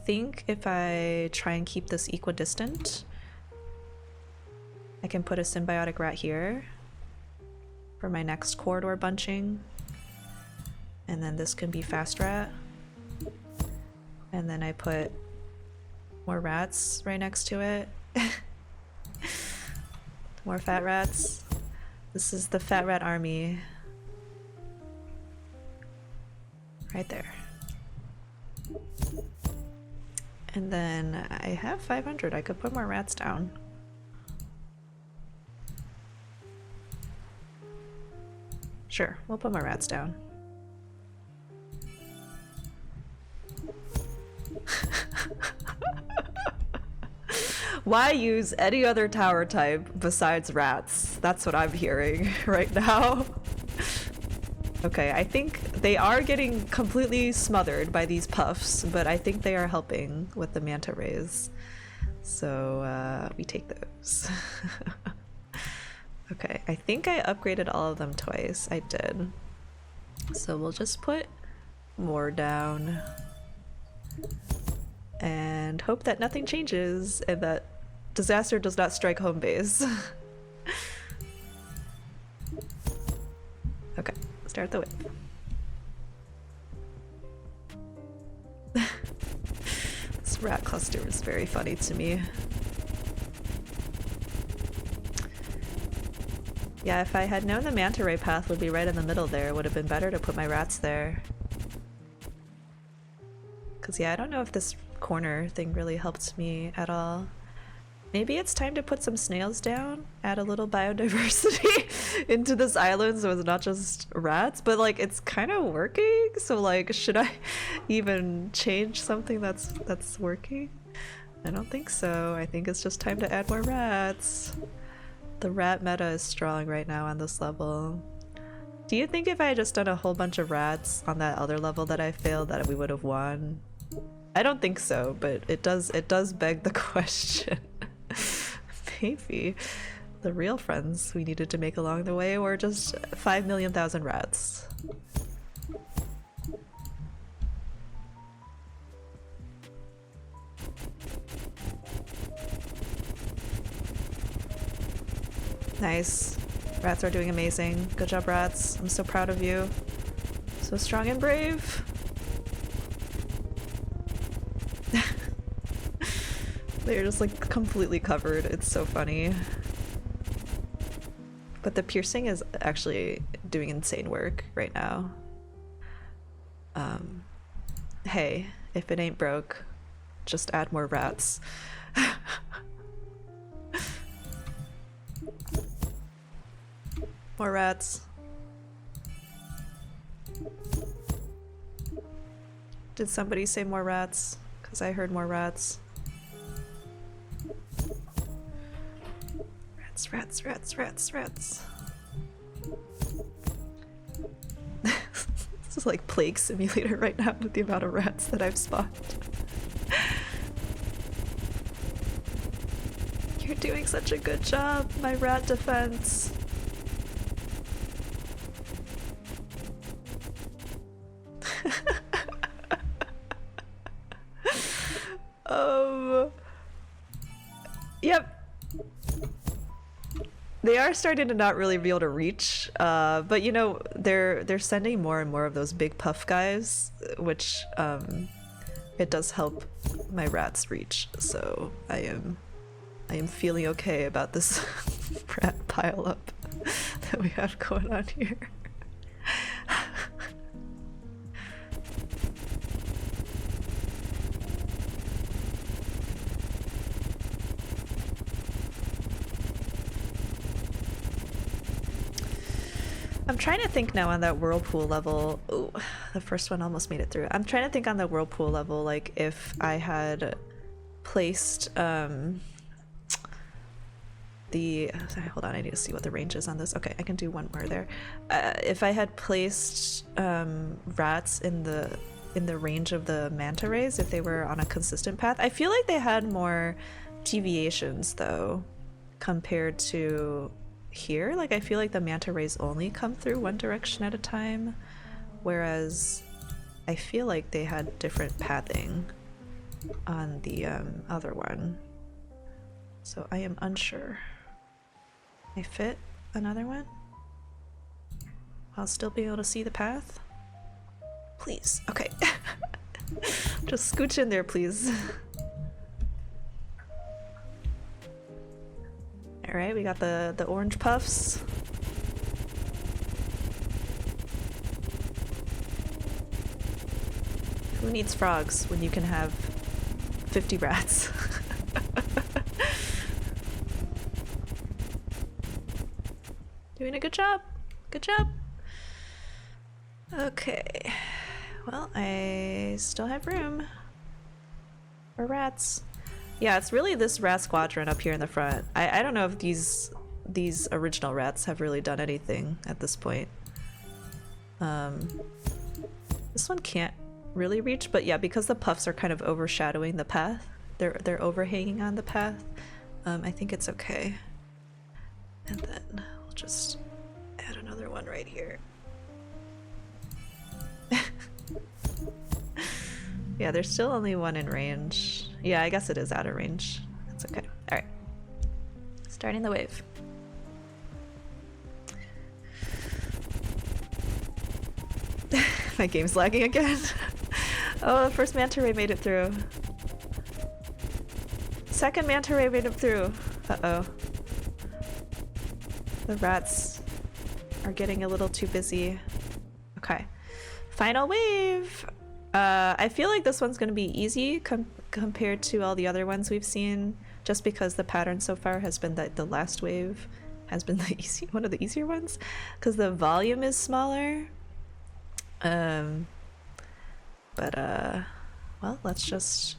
think if I try and keep this equidistant, I can put a symbiotic rat here for my next corridor bunching. And then this can be fast rat. And then I put more rats right next to it. More fat rats. This is the fat rat army. Right there. And then I have 500. I could put more rats down. Sure, we'll put more rats down. Why use any other tower type besides rats? That's what I'm hearing right now. Okay, I think they are getting completely smothered by these puffs, but I think they are helping with the manta rays. So we take those. Okay, I think I upgraded all of them twice. I did. So we'll just put more down and hope that nothing changes and that disaster does not strike home base. Okay, start the wave. This rat cluster is very funny to me. Yeah, if I had known the manta ray path would be right in the middle there, it would have been better to put my rats there. Cause yeah, I don't know if this corner thing really helped me at all. Maybe it's time to put some snails down, add a little biodiversity into this island so it's not just rats, but like it's kind of working, so like should I even change something that's working? I don't think so. I think it's just time to add more rats. The rat meta is strong right now on this level. Do you think if I had just done a whole bunch of rats on that other level that I failed that we would have won? I don't think so, but it does beg the question. Maybe the real friends we needed to make along the way were just 5,000,000 rats. Nice. Rats are doing amazing. Good job, rats. I'm so proud of you. So strong and brave. They're just like completely covered. It's so funny. But the piercing is actually doing insane work right now. Hey, if it ain't broke, just add more rats. More rats. Did somebody say more rats? Because I heard more rats. Rats, rats, rats, rats. This is like Plague Simulator right now with the amount of rats that I've spawned. You're doing such a good job, my rat defense. Yep. They are starting to not really be able to reach, but you know, they're sending more and more of those big puff guys, which it does help my rats reach, so I am feeling okay about this rat pile up that we have going on here. I'm trying to think now on that Whirlpool level. Ooh, the first one almost made it through. I'm trying to think on the Whirlpool level, like if I had placed sorry, hold on, I need to see what the range is on this. Okay, I can do one more there. If I had placed rats in the range of the manta rays, if they were on a consistent path, I feel like they had more deviations though compared to here. Like I feel like the manta rays only come through one direction at a time, whereas I feel like they had different pathing on the other one. So I am unsure. I fit another one? I'll still be able to see the path? Please. Okay. Just scooch in there, please. Alright, we got the orange puffs. Who needs frogs when you can have 50 rats? Doing a good job. Good job. Okay. Well, I still have room. Or rats. Yeah, it's really this rat squadron up here in the front. I don't know if these original rats have really done anything at this point. This one can't really reach, but yeah, because the puffs are kind of overshadowing the path, they're overhanging on the path, I think it's okay. And then we'll just add another one right here. Yeah, there's still only one in range. Yeah, I guess it is out of range. That's okay. Alright. Starting the wave. My game's lagging again. Oh, the first manta ray made it through. Second manta ray made it through. Uh-oh. The rats are getting a little too busy. Okay. Final wave! I feel like this one's gonna be easy compared to all the other ones we've seen, just because the pattern so far has been that the last wave has been the one of the easier ones, because the volume is smaller. Well, let's just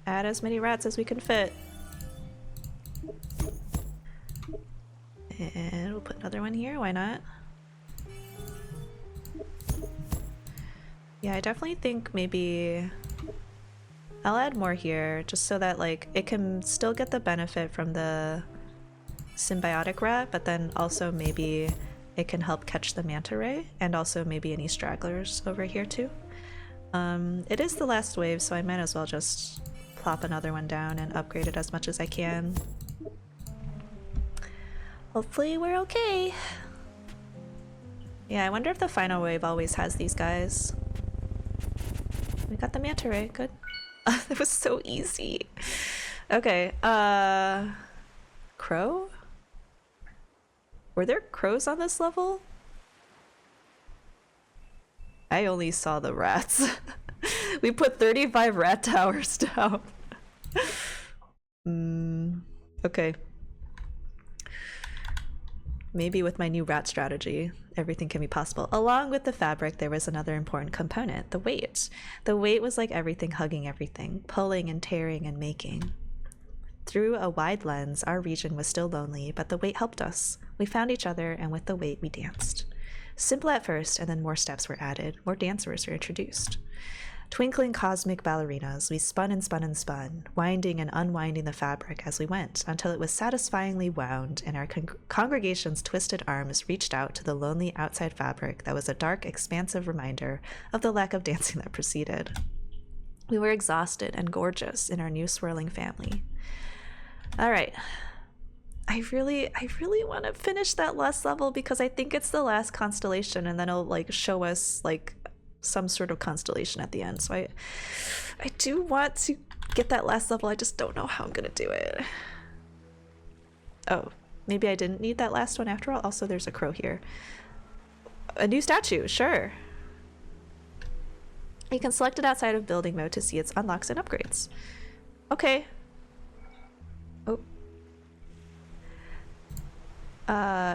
add as many rats as we can fit. And we'll put another one here, why not? Yeah, I definitely think maybe I'll add more here just so that like it can still get the benefit from the symbiotic rat, but then also maybe it can help catch the manta ray and also maybe any stragglers over here too. It is the last wave, so I might as well just plop another one down and upgrade it as much as I can. Hopefully we're okay. Yeah, I wonder if the final wave always has these guys. We got the manta ray, good. That was so easy. Okay, crow? Were there crows on this level? I only saw the rats. We put 35 rat towers down. Okay. Maybe with my new rat strategy, everything can be possible. Along with the fabric, there was another important component, the weight. The weight was like everything hugging everything, pulling and tearing and making. Through a wide lens, our region was still lonely, but the weight helped us. We found each other, and with the weight, we danced. Simple at first, and then more steps were added, more dancers were introduced. Twinkling cosmic ballerinas, we spun and spun and spun, winding and unwinding the fabric as we went, until it was satisfyingly wound, and our congregation's twisted arms reached out to the lonely outside fabric that was a dark, expansive reminder of the lack of dancing that preceded. We were exhausted and gorgeous in our new swirling family. All right. I really want to finish that last level because I think it's the last constellation, and then it'll like show us like some sort of constellation at the end. So I do want to get that last level. I just don't know how I'm gonna do it. Oh, maybe I didn't need that last one after all. Also, there's a crow here. A new statue, sure. You can select it outside of building mode to see its unlocks and upgrades. Okay. Oh.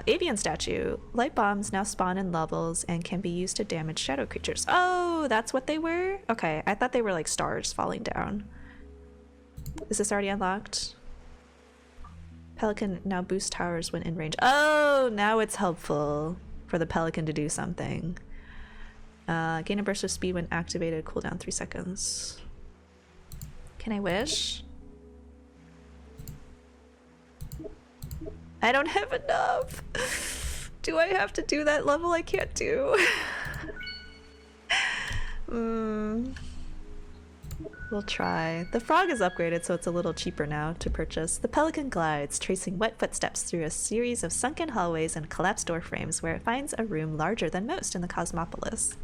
Avian statue. Light bombs now spawn in levels and can be used to damage shadow creatures. Oh, that's what they were? Okay, I thought they were like stars falling down. Is this already unlocked? Pelican now boosts towers when in range. Oh, now it's helpful for the pelican to do something. Gain a burst of speed when activated, cooldown 3 seconds. Can I wish? I don't have enough. Do I have to do that level I can't do? We'll try. The frog is upgraded, so it's a little cheaper now to purchase. The pelican glides, tracing wet footsteps through a series of sunken hallways and collapsed door frames where it finds a room larger than most in the Cosmopolis.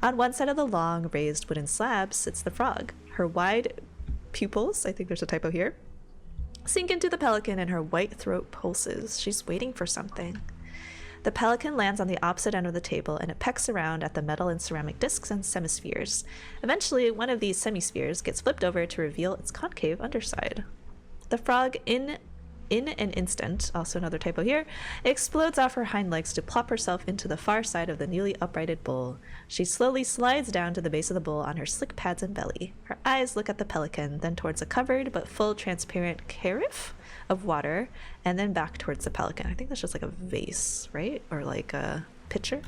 On one side of the long, raised wooden slab sits the frog. Her wide pupils, I think there's a typo here, sink into the pelican and her white throat pulses. She's waiting for something. The pelican lands on the opposite end of the table and it pecks around at the metal and ceramic discs and semispheres. Eventually, one of these semispheres gets flipped over to reveal its concave underside. The frog in an instant, also another typo here, explodes off her hind legs to plop herself into the far side of the newly uprighted bowl. She slowly slides down to the base of the bowl on her slick pads and belly. Her eyes look at the pelican, then towards a covered but full transparent carafe of water, and then back towards the pelican. I think that's just like a vase, right? Or like a pitcher.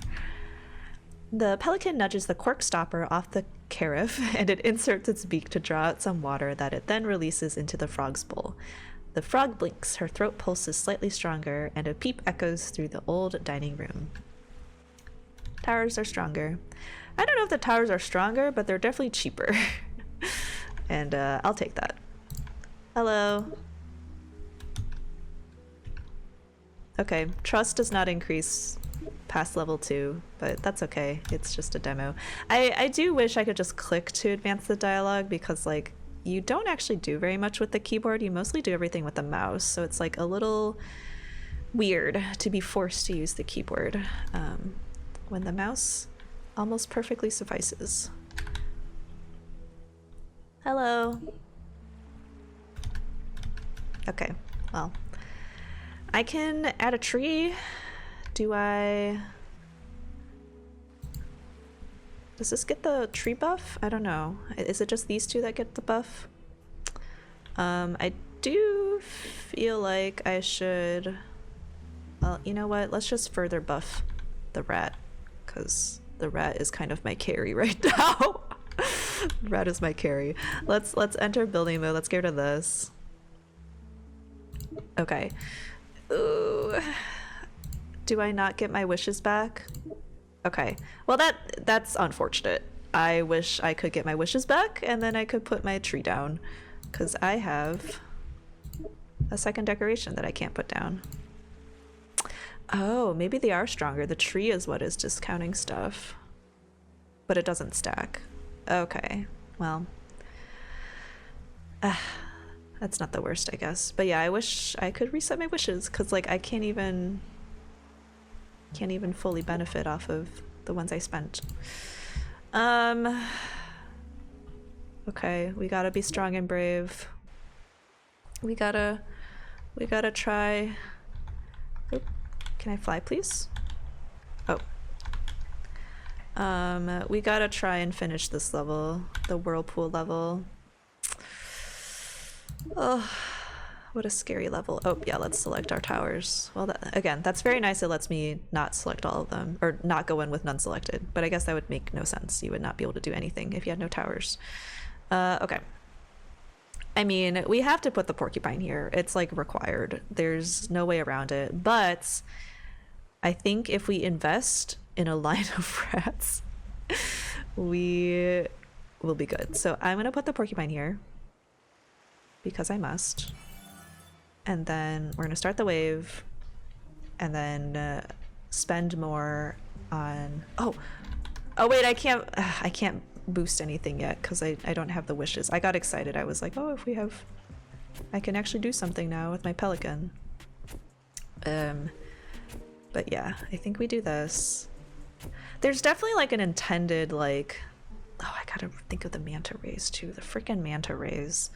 The pelican nudges the cork stopper off the carafe, and it inserts its beak to draw out some water that it then releases into the frog's bowl. The frog blinks, her throat pulses slightly stronger, and a peep echoes through the old dining room. Towers are stronger. I don't know if the towers are stronger, but they're definitely cheaper. And I'll take that. Hello. Okay, trust does not increase past level 2, but that's okay. It's just a demo. I do wish I could just click to advance the dialogue, because like you don't actually do very much with the keyboard. You mostly do everything with the mouse, so it's like a little weird to be forced to use the keyboard when the mouse almost perfectly suffices. Hello. Okay, well, I can add a tree. Do I... Does this get the tree buff? I don't know. Is it just these two that get the buff? I do feel like I should... Well, you know what? Let's just further buff the rat, because the rat is kind of my carry right now. Rat is my carry. Let's enter building mode. Let's get rid of this. Okay. Ooh. Do I not get my wishes back? Okay. Well, that's unfortunate. I wish I could get my wishes back, and then I could put my tree down, because I have a second decoration that I can't put down. Oh, maybe they are stronger. The tree is what is discounting stuff, but it doesn't stack. Okay, well, that's not the worst, I guess. But yeah, I wish I could reset my wishes, because like I can't even fully benefit off of the ones I spent. Okay, we gotta be strong and brave. We gotta try. Oop. Can I fly, please? Oh. We gotta try and finish this level, the Whirlpool level. Oh, what a scary level. Oh, yeah, let's select our towers. Well, again, that's very nice. It lets me not select all of them, or not go in with none selected, but I guess that would make no sense. You would not be able to do anything if you had no towers. Okay. I mean, we have to put the porcupine here. It's like required. There's no way around it, but I think if we invest in a line of rats, we will be good. So I'm gonna put the porcupine here because I must, and then we're gonna start the wave, and then spend more on oh wait, I can't boost anything yet because I don't have the wishes. I got excited. I was like, oh, if we have, I can actually do something now with my pelican. But yeah, I think we do this. There's definitely like an intended, like, oh, I gotta think of the manta rays too, the freaking manta rays.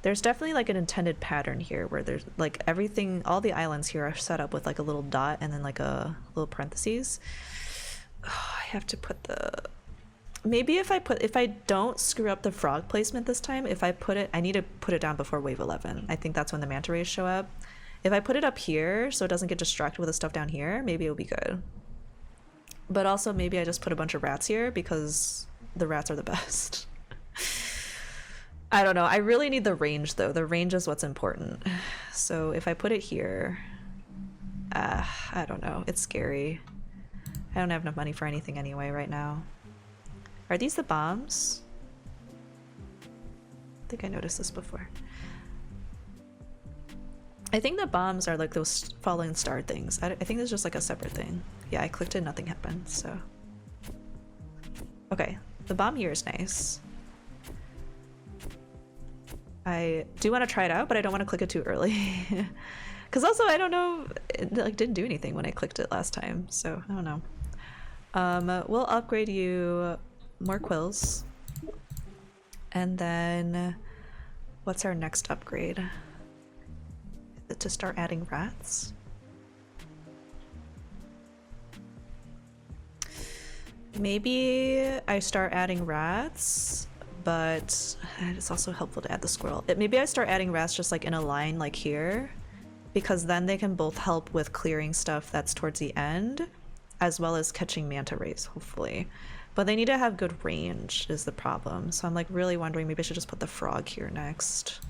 There's definitely like an intended pattern here where there's like everything, all the islands here are set up with like a little dot and then like a little parentheses. Oh, I have to put the, maybe if I don't screw up the frog placement this time, if I put it, I need to put it down before wave 11. I think that's when the manta rays show up. If I put it up here so it doesn't get distracted with the stuff down here, maybe it'll be good. But also maybe I just put a bunch of rats here because the rats are the best. I don't know. I really need the range though. The range is what's important. So if I put it here, I don't know. It's scary. I don't have enough money for anything anyway right now. Are these the bombs? I think I noticed this before. I think the bombs are like those falling star things. I think there's just like a separate thing. Yeah, I clicked it, nothing happened, so. Okay, the bomb here is nice. I do want to try it out, but I don't want to click it too early. Because also, I don't know, it like didn't do anything when I clicked it last time, so I don't know. We'll upgrade you more quills. And then, what's our next upgrade? to start adding rats. Maybe I start adding rats, but it's also helpful to add the squirrel. Maybe I start adding rats just like in a line like here, because then they can both help with clearing stuff that's towards the end, as well as catching manta rays, hopefully. But they need to have good range is the problem. So I'm like really wondering, maybe I should just put the frog here next.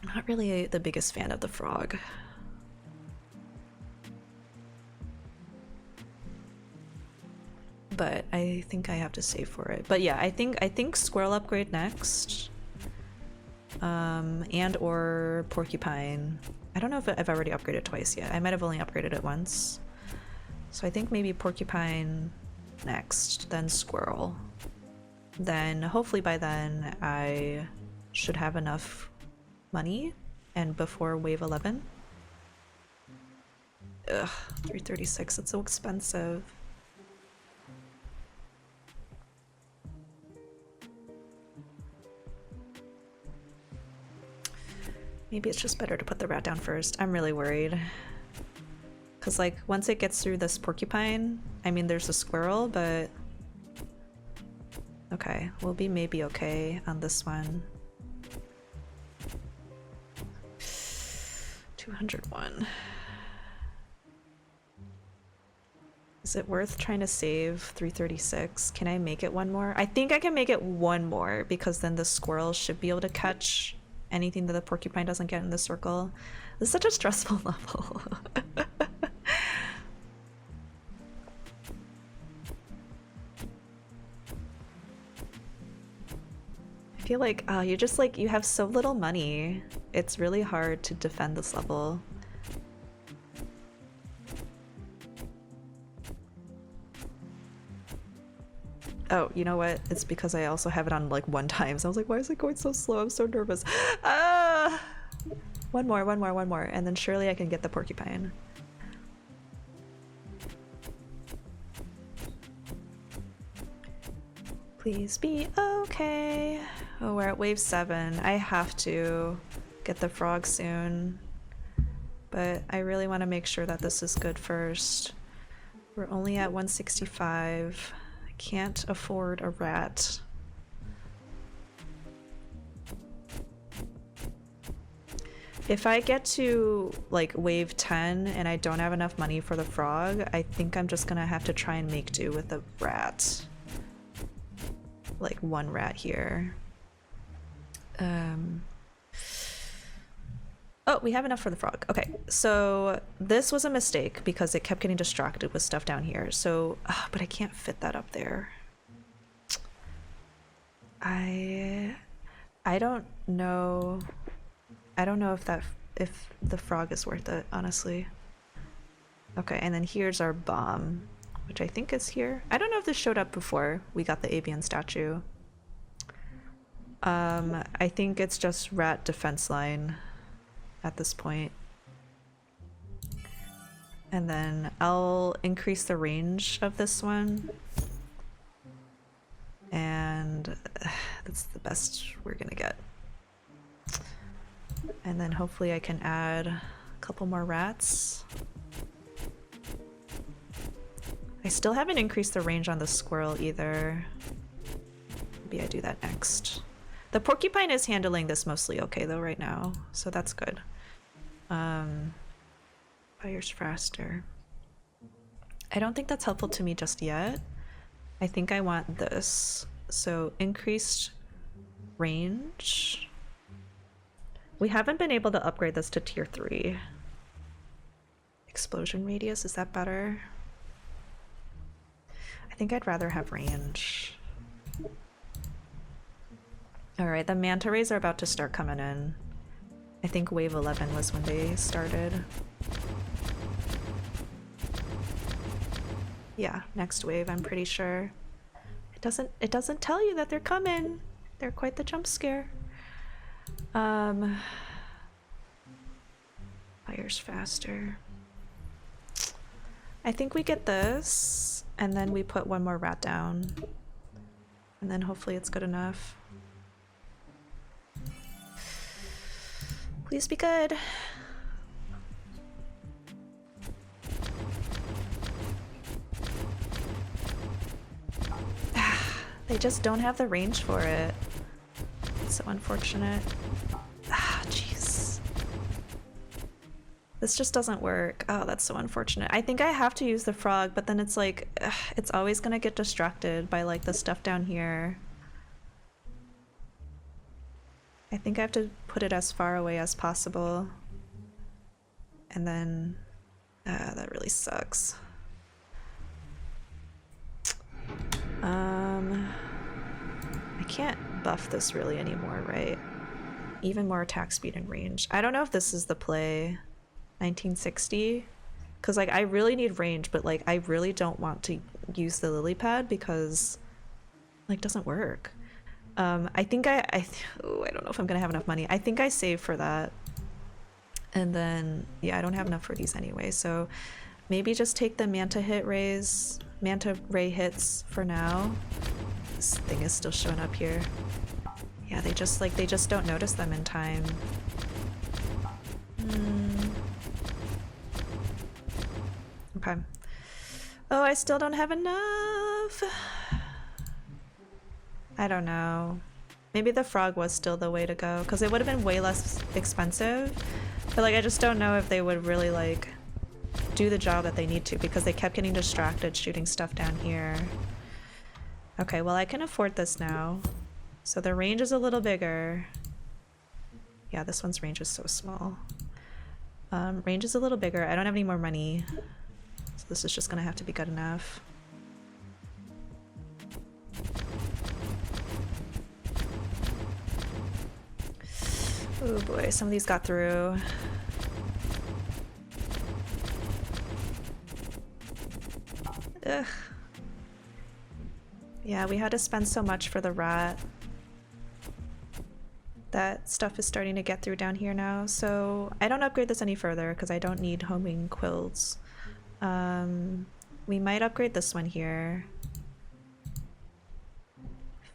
I'm not really the biggest fan of the frog. But I think I have to save for it. But yeah, I think squirrel upgrade next. And or porcupine. I don't know if I've already upgraded twice yet. I might have only upgraded it once. So I think maybe porcupine next, then squirrel. Then hopefully by then I should have enough money and before wave 11. Ugh, 336, it's so expensive. Maybe it's just better to put the rat down first. I'm really worried. Because, like, once it gets through this porcupine, I mean, there's a squirrel, but... Okay, we'll be maybe okay on this one. 201. Is it worth trying to save 336? Can I make it one more? I think I can make it one more, because then the squirrel should be able to catch anything that the porcupine doesn't get in the circle. This is such a stressful level. I feel like you're just like, you have so little money. It's really hard to defend this level. Oh, you know what? It's because I also have it on like 1 time. So I was like, why is it going so slow? I'm so nervous. Ah! One more, and then surely I can get the porcupine. Please be okay. Oh, we're at wave 7. I have to get the frog soon. But I really want to make sure that this is good first. We're only at 165. Can't afford a rat. If I get to like wave 10 and I don't have enough money for the frog, I think I'm just gonna have to try and make do with a rat. Like 1 rat here. Oh, we have enough for the frog. Okay, so this was a mistake because it kept getting distracted with stuff down here. So, but I can't fit that up there. I don't know. I don't know if the frog is worth it, honestly. Okay, and then here's our bomb, which I think is here. I don't know if this showed up before we got the avian statue. I think it's just rat defense line at this point. And then I'll increase the range of this one. And that's the best we're gonna get. And then hopefully I can add a couple more rats. I still haven't increased the range on the squirrel either. Maybe I do that next. The porcupine is handling this mostly okay though right now, so that's good. Fires faster. I don't think that's helpful to me just yet. I think I want this. So increased range. We haven't been able to upgrade this to tier 3. Explosion radius, is that better? I think I'd rather have range. Alright, the manta rays are about to start coming in. I think wave 11 was when they started. Yeah, next wave, I'm pretty sure. It doesn't tell you that they're coming. They're quite the jump scare. Fires faster. I think we get this, and then we put 1 more rat down. And then hopefully it's good enough. Please be good. They just don't have the range for it. It's so unfortunate. Ah, jeez. This just doesn't work. Oh, that's so unfortunate. I think I have to use the frog, but then it's like, it's always gonna get distracted by like the stuff down here. I think I have to put it as far away as possible. And then, that really sucks. I can't buff this really anymore, right? Even more attack speed and range. I don't know if this is the play 1960, because like I really need range, but like I really don't want to use the lily pad because like doesn't work. I think I don't know if I'm gonna have enough money. I think I save for that, and then yeah, I don't have enough for these anyway, so maybe just take the manta ray hits for now. This thing is still showing up here. Yeah, they just don't notice them in time. Okay. Oh, I still don't have enough. I don't know. Maybe the frog was still the way to go, because it would have been way less expensive. But like, I just don't know if they would really like do the job that they need to, because they kept getting distracted shooting stuff down here. Okay, well I can afford this now. So the range is a little bigger. Yeah, this one's range is so small. Range is a little bigger. I don't have any more money. So this is just gonna have to be good enough. Oh boy, some of these got through. Ugh. Yeah, we had to spend so much for the rat. That stuff is starting to get through down here now, so I don't upgrade this any further because I don't need homing quills. We might upgrade this one here.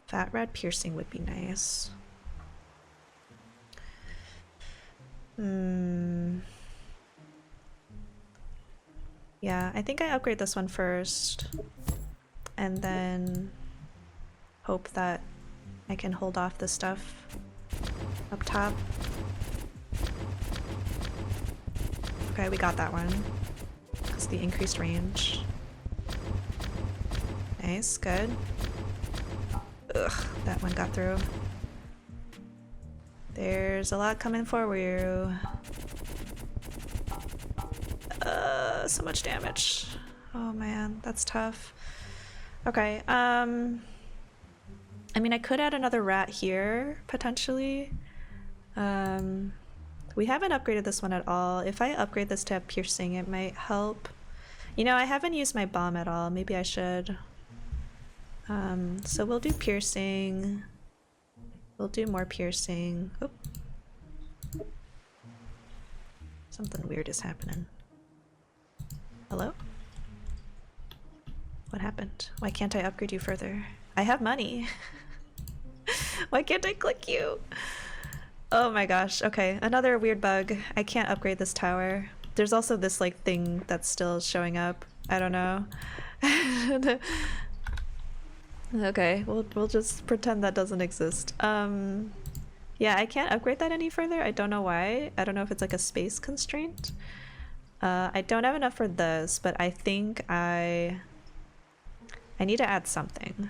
Fat rat piercing would be nice. Yeah, I think I upgrade this one first, and then hope that I can hold off the stuff up top. Okay, we got that one. Because the increased range. Nice, good. Ugh, that one got through. There's a lot coming for you. So much damage. Oh man, that's tough. Okay, I mean, I could add another rat here, potentially. We haven't upgraded this one at all. If I upgrade this to have piercing, it might help. You know, I haven't used my bomb at all. Maybe I should. So we'll do piercing. We'll do more piercing. Oop. Something weird is happening. Hello? What happened? Why can't I upgrade you further? I have money. Why can't I click you? Oh my gosh. Okay, another weird bug. I can't upgrade this tower. There's also this like thing that's still showing up. I don't know. Okay, we'll just pretend that doesn't exist. Yeah, I can't upgrade that any further. I don't know why. I don't know if it's like a space constraint. I don't have enough for this, but I think I need to add something.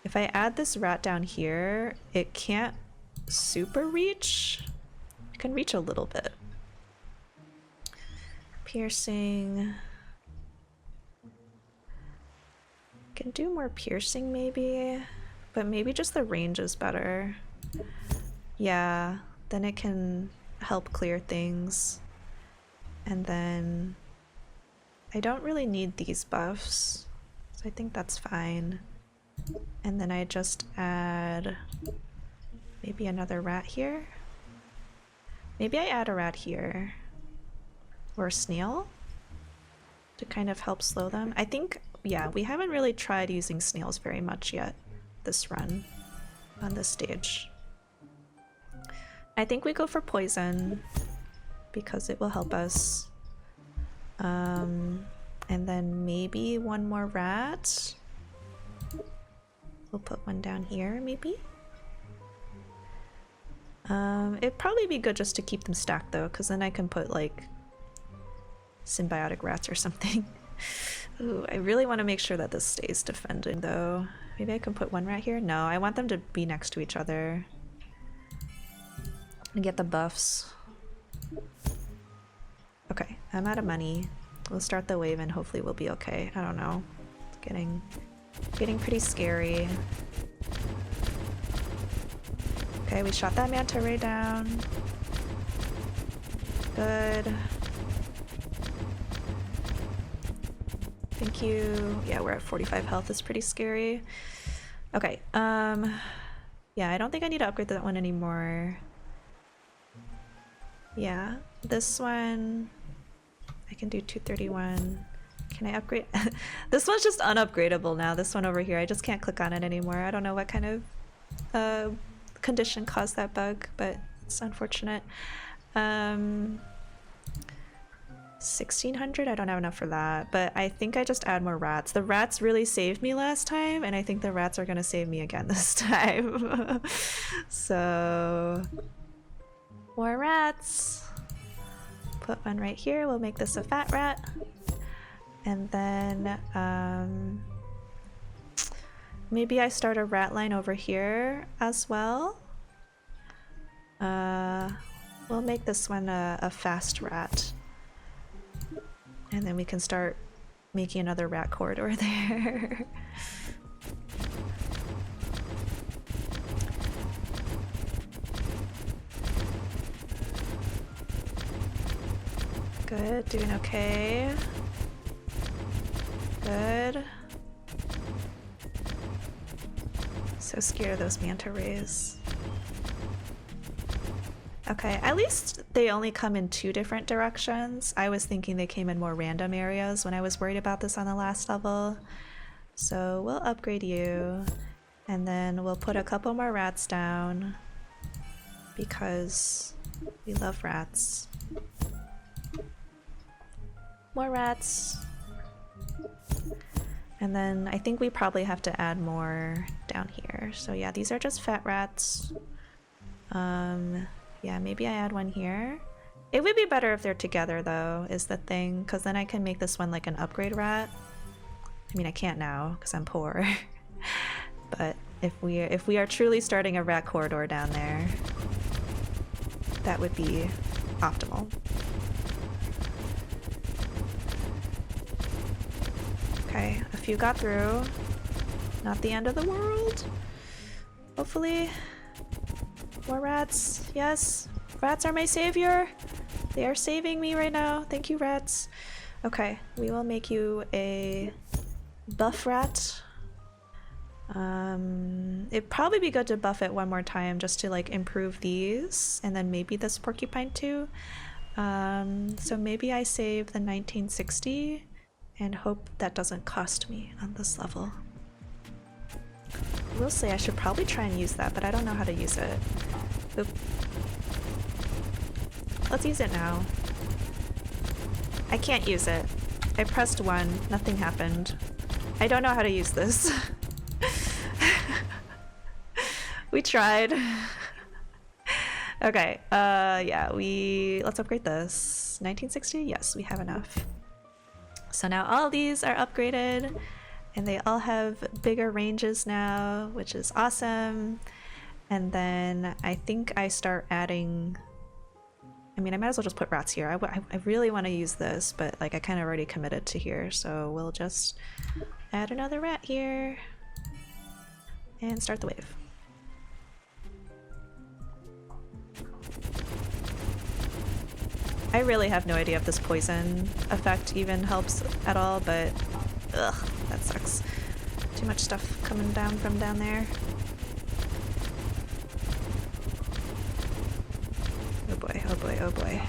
If I add this rat down here, it can't super reach. It can reach a little bit. Piercing. Can do more piercing maybe, but maybe just the range is better. Yeah, then it can help clear things. And then I don't really need these buffs, so I think that's fine. And then I just add maybe another rat here. Maybe I add a rat here. Or a snail to kind of help slow them. I think, yeah, we haven't really tried using snails very much yet this run on this stage. I think we go for poison because it will help us. And then maybe one more rat. We'll put one down here, maybe. It'd probably be good just to keep them stacked though, because then I can put like symbiotic rats or something. Ooh, I really want to make sure that this stays defending though. Maybe I can put one rat here? No, I want them to be next to each other. And get the buffs. Okay, I'm out of money. We'll start the wave and hopefully we'll be okay. I don't know. It's getting pretty scary. Okay, we shot that manta ray down. Good. Thank you. Yeah, we're at 45 health. It's pretty scary. Okay, yeah, I don't think I need to upgrade that one anymore. Yeah, this one I can do 231. Can I upgrade? This one's just unupgradable now. This one over here, I just can't click on it anymore. I don't know what kind of condition caused that bug, but it's unfortunate. 1600, I don't have enough for that, but I think I just add more rats. The rats really saved me last time, and I think the rats are gonna save me again this time. So more rats. Put one right here. We'll make this a fat rat. And then maybe I start a rat line over here as well. We'll make this one a fast rat. And then we can start making another rat corridor there. Good, doing okay. Good. So scared of those manta rays. Okay, at least they only come in 2 different directions. I was thinking they came in more random areas when I was worried about this on the last level. So we'll upgrade you, and then we'll put a couple more rats down because we love rats. More rats. And then I think we probably have to add more down here. So yeah, these are just fat rats. Yeah, maybe I add one here. It would be better if they're together though, is the thing, because then I can make this one like an upgrade rat. I mean, I can't now because I'm poor. But if we are truly starting a rat corridor down there, that would be optimal. Okay, a few got through. Not the end of the world. Hopefully. More rats. Yes. Rats are my savior. They are saving me right now. Thank you, rats. Okay, we will make you a buff rat. It'd probably be good to buff it one more time just to like improve these, and then maybe this porcupine too. So maybe I save the 1960 and hope that doesn't cost me on this level. I will say I should probably try and use that, but I don't know how to use it. Oop. Let's use it now. I can't use it. I pressed 1, nothing happened. I don't know how to use this. We tried. Okay, yeah, let's upgrade this. 1960? Yes, we have enough. So now all these are upgraded, and they all have bigger ranges now, which is awesome. And then I think I start adding... I mean, I might as well just put rats here. I really want to use this, but like I kind of already committed to here, so we'll just add another rat here and start the wave. I really have no idea if this poison effect even helps at all, but ugh, that sucks. Too much stuff coming down from down there. Oh boy, oh boy, oh boy.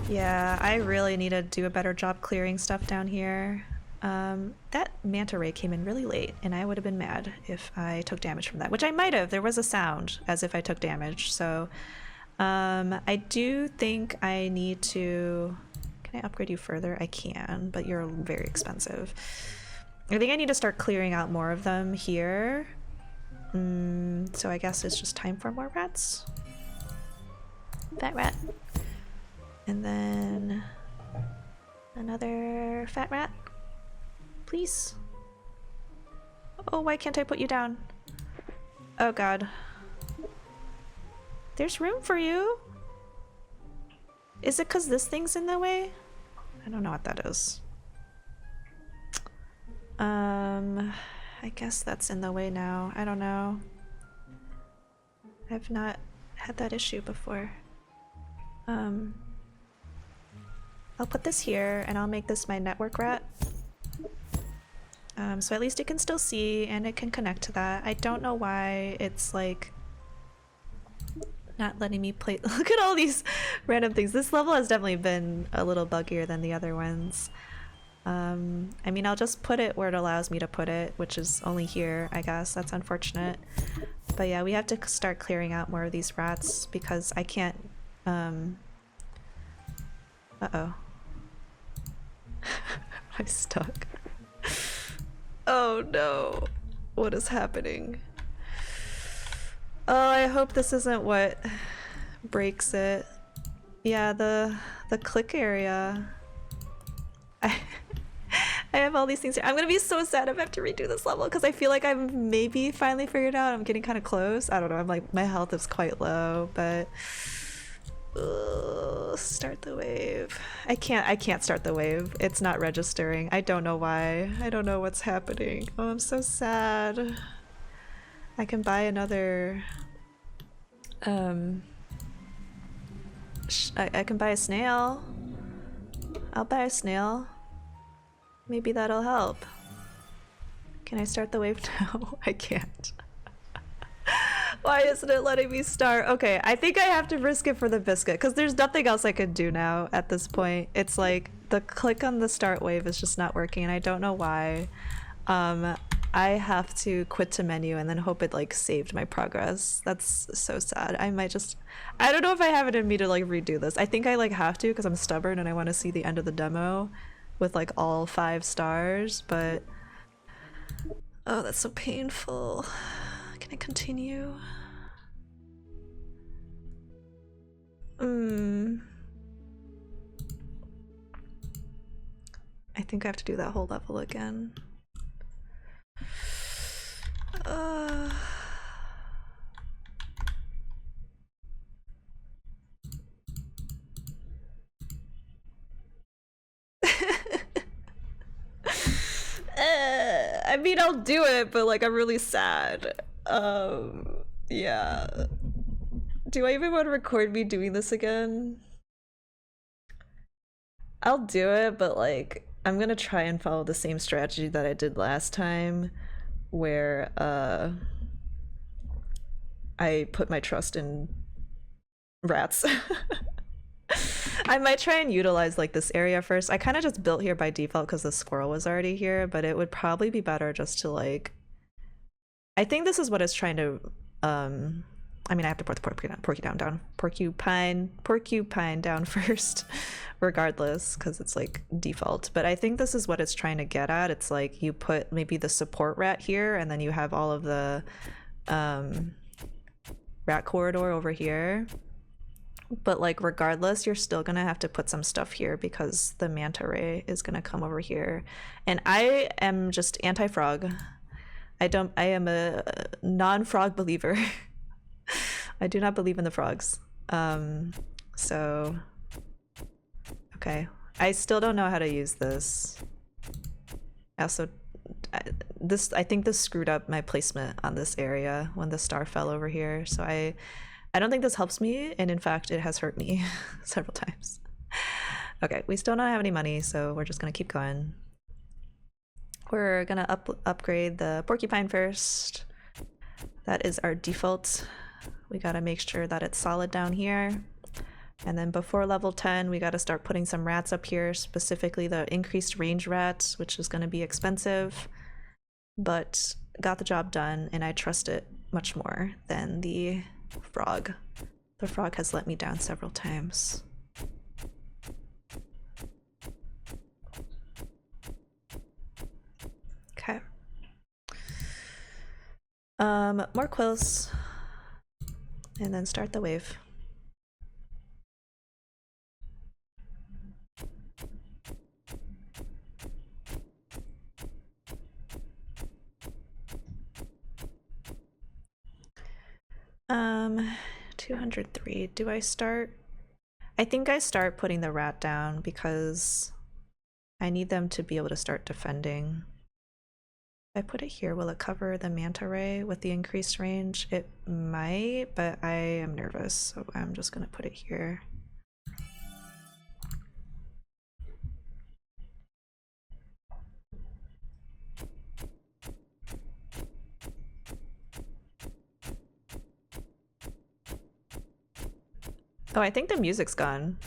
Yeah, I really need to do a better job clearing stuff down here. That manta ray came in really late, and I would have been mad if I took damage from that, which I might have. There was a sound as if I took damage, so I do think I need to... Can I upgrade you further? I can, but you're very expensive. I think I need to start clearing out more of them here. So I guess it's just time for more rats. Fat rat. And then another fat rat. Please. Oh, why can't I put you down? Oh god. There's room for you. Is it because this thing's in the way? I don't know what that is. I guess that's in the way now. I don't know. I've not had that issue before. I'll put this here and I'll make this my network rat. So at least it can still see and it can connect to that. I don't know why it's like not letting me play. Look at all these random things. This level has definitely been a little buggier than the other ones. I mean, I'll just put it where it allows me to put it, which is only here, I guess. That's unfortunate. But yeah, we have to start clearing out more of these rats because I can't... Uh-oh. I'm stuck. Oh no. What is happening? Oh, I hope this isn't what breaks it. Yeah, the click area. I have all these things here. I'm gonna be so sad if I have to redo this level because I feel like I've maybe finally figured out. I'm getting kind of close. I don't know. I'm like, my health is quite low, but start the wave. I can't start the wave. It's not registering. I don't know why. I don't know what's happening. Oh, I'm so sad. I can buy another I can buy a snail. I'll buy a snail. Maybe that'll help. Can I start the wave now? I can't. Why isn't it letting me start? Okay, I think I have to risk it for the biscuit because there's nothing else I could do now at this point. It's like the click on the start wave is just not working and I don't know why. I have to quit to menu and then hope it like saved my progress. That's so sad. I might just... I don't know if I have it in me to like redo this. I think I like have to because I'm stubborn and I want to see the end of the demo with like all 5 stars, but... Oh, that's so painful. Can I continue? I think I have to do that whole level again. I mean, I'll do it, but like I'm really sad. Yeah. Do I even want to record me doing this again? I'll do it, but like I'm gonna try and follow the same strategy that I did last time, where I put my trust in rats. I might try and utilize like this area first. I kind of just built here by default because the squirrel was already here, but it would probably be better just to like... I think this is what it's trying to... I mean, I have to put the porcupine down first, regardless, because it's like default. But I think this is what it's trying to get at. It's like you put maybe the support rat here, and then you have all of the rat corridor over here. But like regardless, you're still gonna have to put some stuff here because the manta ray is gonna come over here. And I am just anti-frog. I am a non-frog believer. I do not believe in the frogs. So okay. I still don't know how to use this. Also, I think this screwed up my placement on this area when the star fell over here. So I don't think this helps me, and in fact, it has hurt me several times. Okay, we still don't have any money, so we're just gonna keep going. We're gonna upgrade the porcupine first. That is our default. We gotta make sure that it's solid down here. And then before level 10, we got to start putting some rats up here, specifically the increased range rats, which is going to be expensive, but got the job done, and I trust it much more than the frog. The frog has let me down several times. Okay. More quills, and then start the wave. Um, 203. Do I start? I think I start putting the rat down because I need them to be able to start defending. If I put it here, will it cover the manta ray with the increased range? It might, but I am nervous, so I'm just gonna put it here. Oh, I think the music's gone.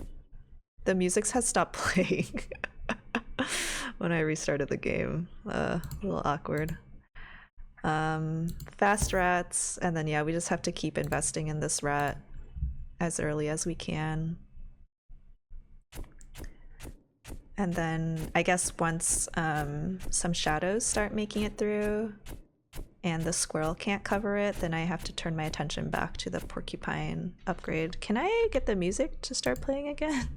The music has stopped playing when I restarted the game. A little awkward. Fast rats, and then yeah, we just have to keep investing in this rat as early as we can. And then I guess once some shadows start making it through and the squirrel can't cover it, then I have to turn my attention back to the porcupine upgrade. Can I get the music to start playing again?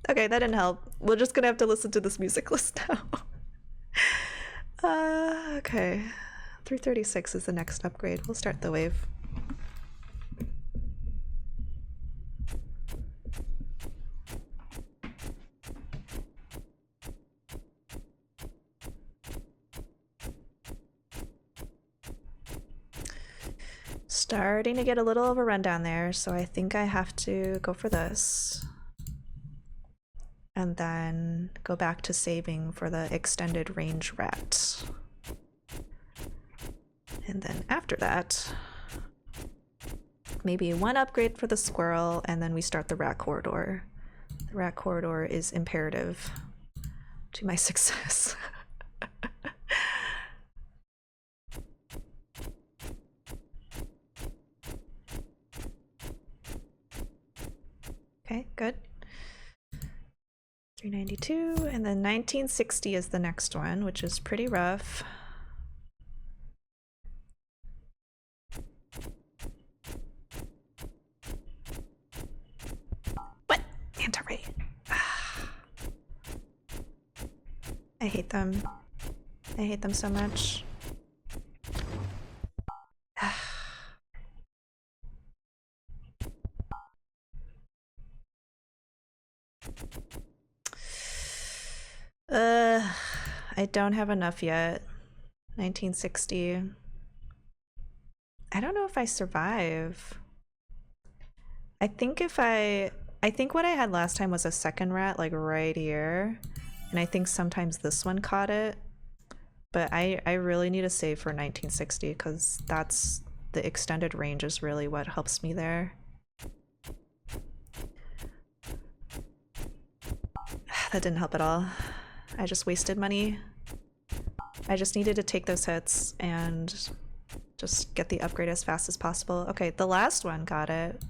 Okay, that didn't help. We're just gonna have to listen to this music list now. Okay. 336 is the next upgrade. We'll start the wave. Starting to get a little of a rundown there, so I think I have to go for this. And then go back to saving for the extended range rat. And then after that, maybe one upgrade for the squirrel, and then we start the rat corridor. The rat corridor is imperative to my success. Okay, good. 392, and then 1960 is the next one, which is pretty rough. What? Anti-ray. I hate them. I hate them so much. I don't have enough yet. 1960. I don't know if I survive. I think what I had last time was a second rat, like right here. And I think sometimes this one caught it. But I really need to save for 1960 because that's the extended range is really what helps me there. That didn't help at all. I just wasted money. I just needed to take those hits and just get the upgrade as fast as possible. Okay, the last one got it.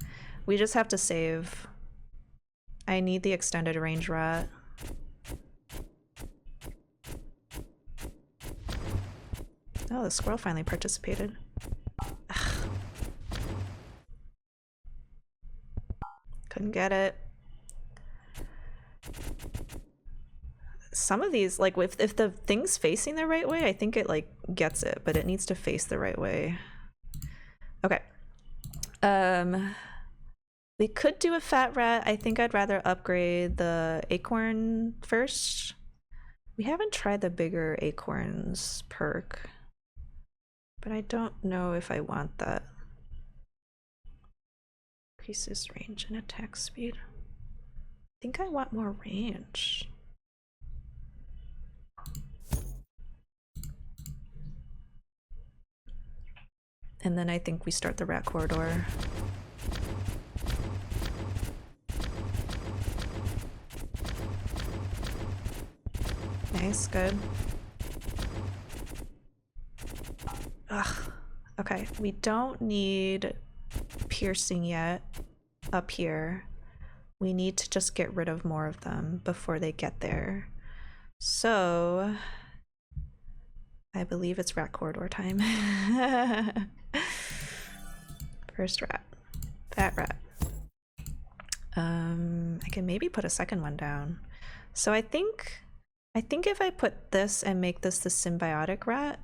We just have to save. I need the extended range rat. Oh, the squirrel finally participated. Ugh. Couldn't get it. Some of these, like if the thing's facing the right way, I think it like gets it, but it needs to face the right way. Okay. We could do a fat rat. I think I'd rather upgrade the acorn first. We haven't tried the bigger acorns perk, but I don't know if I want that. Increases range and attack speed. I think I want more range. And then I think we start the rat corridor. Nice, good. Ugh. Okay, we don't need piercing yet up here. We need to just get rid of more of them before they get there. So I believe it's rat corridor time. First rat. Fat rat. I can maybe put a second one down. So I think if I put this and make this the symbiotic rat,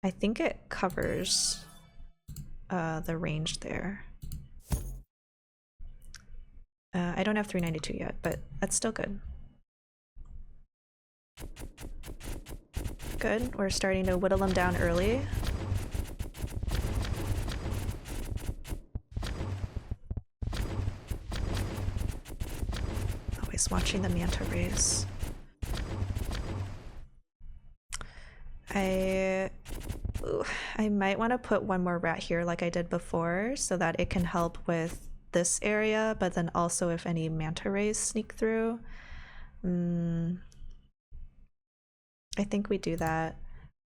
I think it covers the range there. I don't have 392 yet, but that's still good. Good, we're starting to whittle them down early. Always watching the manta rays. I might want to put one more rat here like I did before so that it can help with this area, but then also if any manta rays sneak through. I think we do that.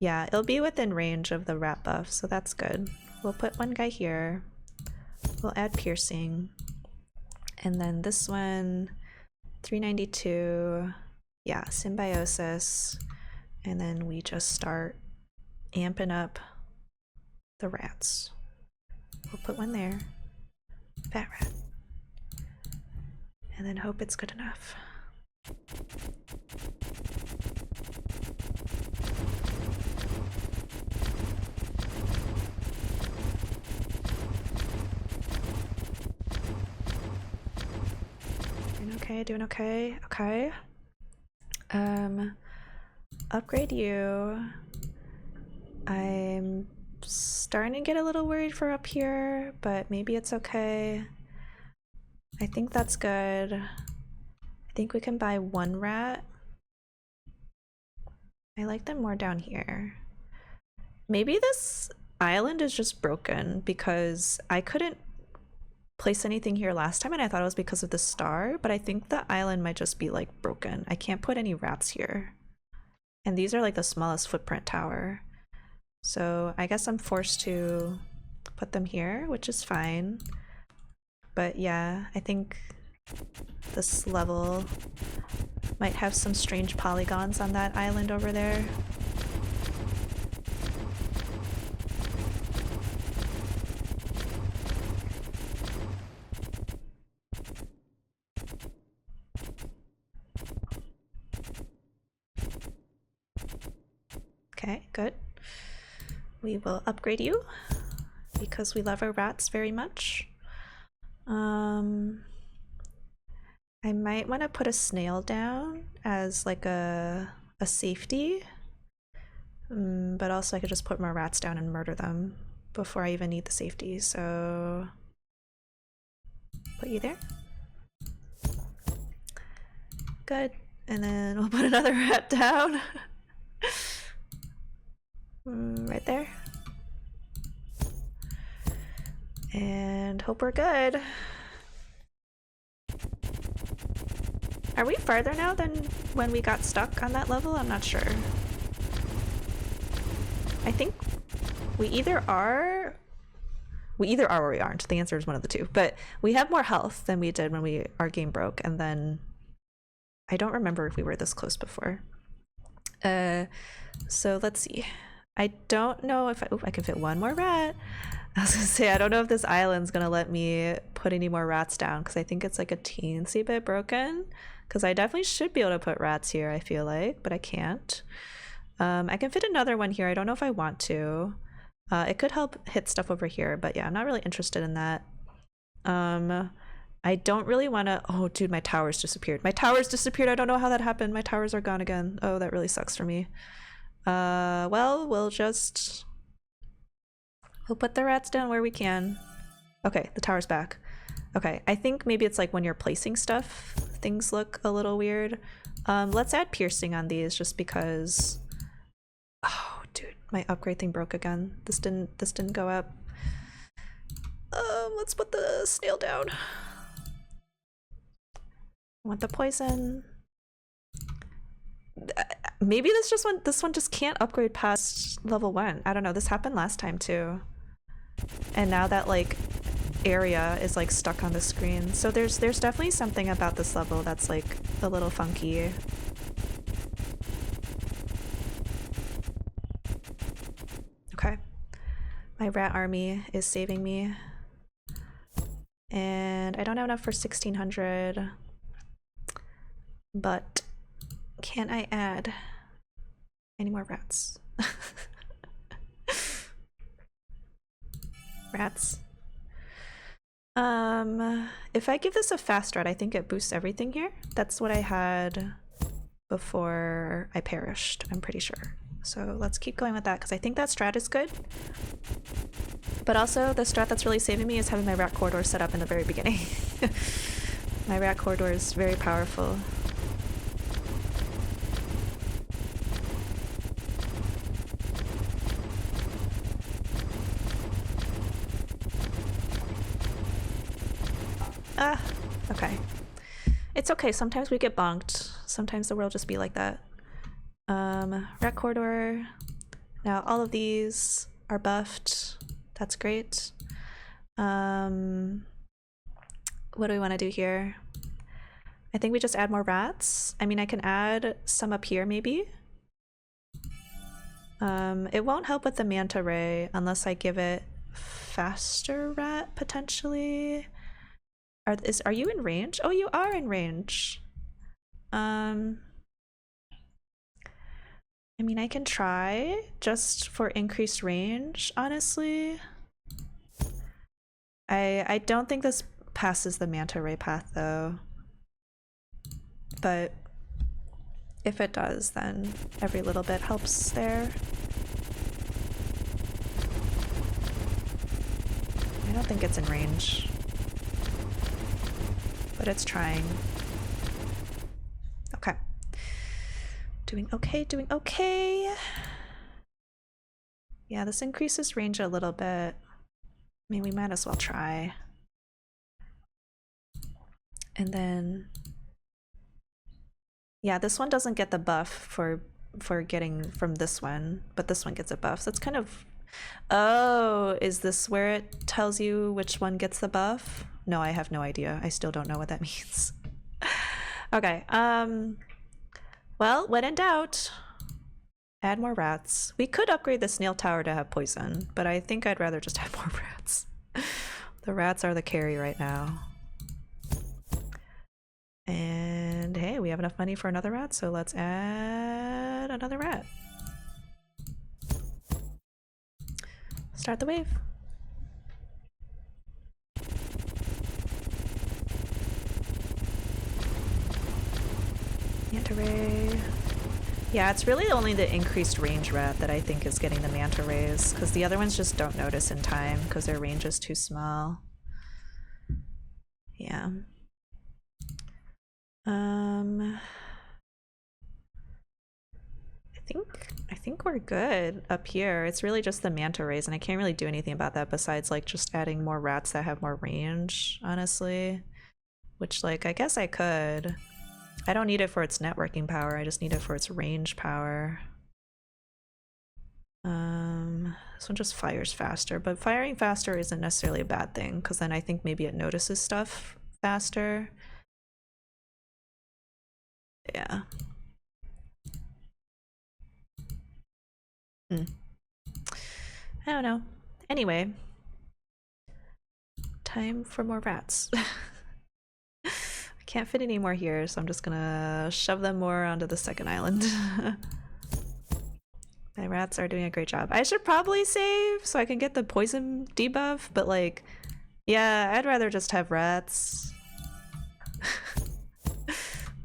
Yeah, it'll be within range of the rat buff, so that's good. We'll put one guy here. We'll add piercing. And then this one, 392. Yeah, symbiosis. And then we just start amping up the rats. We'll put one there. Fat rat. And then hope it's good enough. Doing okay. Okay. Upgrade you. I'm starting to get a little worried for up here, but maybe it's okay. I think that's good. I think we can buy one rat. I like them more down here. Maybe this island is just broken because I couldn't place anything here last time and I thought it was because of the star, but I think the island might just be like broken. I can't put any rats here. And these are like the smallest footprint tower. So I guess I'm forced to put them here, which is fine. But yeah, I think this level might have some strange polygons on that island over there. Okay, good. We will upgrade you because we love our rats very much. I might want to put a snail down as like a safety, but also I could just put more rats down and murder them before I even need the safety. So put you there. Good. And then we'll put another rat down. Right there. And hope we're good. Are we farther now than when we got stuck on that level? I'm not sure. I think we either are or we aren't. The answer is one of the two. But we have more health than we did when our game broke, and then I don't remember if we were this close before. So let's see. I don't know if I can fit one more rat. I was gonna say, I don't know if this island's gonna let me put any more rats down because I think it's like a teensy bit broken. Because I definitely should be able to put rats here, I feel like, but I can't. I can fit another one here. I don't know if I want to. It could help hit stuff over here, but yeah, I'm not really interested in that. I don't really want to. Oh, dude, my towers disappeared. My towers disappeared. I don't know how that happened. My towers are gone again. Oh, that really sucks for me. Well, we'll put the rats down where we can. Okay, the tower's back. Okay, I think maybe it's like when you're placing stuff, things look a little weird. Let's add piercing on these just because. Oh, dude, my upgrade thing broke again. This didn't go up. Let's put the snail down. I want the poison. Maybe this one just can't upgrade past level 1. I don't know. This happened last time too. And now that like area is like stuck on the screen. So there's definitely something about this level that's like a little funky. Okay. My rat army is saving me. And I don't have enough for 1600. But can I add any more rats? Rats. If I give this a fast rat, I think it boosts everything here. That's what I had before I perished, I'm pretty sure. So let's keep going with that because I think that strat is good. But also the strat that's really saving me is having my rat corridor set up in the very beginning. My rat corridor is very powerful. Ah, okay. It's okay, sometimes we get bonked. Sometimes the world just be like that. Rat corridor. Now all of these are buffed. That's great. What do we want to do here? I think we just add more rats. I mean, I can add some up here maybe. It won't help with the manta ray unless I give it faster rat potentially. Are you in range? Oh, you are in range. I mean, I can try just for increased range, honestly. I don't think this passes the manta ray path though. But if it does, then every little bit helps there. I don't think it's in range. But it's trying. Okay. Doing okay, doing okay. Yeah, this increases range a little bit. I mean, we might as well try. And then... yeah, this one doesn't get the buff for getting from this one, but this one gets a buff. So it's kind of... oh, is this where it tells you which one gets the buff? No, I have no idea. I still don't know what that means. Okay, well, when in doubt, add more rats. We could upgrade the snail tower to have poison, but I think I'd rather just have more rats. The rats are the carry right now. And hey, we have enough money for another rat, so let's add another rat. Start the wave. Manta ray. Yeah, it's really only the increased range rat that I think is getting the manta rays, because the other ones just don't notice in time because their range is too small. Yeah. I think we're good up here. It's really just the manta rays, and I can't really do anything about that besides like just adding more rats that have more range, honestly. Which, like, I guess I could. I don't need it for its networking power, I just need it for its range power. This one just fires faster, but firing faster isn't necessarily a bad thing, because then I think maybe it notices stuff faster. Yeah. I don't know. Anyway. Time for more rats. I can't fit any more here, so I'm just gonna shove them more onto the second island. My rats are doing a great job. I should probably save so I can get the poison debuff, but like, yeah, I'd rather just have rats.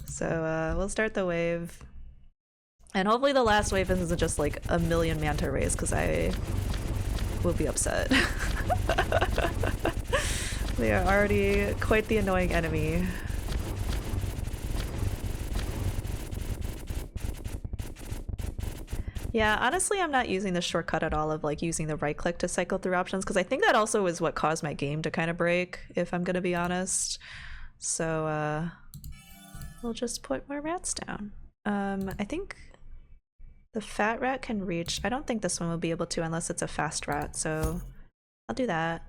So we'll start the wave. And hopefully the last wave isn't just like a million manta rays, because I will be upset. They are already quite the annoying enemy. Yeah, honestly, I'm not using the shortcut at all of like using the right click to cycle through options because I think that also is what caused my game to kind of break, if I'm gonna be honest. So we'll just put more rats down. I think the fat rat can reach. I don't think this one will be able to unless it's a fast rat, so I'll do that.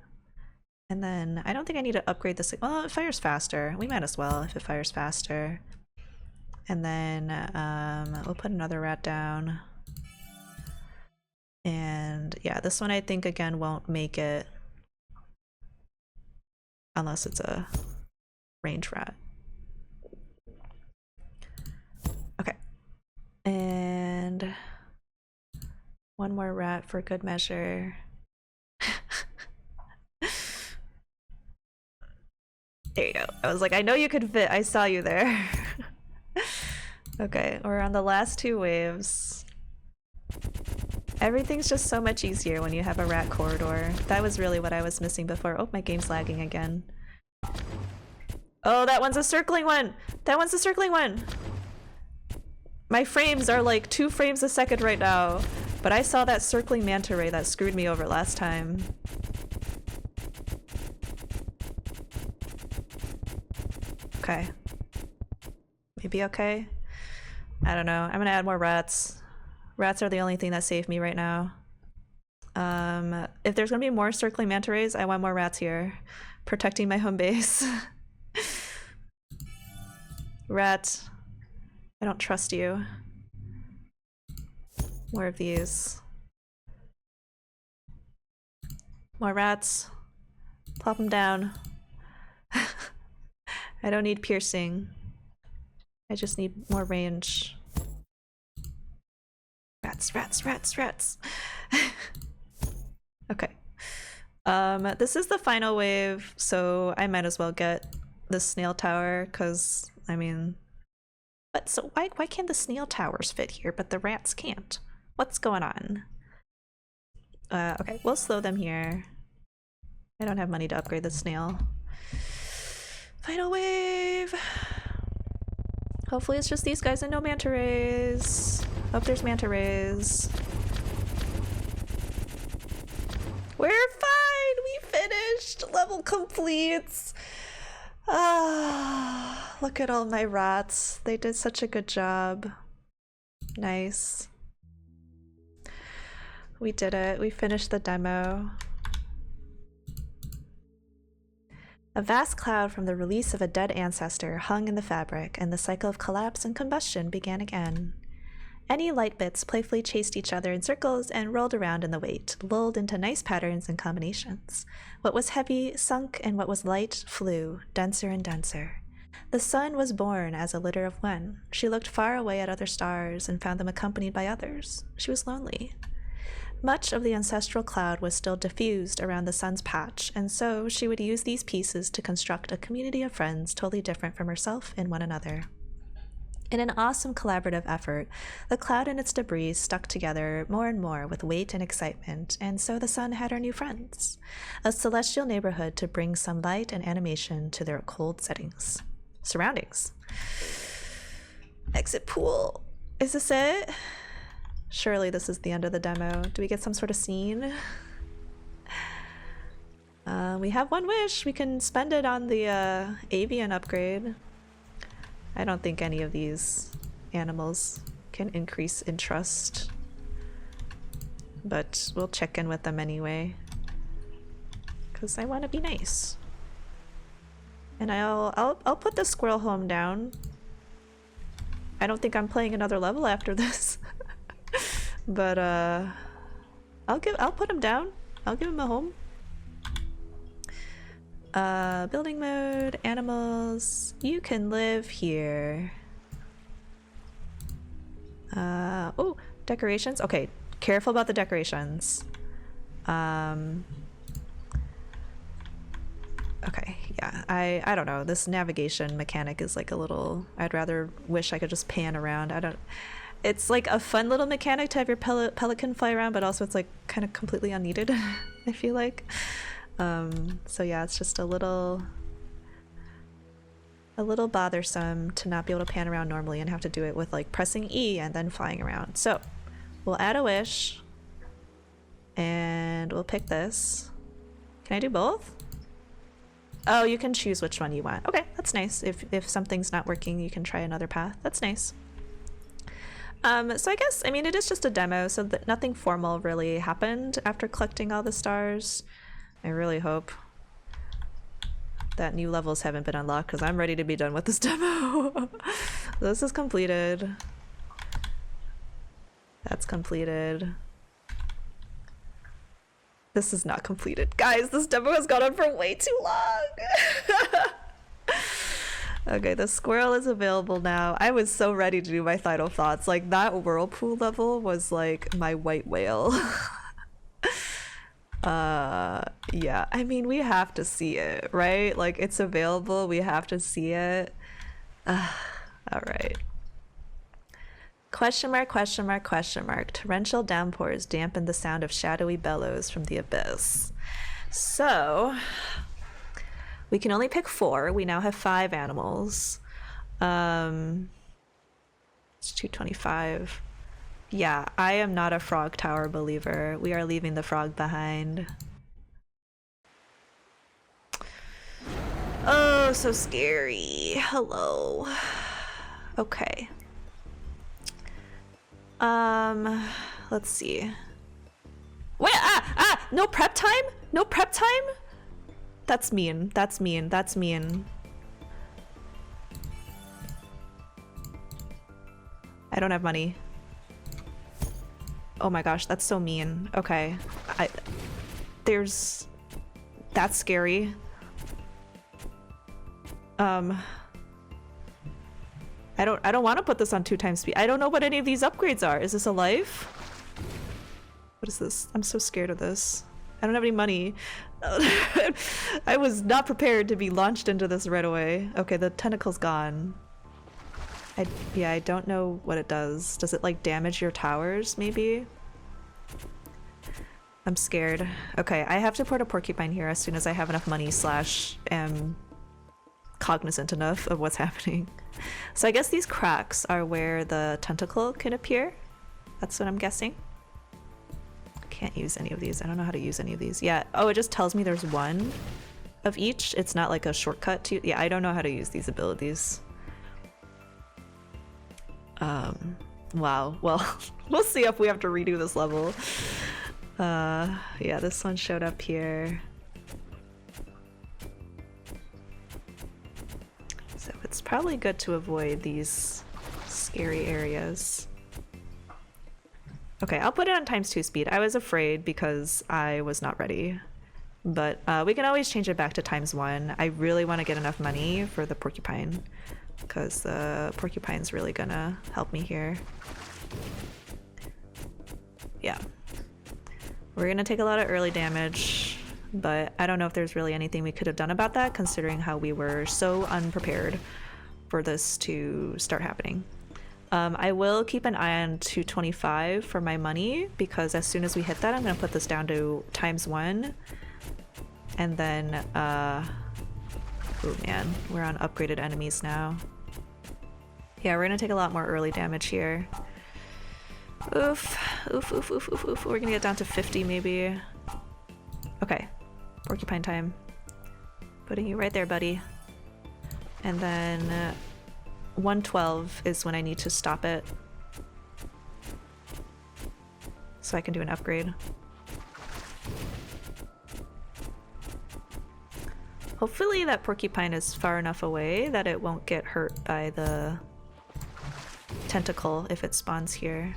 And then I don't think I need to upgrade this. Well, it fires faster. We might as well if it fires faster. And then we'll put another rat down. And yeah, this one I think again won't make it unless it's a range rat. Okay. And one more rat for good measure. There you go. I was like, I know you could fit. I saw you there. Okay, we're on the last two waves. Everything's just so much easier when you have a rat corridor. That was really what I was missing before. Oh, my game's lagging again. Oh, that one's a circling one! That one's a circling one! My frames are like 2 frames a second right now, but I saw that circling manta ray that screwed me over last time. Okay. Maybe okay? I don't know. I'm gonna add more rats. Rats are the only thing that saved me right now. If there's gonna be more circling manta rays, I want more rats here. Protecting my home base. Rat, I don't trust you. More of these. More rats. Plop them down. I don't need piercing. I just need more range. Rats, rats, rats, rats. Okay. This is the final wave, so I might as well get the snail tower, because, I mean... But so why can't the snail towers fit here, but the rats can't? What's going on? Okay, we'll slow them here. I don't have money to upgrade the snail. Final wave! Hopefully it's just these guys and no manta rays. Hope there's manta rays. We're fine! We finished! Level completes! Ah, look at all my rats. They did such a good job. Nice. We did it. We finished the demo. A vast cloud from the release of a dead ancestor hung in the fabric, and the cycle of collapse and combustion began again. Any light bits playfully chased each other in circles and rolled around in the weight, lulled into nice patterns and combinations. What was heavy sunk, and what was light flew, denser and denser. The sun was born as a litter of one. She looked far away at other stars and found them accompanied by others. She was lonely. Much of the ancestral cloud was still diffused around the sun's patch, and so she would use these pieces to construct a community of friends totally different from herself and one another. In an awesome collaborative effort, the cloud and its debris stuck together more and more with weight and excitement, and so the sun had her new friends, a celestial neighborhood to bring some light and animation to their cold surroundings. Exit pool. Is this it? Surely this is the end of the demo. Do we get some sort of scene? We have one wish. We can spend it on the avian upgrade. I don't think any of these animals can increase in trust, but we'll check in with them anyway, because I want to be nice. And I'll put the squirrel home down. I don't think I'm playing another level after this. But I'll put him down. I'll give him a home. Building mode, animals, you can live here. Oh, decorations. Okay, careful about the decorations. Okay, yeah, I don't know. This navigation mechanic is like a little, I'd rather wish I could just pan around. It's like a fun little mechanic to have your pelican fly around, but also it's like kind of completely unneeded, I feel like. So yeah, it's just a little bothersome to not be able to pan around normally and have to do it with like pressing E and then flying around. So We'll add a wish. And we'll pick this. Can I do both? Oh, you can choose which one you want. Okay, that's nice. If something's not working, you can try another path. That's nice. So I guess, I mean, it is just a demo, so that nothing formal really happened after collecting all the stars. I really hope that new levels haven't been unlocked, because I'm ready to be done with this demo. This is completed. That's completed. This is not completed. Guys, this demo has gone on for way too long. Okay, the squirrel is available now. I was so ready to do my final thoughts. Like, that whirlpool level was like my white whale. Yeah, I mean, we have to see it, right? Like, it's available, we have to see it. All right. Question mark, question mark, question mark. Torrential downpours dampen the sound of shadowy bellows from the abyss. So, we can only pick 4. We now have 5 animals. It's 225. Yeah, I am not a frog tower believer. We are leaving the frog behind. Oh, so scary. Hello. Okay. Let's see. Wait, no prep time? No prep time? That's mean. That's mean. That's mean. I don't have money. Oh my gosh, that's so mean. Okay. That's scary. I don't want to put this on 2 times speed. I don't know what any of these upgrades are. Is this a life? What is this? I'm so scared of this. I don't have any money. I was not prepared to be launched into this right away. Okay, the tentacle's gone. Yeah, I don't know what it does. Does it like damage your towers, maybe? I'm scared. Okay, I have to put a porcupine here as soon as I have enough money / am cognizant enough of what's happening. So I guess these cracks are where the tentacle can appear. That's what I'm guessing. Can't use any of these. I don't know how to use any of these. Yeah. Oh, it just tells me there's 1 of each. It's not like a shortcut to... Yeah, I don't know how to use these abilities. Wow. Well, we'll see if we have to redo this level. Yeah, this one showed up here. So it's probably good to avoid these scary areas. Okay, I'll put it on ×2 speed. I was afraid because I was not ready. But we can always change it back to ×1. I really want to get enough money for the porcupine, because the porcupine's really gonna help me here. Yeah. We're gonna take a lot of early damage, but I don't know if there's really anything we could have done about that, considering how we were so unprepared for this to start happening. I will keep an eye on 225 for my money, because as soon as we hit that, I'm gonna put this down to ×1. And then, oh man, we're on upgraded enemies now. Yeah, we're gonna take a lot more early damage here. Oof, oof, oof, oof, oof, oof. We're gonna get down to 50 maybe. Okay, porcupine time. Putting you right there, buddy. And then 112 is when I need to stop it, so I can do an upgrade. Hopefully that porcupine is far enough away that it won't get hurt by the tentacle if it spawns here.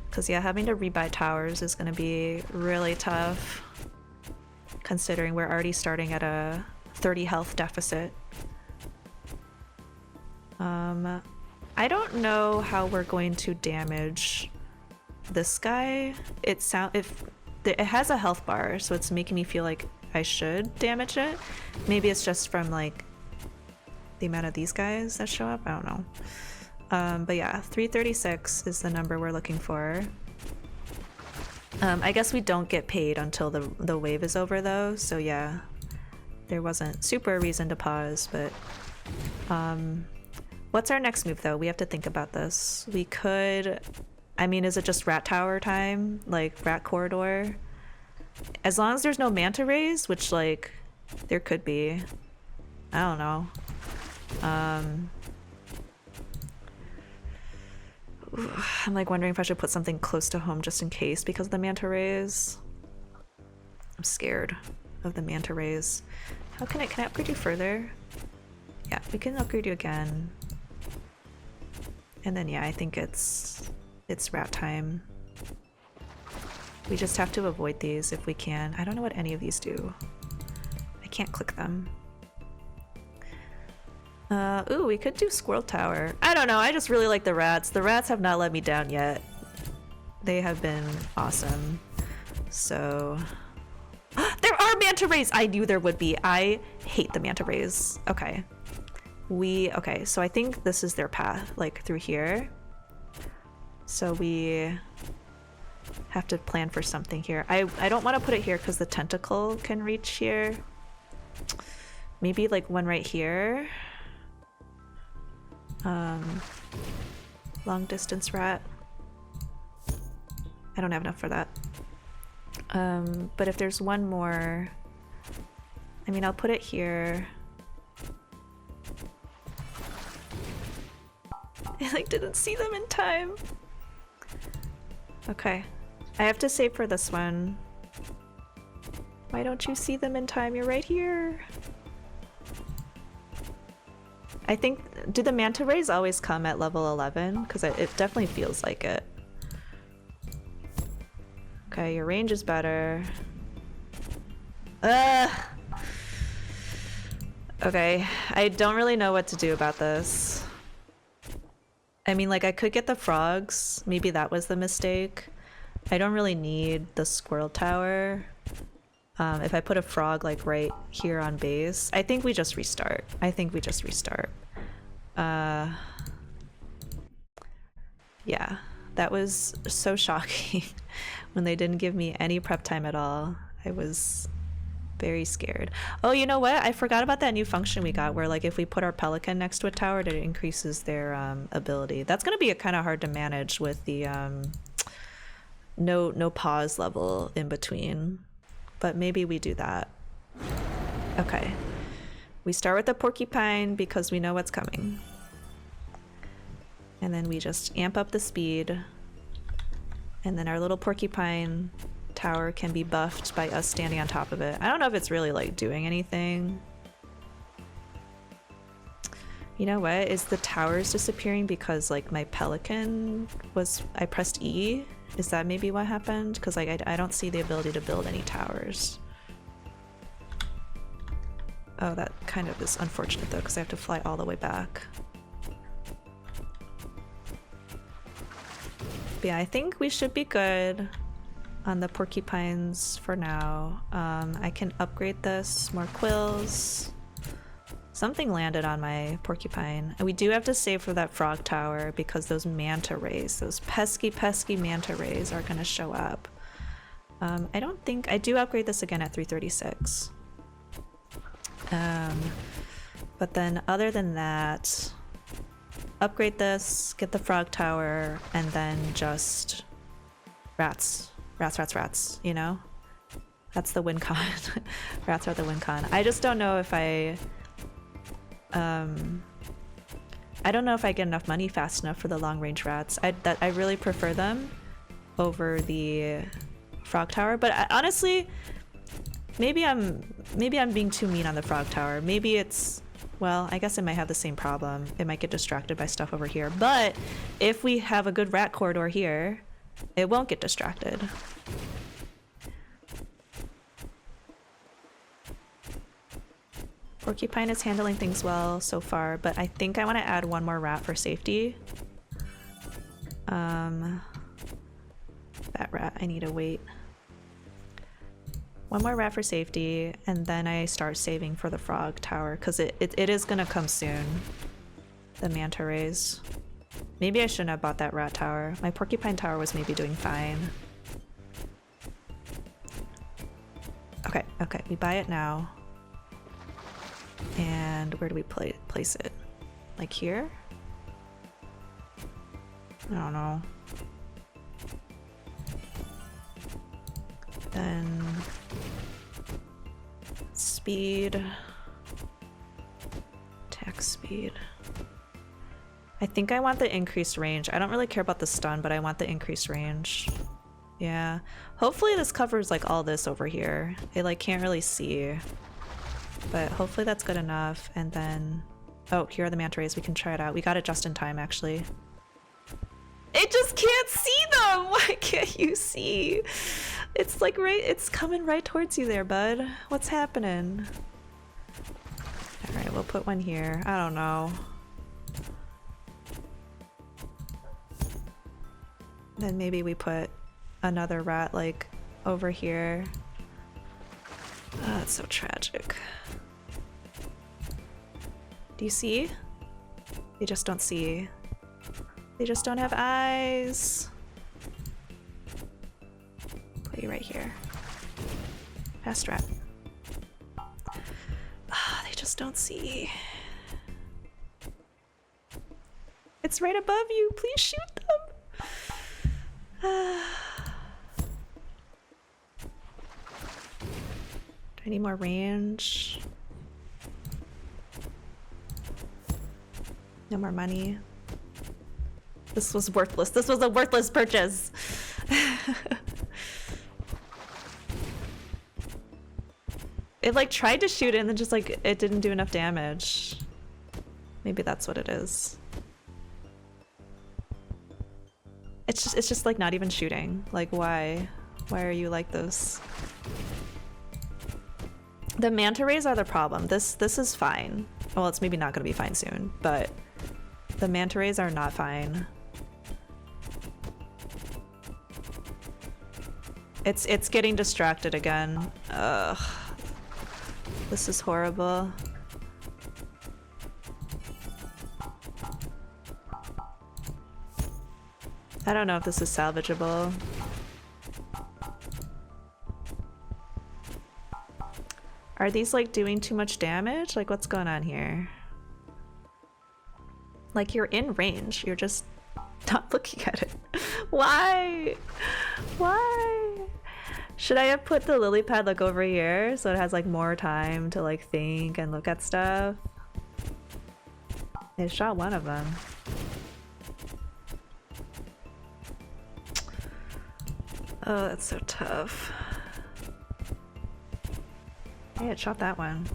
Because yeah, having to rebuy towers is going to be really tough, considering we're already starting at a 30 health deficit. I don't know how we're going to damage this guy. It has a health bar, so it's making me feel like I should damage it. Maybe it's just from like the amount of these guys that show up. I don't know. But yeah, 336 is the number we're looking for. I guess we don't get paid until the wave is over though, so yeah, there wasn't super reason to pause, but what's our next move though? We have to think about this. We could I mean, is it just rat tower time? Like rat corridor? As long as there's no manta rays, which like there could be. I don't know. I'm like wondering if I should put something close to home just in case because of the manta rays. I'm scared of the manta rays. How can I upgrade you further? Yeah, we can upgrade you again. And then yeah, I think it's rat time. We just have to avoid these if we can. I don't know what any of these do. I can't click them. Ooh, we could do Squirrel Tower. I don't know, I just really like the rats. The rats have not let me down yet. They have been awesome. So... there are manta rays! I knew there would be. I hate the manta rays. Okay. Okay, so I think this is their path, like through here. So we have to plan for something here. I don't want to put it here because the tentacle can reach here. Maybe like one right here. Long distance rat. I don't have enough for that. But if there's one more, I mean, I'll put it here. I like didn't see them in time. Okay, I have to save for this one. Why don't you see them in time? You're right here. I think, do the manta rays always come at level 11? Because it definitely feels like it. Okay, your range is better. Okay, I don't really know what to do about this. I mean, like, I could get the frogs. Maybe that was the mistake. I don't really need the squirrel tower. If I put a frog, like, right here on base, I think we just restart. Yeah, that was so shocking when they didn't give me any prep time at all. I was very scared. Oh, you know what? I forgot about that new function we got where like if we put our pelican next to a tower, it increases their ability. That's gonna be kind of hard to manage with the no pause level in between, but maybe we do that. Okay, we start with the porcupine because we know what's coming, and then we just amp up the speed, and then our little porcupine tower can be buffed by us standing on top of it. I don't know if it's really like doing anything. You know what? Is the towers disappearing because like my pelican was, I pressed E? Is that maybe what happened? Because like I don't see the ability to build any towers. Oh, that kind of is unfortunate though because I have to fly all the way back. But yeah, I think we should be good on the porcupines for now. I can upgrade this, more quills. Something landed on my porcupine. And we do have to save for that frog tower because those manta rays, those pesky manta rays are gonna show up. I don't think, I do upgrade this again at 336. But then other than that, upgrade this, get the frog tower, and then just rats, you know? That's the win con. Rats are the win con. I just don't know if I don't know if I get enough money fast enough for the long range rats. I really prefer them over the frog tower, but honestly, maybe I'm being too mean on the frog tower. Maybe it's, well, I guess it might have the same problem. It might get distracted by stuff over here, but if we have a good rat corridor here, it won't get distracted. Porcupine is handling things well so far, but I think I want to add one more rat for safety. That rat, I need to wait. One more rat for safety, and then I start saving for the frog tower, because it is going to come soon. The manta rays. Maybe I shouldn't have bought that rat tower. My porcupine tower was maybe doing fine. Okay, we buy it now. And where do we place it? Like here? I don't know. Then speed, attack speed. I think I want the increased range. I don't really care about the stun, but I want the increased range. Yeah. Hopefully this covers like all this over here. It like can't really see. But hopefully that's good enough. And then, oh, here are the manta rays. We can try it out. We got it just in time, actually. It just can't see them! Why can't you see? It's like right, it's coming right towards you there, bud. What's happening? Alright, we'll put one here. I don't know. Then maybe we put another rat like over here. Oh, that's so tragic. Do you see? They just don't see. They just don't have eyes. Put you right here. Fast rat. Ah, they just don't see. It's right above you. Please shoot them. Do I need more range? No more money. This was worthless. This was a worthless purchase. It like tried to shoot it and then just like it didn't do enough damage. Maybe that's what it is. It's just like not even shooting. Like why? Why are you like this? The manta rays are the problem. This is fine. Well, it's maybe not gonna be fine soon, but the manta rays are not fine. It's getting distracted again. Ugh. This is horrible. I don't know if this is salvageable. Are these like doing too much damage? Like what's going on here? Like you're in range, you're just not looking at it. Why? Why? Should I have put the lily pad like over here so it has like more time to like think and look at stuff? They shot one of them. Oh, that's so tough. Hey, it shot that one.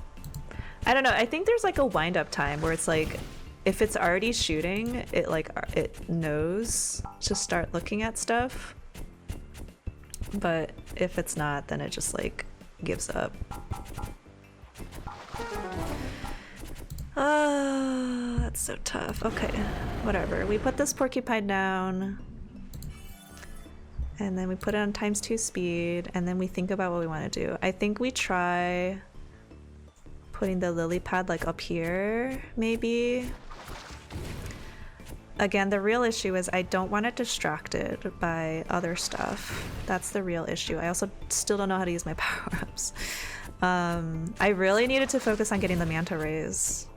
I don't know, I think there's like a wind-up time where it's like, if it's already shooting, it like, it knows to start looking at stuff. But if it's not, then it just like gives up. Oh, that's so tough. Okay, whatever. We put this porcupine down. And then we put it on ×2 speed, and then we think about what we want to do. I think we try putting the lily pad like up here, maybe. Again, the real issue is I don't want it distracted by other stuff. That's the real issue. I also still don't know how to use my power-ups. I really needed to focus on getting the manta rays.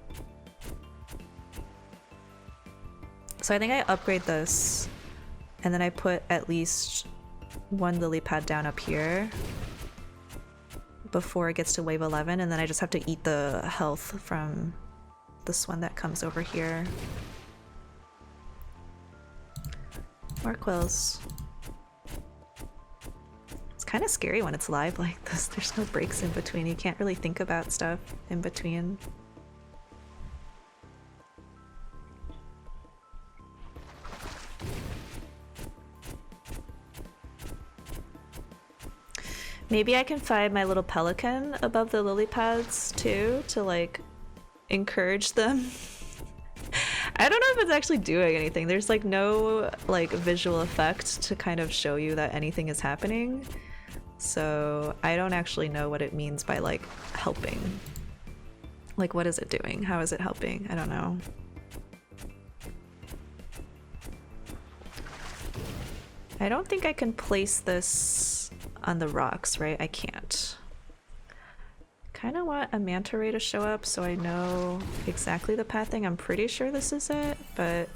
So I think I upgrade this, and then I put at least one lily pad down up here before it gets to wave 11, and then I just have to eat the health from this one that comes over here. More quills. It's kind of scary when it's live like this. There's no breaks in between. You can't really think about stuff in between. Maybe I can find my little pelican above the lily pads too to like encourage them. I don't know if it's actually doing anything. There's like no like visual effect to kind of show you that anything is happening. So I don't actually know what it means by like helping. Like what is it doing? How is it helping? I don't know. I don't think I can place this on the rocks, right? I can't. Kind of want a manta ray to show up so I know exactly the pathing. I'm pretty sure this is it, but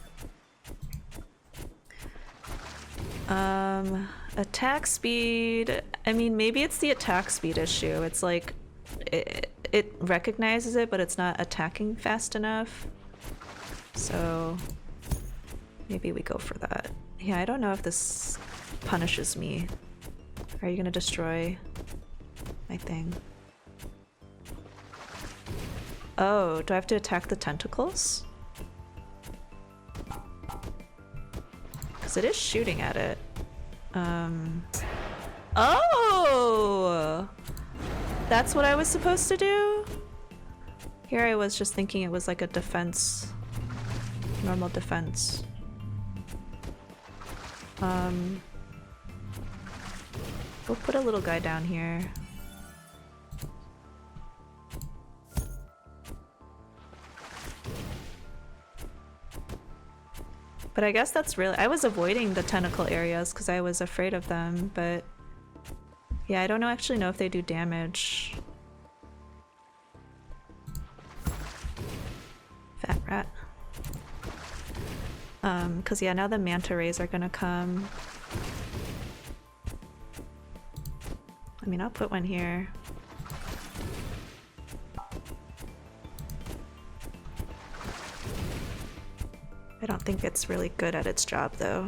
Attack speed. I mean, maybe it's the attack speed issue. It's like it recognizes it, but it's not attacking fast enough. So maybe we go for that. Yeah, I don't know if this punishes me. Are you gonna destroy my thing? Oh, do I have to attack the tentacles? Because it is shooting at it. Oh! That's what I was supposed to do? Here I was just thinking it was like a defense. Normal defense. We'll put a little guy down here. But I guess that's really— I was avoiding the tentacle areas because I was afraid of them, but yeah, I don't actually know if they do damage. Fat rat. Because yeah, now the manta rays are gonna come. I mean, I'll put one here. I don't think it's really good at its job, though.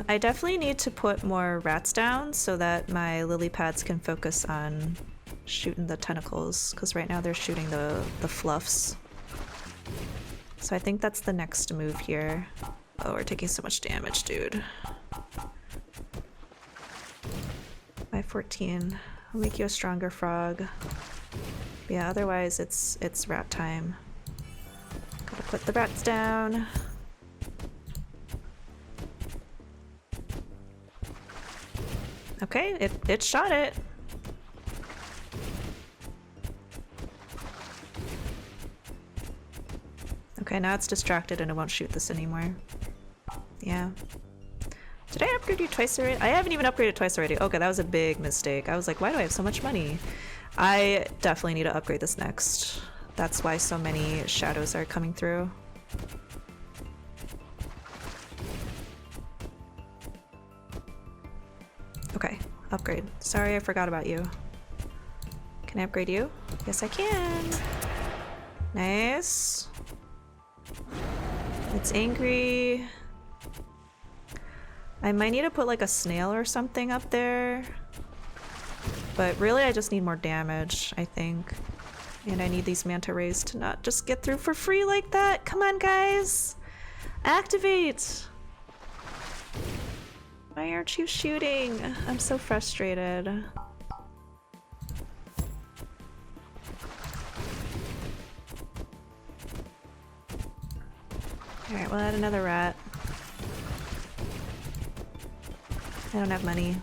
I definitely need to put more rats down so that my lily pads can focus on shooting the tentacles, because right now they're shooting the fluffs. So I think that's the next move here. Oh, we're taking so much damage, dude. By 14. I'll make you a stronger frog. Yeah, otherwise it's rat time. Gotta put the rats down. Okay, it shot it. Okay, now it's distracted and it won't shoot this anymore. Yeah. Did I upgrade you twice already? I haven't even upgraded twice already. Okay, that was a big mistake. I was like, why do I have so much money? I definitely need to upgrade this next. That's why so many shadows are coming through. Okay, upgrade. Sorry, I forgot about you. Can I upgrade you? Yes, I can. Nice. It's angry. I might need to put like a snail or something up there. But really I just need more damage, I think. And I need these manta rays to not just get through for free like that. Come on, guys! Activate! Why aren't you shooting? I'm so frustrated. Alright, we'll add another rat. I don't have money.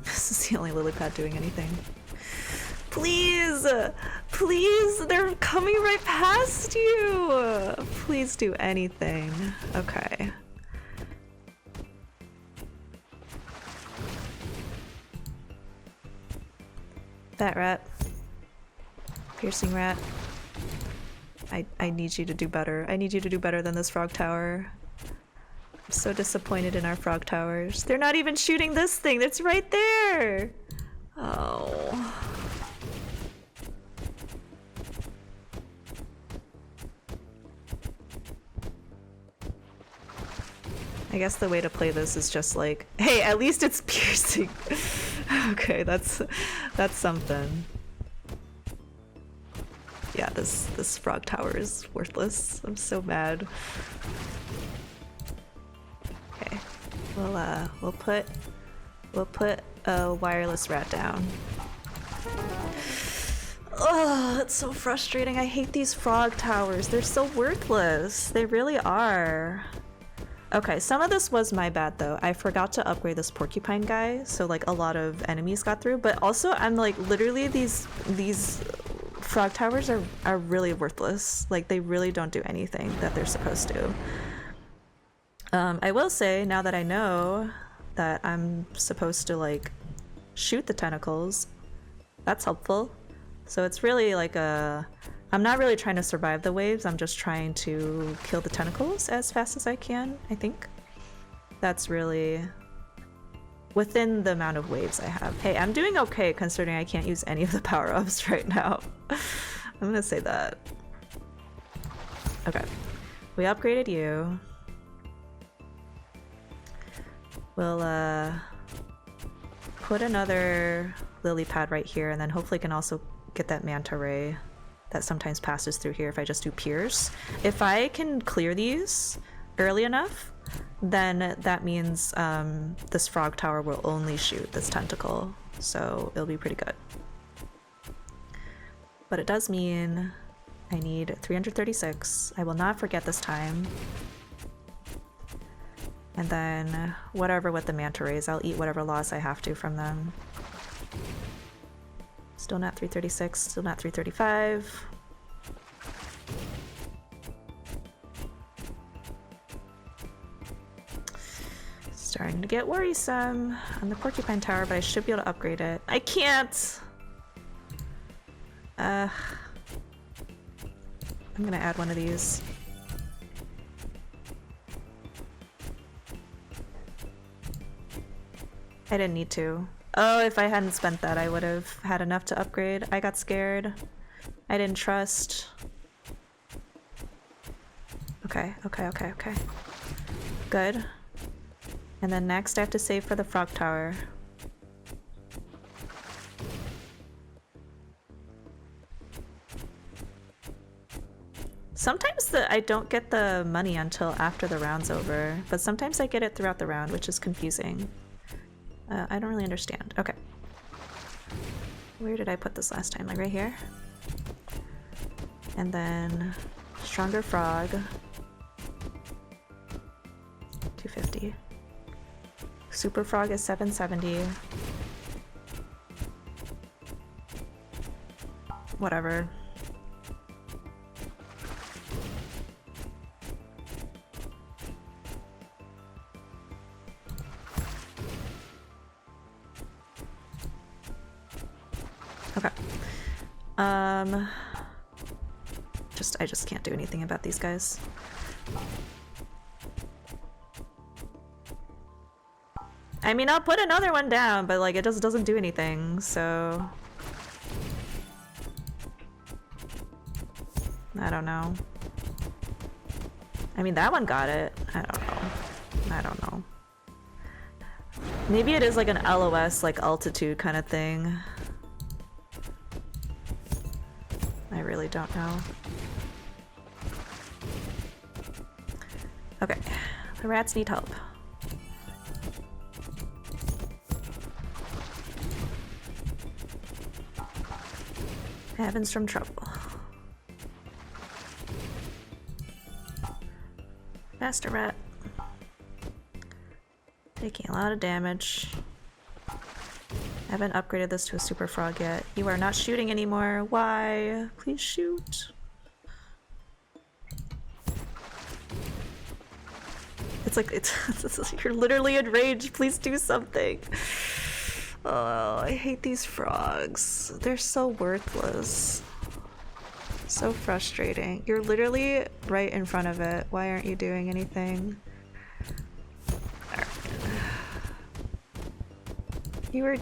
This is the only lily pad doing anything. Please! Please! They're coming right past you! Please do anything. Okay. Fat rat. Piercing rat. I need you to do better. I need you to do better than this frog tower. I'm so disappointed in our frog towers. They're not even shooting this thing. It's right there. Oh. I guess the way to play this is just like, hey, at least it's piercing. Okay, that's something. Yeah, this frog tower is worthless. I'm so mad. Okay, we'll put a wireless rat down. Oh, it's so frustrating. I hate these frog towers. They're so worthless. They really are. Okay, some of this was my bad though. I forgot to upgrade this porcupine guy, so like a lot of enemies got through. But also, I'm like literally these frog towers are really worthless. Like they really don't do anything that they're supposed to. I will say, now that I know that I'm supposed to like shoot the tentacles, that's helpful. So it's really like a I'm not really trying to survive the waves, I'm just trying to kill the tentacles as fast as I can, I think. That's really within the amount of waves I have. Hey, I'm doing okay considering I can't use any of the power-ups right now. I'm gonna say that. Okay, we upgraded you. We'll put another lily pad right here, and then hopefully can also get that manta ray that sometimes passes through here if I just do pierce. If I can clear these early enough, then that means this frog tower will only shoot this tentacle, so it'll be pretty good. But it does mean I need 336. I will not forget this time. And then whatever with the manta rays, I'll eat whatever loss I have to from them. Still not 336, still not 335. Starting to get worrisome on the porcupine tower, but I should be able to upgrade it. I can't! I'm gonna add one of these. I didn't need to. Oh, if I hadn't spent that, I would have had enough to upgrade. I got scared. I didn't trust. Okay. Good. And then next I have to save for the frog tower. Sometimes I don't get the money until after the round's over, but sometimes I get it throughout the round, which is confusing. I don't really understand. Okay. Where did I put this last time? Like right here? And then stronger frog. 250. Super frog is 770. Whatever. Okay. I just can't do anything about these guys. I mean, I'll put another one down, but like it just doesn't do anything, so I don't know. I mean, that one got it. I don't know. Maybe it is like an LOS, like altitude kind of thing. I really don't know. Okay, the rats need help. Heavens from trouble. Faster rat. Taking a lot of damage. Haven't upgraded this to a super frog yet. You are not shooting anymore. Why? Please shoot. It's like, you're literally enraged. Please do something. Oh, I hate these frogs. They're so worthless. So frustrating. You're literally right in front of it. Why aren't you doing anything?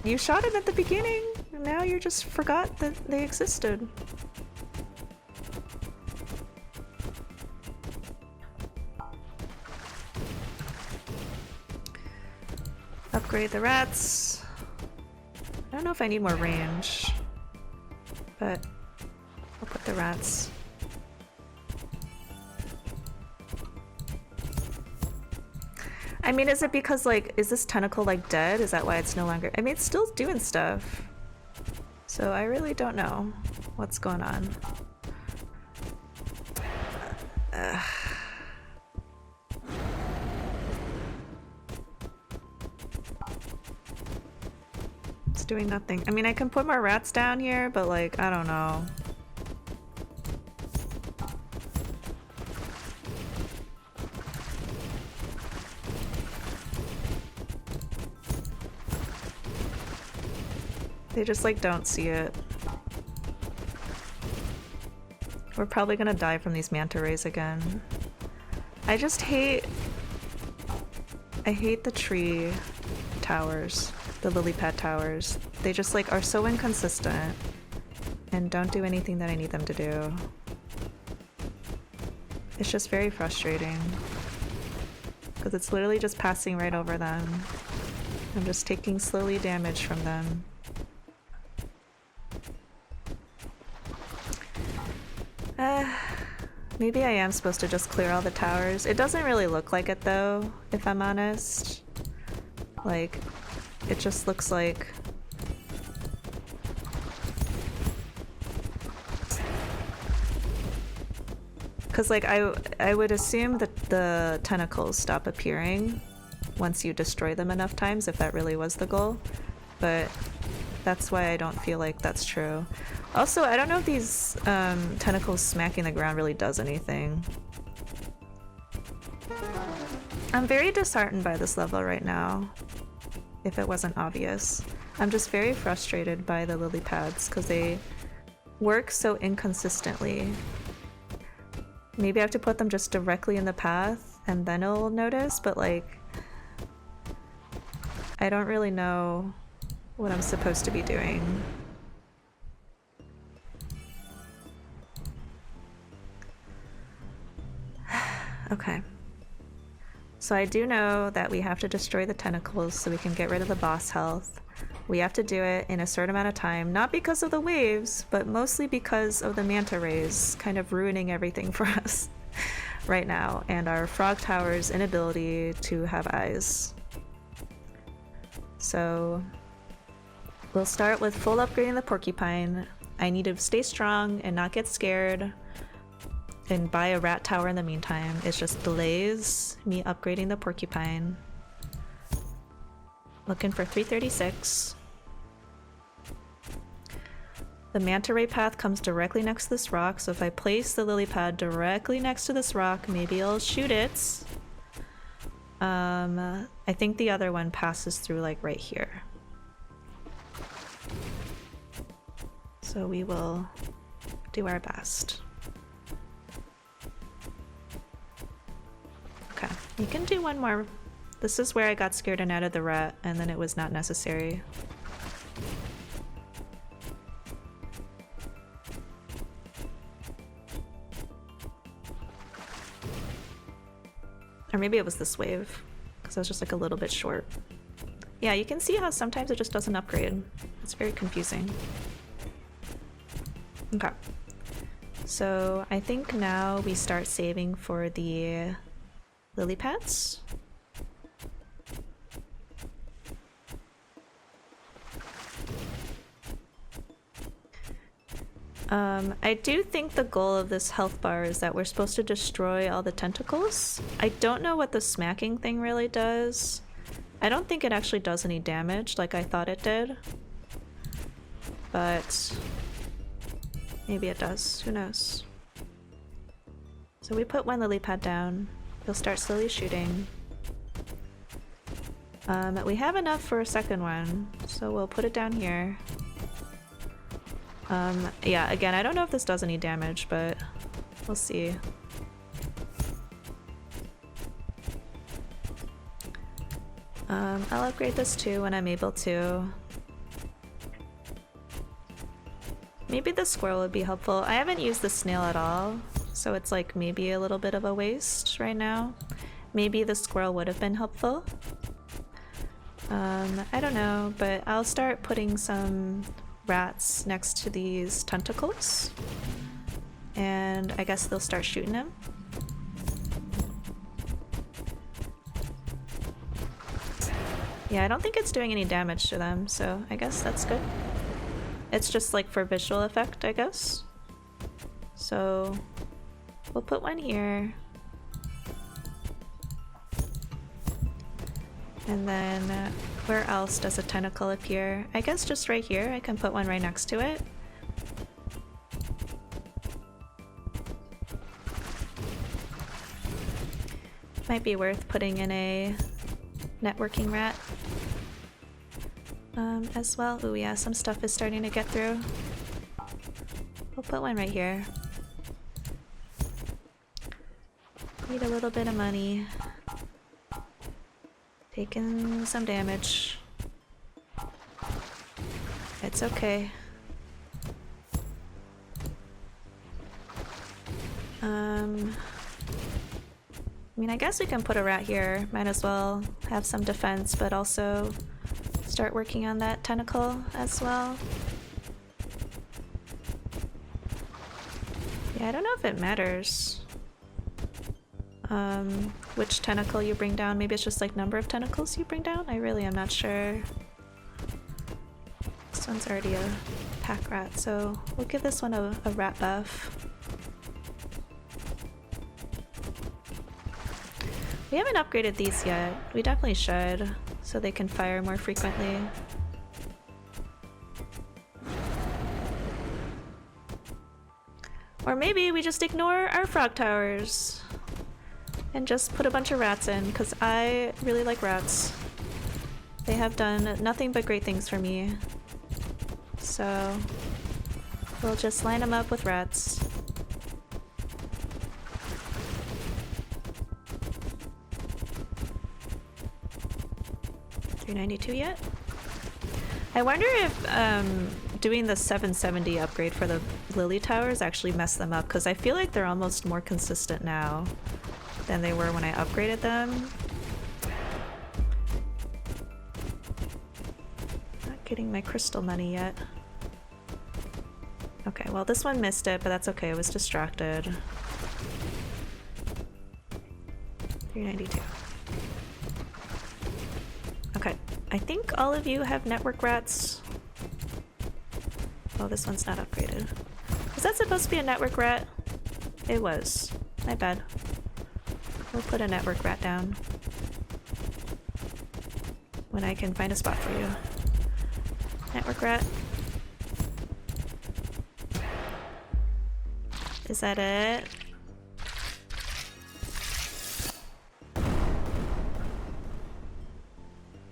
You shot it at the beginning, and now you just forgot that they existed. Upgrade the rats. I don't know if I need more range, but I'll put the rats. I mean, is it because, like, is this tentacle, like, dead? Is that why it's no longer... I mean, it's still doing stuff. So I really don't know what's going on. It's doing nothing. I mean, I can put more rats down here, but, like, I don't know. They just, like, don't see it. we're probably gonna die from these manta rays again. I just hate... I hate the tree towers, the lily pad towers. They just like are so inconsistent and don't do anything that I need them to do. It's just very frustrating because it's literally just passing right over them. I'm just taking slowly damage from them. Maybe I am supposed to just clear all the towers. It doesn't really look like it though, if I'm honest. Like, it just looks like... Because like, I would assume that the tentacles stop appearing once you destroy them enough times, if that really was the goal. But that's why I don't feel like that's true. Also, I don't know if these tentacles smacking the ground really does anything. I'm very disheartened by this level right now, if it wasn't obvious. I'm just very frustrated by the lily pads because they work so inconsistently. Maybe I have to put them just directly in the path and then it'll notice, but like, I don't really know what I'm supposed to be doing. Okay. So I do know that we have to destroy the tentacles so we can get rid of the boss health. We have to do it in a certain amount of time, not because of the waves, but mostly because of the manta rays kind of ruining everything for us right now, and our frog tower's inability to have eyes. So we'll start with full upgrading the porcupine. I need to stay strong and not get scared and buy a rat tower in the meantime. It just delays me upgrading the porcupine. Looking for 336. The manta ray path comes directly next to this rock, so if I place the lily pad directly next to this rock, maybe it'll shoot it. I think the other one passes through like right here. So we will do our best. Okay, you can do one more. This is where I got scared and added the rat, and then it was not necessary. Or maybe it was this wave, because I was just like a little bit short. Yeah, you can see how sometimes it just doesn't upgrade. It's very confusing. Okay. So I think now we start saving for the lily pads. I do think the goal of this health bar is that we're supposed to destroy all the tentacles. I don't know what the smacking thing really does. I don't think it actually does any damage like I thought it did. But maybe it does, who knows. So we put one lily pad down. He'll start slowly shooting. We have enough for a second one, so we'll put it down here. Yeah, again, I don't know if this does any damage, but we'll see. I'll upgrade this too when I'm able to. Maybe the squirrel would be helpful. I haven't used the snail at all, so it's like maybe a little bit of a waste right now. Maybe the squirrel would have been helpful. I don't know, but I'll start putting some rats next to these tentacles, and I guess they'll start shooting them. Yeah, I don't think it's doing any damage to them, so I guess that's good. It's just like for visual effect, I guess. So we'll put one here. And then where else does a tentacle appear? I guess just right here. I can put one right next to it. Might be worth putting in a networking rat as well. Ooh yeah, some stuff is starting to get through. We'll put one right here. Need a little bit of money. Taking some damage. It's okay. I mean, I guess we can put a rat here. Might as well have some defense, but also start working on that tentacle as well. Yeah, I don't know if it matters which tentacle you bring down. Maybe it's just like number of tentacles you bring down? I really am not sure. This one's already a pack rat, so we'll give this one a rat buff. We haven't upgraded these yet. We definitely should, so they can fire more frequently. Or maybe we just ignore our frog towers and just put a bunch of rats in, because I really like rats. They have done nothing but great things for me. So we'll just line them up with rats. $392 yet? I wonder if doing the 770 upgrade for the lily towers actually messed them up, because I feel like they're almost more consistent now than they were when I upgraded them. Not getting my crystal money yet. Okay, well this one missed it, but that's okay, I was distracted. 392. Okay, I think all of you have network rats. Oh, this one's not upgraded. Was that supposed to be a network rat? It was. My bad. We'll put a network rat down when I can find a spot for you. Network rat. Is that it?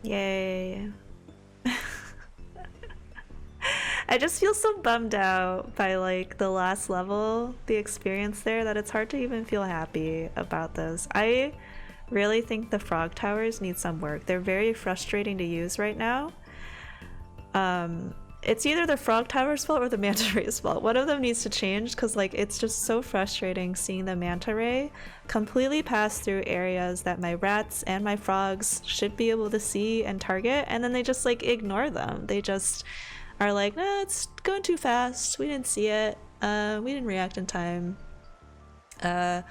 Yay. I just feel so bummed out by like the last level, the experience there, that it's hard to even feel happy about this. I really think the frog towers need some work. They're very frustrating to use right now. It's either the frog tower's fault or the manta ray's fault. One of them needs to change, because like it's just so frustrating seeing the manta ray completely pass through areas that my rats and my frogs should be able to see and target, and then they just like ignore them. They just are like, no, it's going too fast, we didn't see it, we didn't react in time. And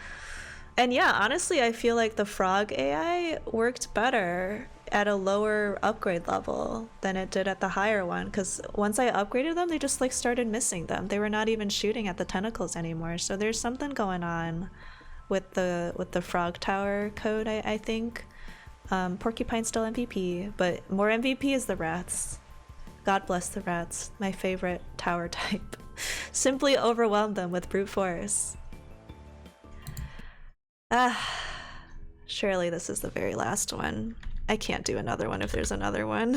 yeah, honestly, I feel like the frog AI worked better at a lower upgrade level than it did at the higher one, because once I upgraded them, they just like started missing them. They were not even shooting at the tentacles anymore. So there's something going on with the frog tower code, I think. Porcupine's still MVP, but more MVP is the rats. God bless the rats, my favorite tower type. Simply overwhelm them with brute force. Surely this is the very last one. I can't do another one if there's another one.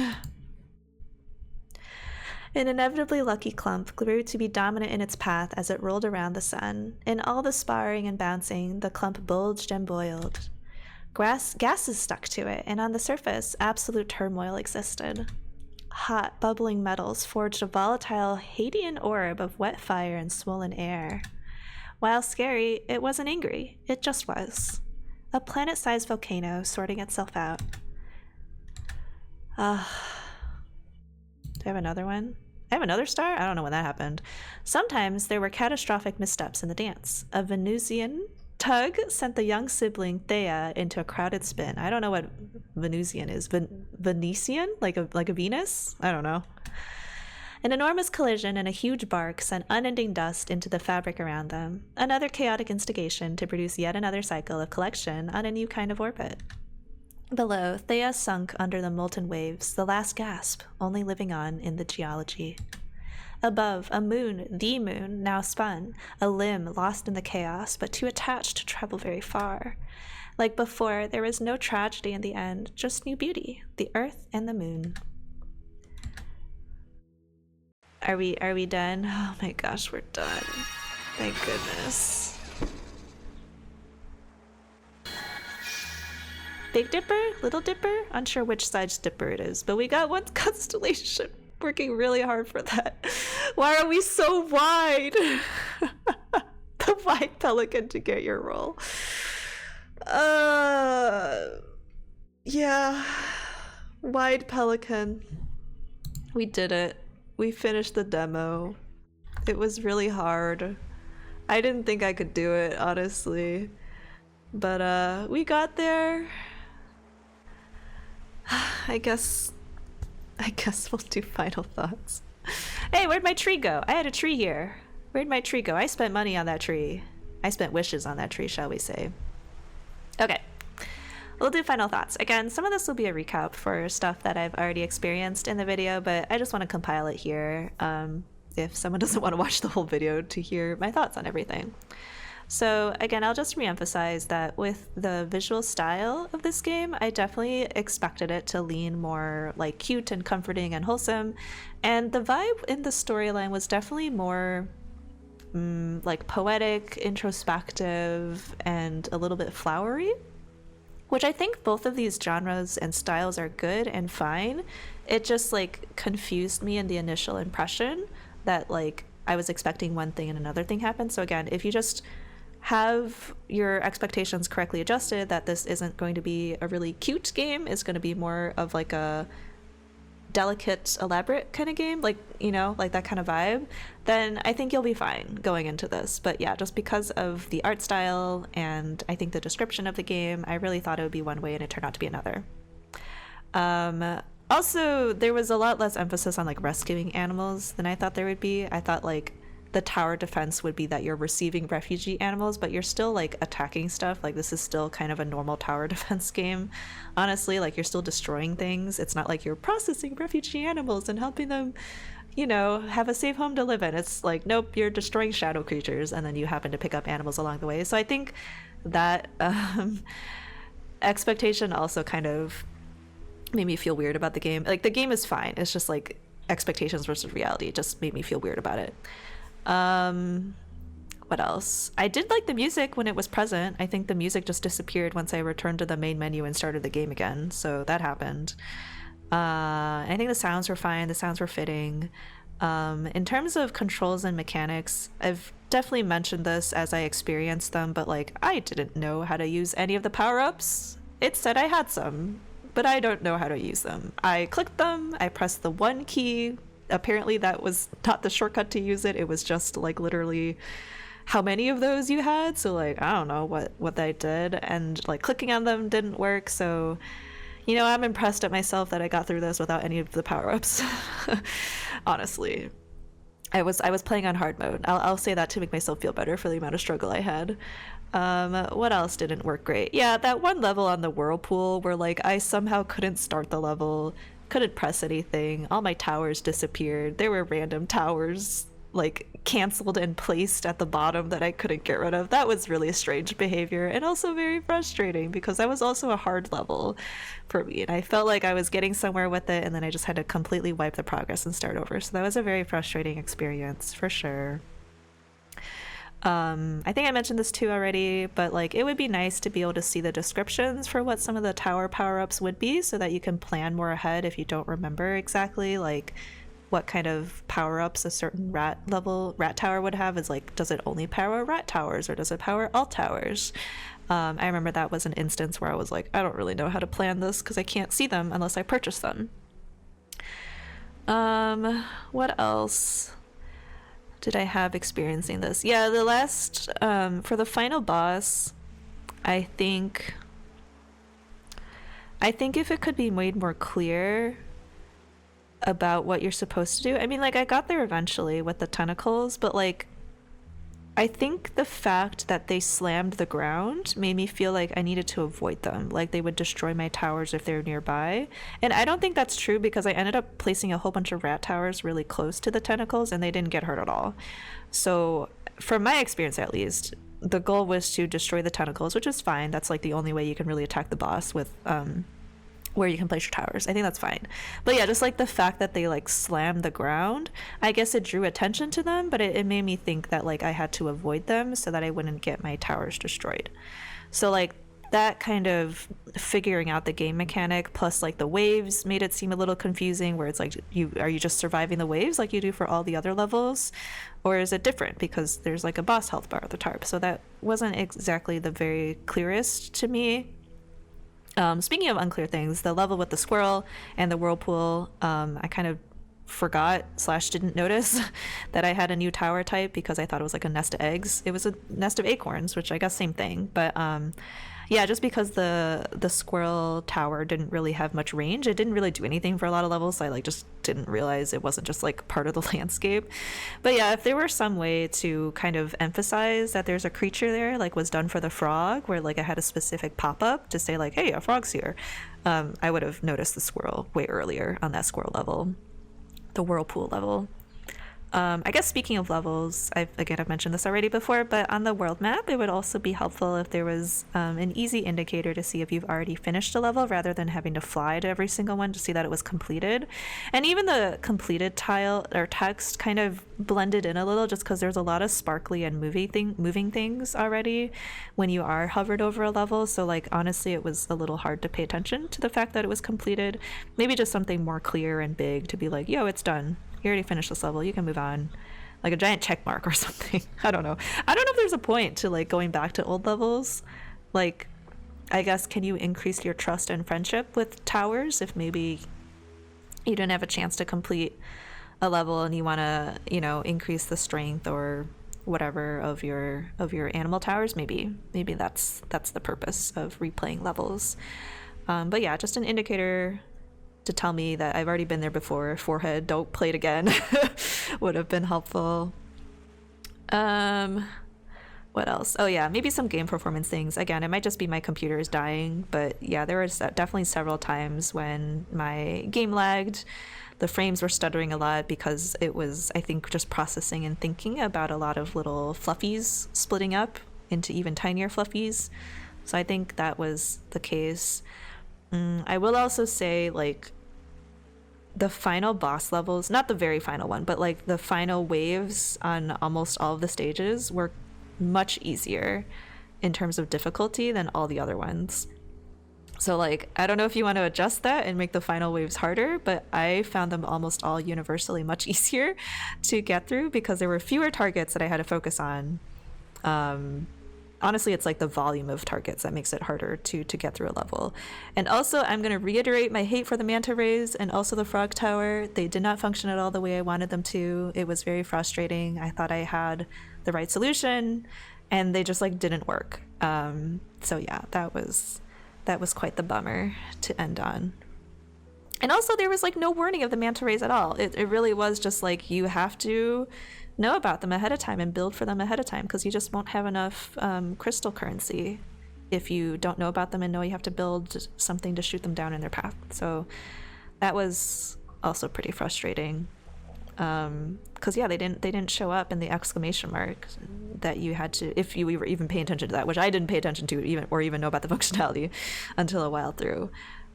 An inevitably lucky clump grew to be dominant in its path as it rolled around the sun. In all the sparring and bouncing, the clump bulged and boiled. Gases stuck to it, and on the surface, absolute turmoil existed. Hot, bubbling metals forged a volatile Hadean orb of wet fire and swollen air. While scary, it wasn't angry. It just was. A planet-sized volcano sorting itself out. Do I have another one? I have another star? I don't know when that happened. Sometimes there were catastrophic missteps in the dance. A Venusian tug sent the young sibling Thea into a crowded spin. I don't know what Venusian is. Venetian? Like a Venus? I don't know. An enormous collision and a huge bark sent unending dust into the fabric around them. Another chaotic instigation to produce yet another cycle of collection on a new kind of orbit. Below, Thea sunk under the molten waves, the last gasp, only living on in the geology. Above, a moon, the moon, now spun, a limb lost in the chaos, but too attached to travel very far. Like before, there was no tragedy in the end, just new beauty, the earth and the moon. Are we done? Oh my gosh, we're done. Thank goodness. Big Dipper? Little Dipper? Unsure which side's Dipper it is, but we got one constellation. Working really hard for that. Why are we so wide? The wide pelican to get your roll. Yeah. Wide pelican. We did it. We finished the demo. It was really hard. I didn't think I could do it, honestly. But we got there. I guess we'll do final thoughts. Hey, where'd my tree go? I had a tree here. Where'd my tree go? I spent money on that tree. I spent wishes on that tree, shall we say. Okay. We'll do final thoughts. Again, some of this will be a recap for stuff that I've already experienced in the video, but I just want to compile it here if someone doesn't want to watch the whole video to hear my thoughts on everything. So again, I'll just reemphasize that with the visual style of this game, I definitely expected it to lean more like cute and comforting and wholesome. And the vibe in the storyline was definitely more like poetic, introspective, and a little bit flowery, which I think both of these genres and styles are good and fine. It just like confused me in the initial impression that like I was expecting one thing and another thing happened. So again, if you just have your expectations correctly adjusted, that this isn't going to be a really cute game, it's going to be more of like a delicate, elaborate kind of game, like, you know, like that kind of vibe, then I think you'll be fine going into this. But yeah, just because of the art style and I think the description of the game, I really thought it would be one way and it turned out to be another. Also, there was a lot less emphasis on like rescuing animals than I thought there would be. I thought like the tower defense would be that you're receiving refugee animals, but you're still like attacking stuff. Like this is still kind of a normal tower defense game. Honestly, like you're still destroying things. It's not like you're processing refugee animals and helping them, you know, have a safe home to live in. It's like, nope, you're destroying shadow creatures and then you happen to pick up animals along the way. So I think that expectation also kind of made me feel weird about the game. Like the game is fine. It's just like expectations versus reality. It just made me feel weird about it. What else? I did like the music when it was present. I think the music just disappeared once I returned to the main menu and started the game again, so that happened. I think the sounds were fine, the sounds were fitting. In terms of controls and mechanics, I've definitely mentioned this as I experienced them, but like I didn't know how to use any of the power-ups. It said I had some, but I don't know how to use them. I clicked them, I pressed the 1 key. Apparently that was not the shortcut to use it. It was just like literally how many of those you had. So like, I don't know what I did, and like clicking on them didn't work. So, you know, I'm impressed at myself that I got through this without any of the power-ups. Honestly, I was playing on hard mode. I'll say that to make myself feel better for the amount of struggle I had. What else didn't work great? Yeah, that one level on the whirlpool where like I somehow couldn't start the level, couldn't press anything, all my towers disappeared. There were random towers like canceled and placed at the bottom that I couldn't get rid of. That was really strange behavior and also very frustrating because that was also a hard level for me, and I felt like I was getting somewhere with it and then I just had to completely wipe the progress and start over. So that was a very frustrating experience for sure. I think I mentioned this too already, but like it would be nice to be able to see the descriptions for what some of the tower power-ups would be so that you can plan more ahead if you don't remember exactly like what kind of power-ups a certain rat tower would have. Is like, does it only power rat towers or does it power all towers? I remember that was an instance where I was like, I don't really know how to plan this because I can't see them unless I purchase them. What else did I have experiencing this? Yeah, the last for the final boss, I think if it could be made more clear about what you're supposed to do. I mean, like I got there eventually with the tentacles, but like I think the fact that they slammed the ground made me feel like I needed to avoid them, like they would destroy my towers if they're nearby. And I don't think that's true because I ended up placing a whole bunch of rat towers really close to the tentacles and they didn't get hurt at all. So from my experience at least, the goal was to destroy the tentacles, which is fine. That's like the only way you can really attack the boss with where you can place your towers. I think that's fine. But yeah, just like the fact that they like slammed the ground, I guess it drew attention to them, but it made me think that like I had to avoid them so that I wouldn't get my towers destroyed. So like that kind of figuring out the game mechanic plus like the waves made it seem a little confusing, where it's like, are you just surviving the waves like you do for all the other levels, or is it different because there's like a boss health bar at the top? So that wasn't exactly the very clearest to me. Speaking of unclear things, the level with the squirrel and the whirlpool, I kind of forgot / didn't notice that I had a new tower type because I thought it was like a nest of eggs. It was a nest of acorns, which I guess same thing. But yeah, just because the squirrel tower didn't really have much range, it didn't really do anything for a lot of levels. So I like just didn't realize it wasn't just like part of the landscape. But yeah, if there were some way to kind of emphasize that there's a creature there, like was done for the frog, where like I had a specific pop-up to say like, hey, a frog's here, I would have noticed the squirrel way earlier on that squirrel level, the whirlpool level. I guess speaking of levels, I've mentioned this already before, but on the world map, it would also be helpful if there was an easy indicator to see if you've already finished a level rather than having to fly to every single one to see that it was completed. And even the completed tile or text kind of blended in a little just because there's a lot of sparkly and moving things already when you are hovered over a level. So like honestly, it was a little hard to pay attention to the fact that it was completed. Maybe just something more clear and big to be like, yo, it's done. You already finished this level, you can move on, like a giant check mark or something. I don't know if there's a point to like going back to old levels. Like, I guess, can you increase your trust and friendship with towers if maybe you didn't have a chance to complete a level and you want to, you know, increase the strength or whatever of your animal towers? Maybe that's the purpose of replaying levels. But yeah, just an indicator to tell me that I've already been there before. Forehead, don't play it again, would have been helpful. What else? Oh yeah, maybe some game performance things. Again, it might just be my computer is dying, but yeah, there was definitely several times when my game lagged. The frames were stuttering a lot because it was, I think, just processing and thinking about a lot of little fluffies splitting up into even tinier fluffies. So I think that was the case. I will also say, like, the final boss levels, not the very final one, but like the final waves on almost all of the stages were much easier in terms of difficulty than all the other ones. So like, I don't know if you want to adjust that and make the final waves harder, but I found them almost all universally much easier to get through because there were fewer targets that I had to focus on. Honestly, it's like the volume of targets that makes it harder to get through a level. And also, I'm going to reiterate my hate for the manta rays and also the frog tower. They did not function at all the way I wanted them to. It was very frustrating. I thought I had the right solution and they just like didn't work. So yeah, that was quite the bummer to end on. And also there was like no warning of the manta rays at all. It really was just like, you have to know about them ahead of time and build for them ahead of time because you just won't have enough crystal currency if you don't know about them and know you have to build something to shoot them down in their path. So that was also pretty frustrating because yeah, they didn't show up in the exclamation mark that you had to, if you were even paying attention to that, which I didn't pay attention to even know about the functionality until a while through.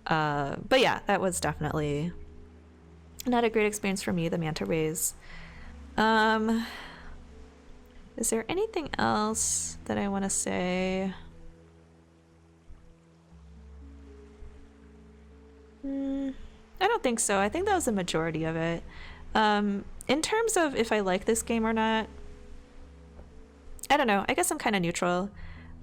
But yeah, that was definitely not a great experience for me, the manta rays. Is there anything else that I want to say? I don't think so. I think that was the majority of it. In terms of if I like this game or not, I don't know. I guess I'm kind of neutral.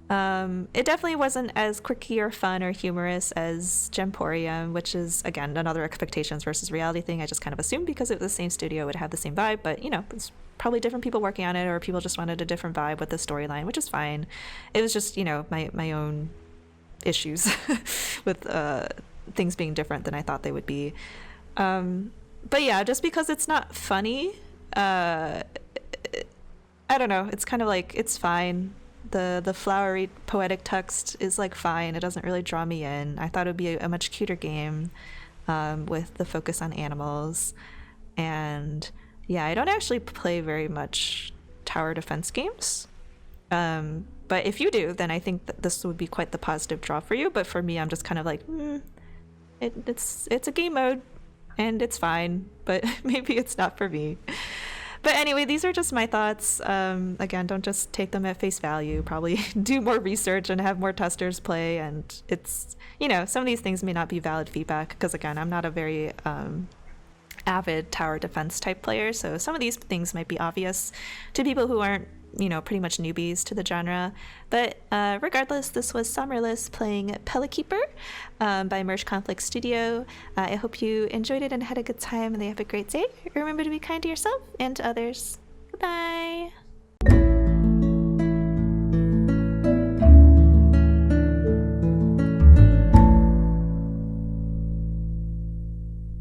It definitely wasn't as quirky or fun or humorous as Gemporium, which is, again, another expectations versus reality thing. I just kind of assumed because it was the same studio, it would have the same vibe, but, you know, it's probably different people working on it, or people just wanted a different vibe with the storyline, which is fine. It was just, you know, my own issues with things being different than I thought they would be. But yeah, just because it's not funny, I don't know, it's kind of like, it's fine. The flowery poetic text is like fine. It doesn't really draw me in. I thought it would be a much cuter game with the focus on animals. And yeah, I don't actually play very much tower defense games. But if you do, then I think that this would be quite the positive draw for you. But for me, I'm just kind of like, it's a game mode and it's fine, but maybe it's not for me. But anyway, these are just my thoughts. Again, don't just take them at face value. Probably do more research and have more testers play. And it's, you know, some of these things may not be valid feedback because, again, I'm not a very avid tower defense type player. So some of these things might be obvious to people who aren't, you know, pretty much newbies to the genre. But regardless, this was SAmaryllis playing Pelikeeper by Merge Conflict Studio. I hope you enjoyed it and had a good time and they have a great day. Remember to be kind to yourself and to others. Goodbye.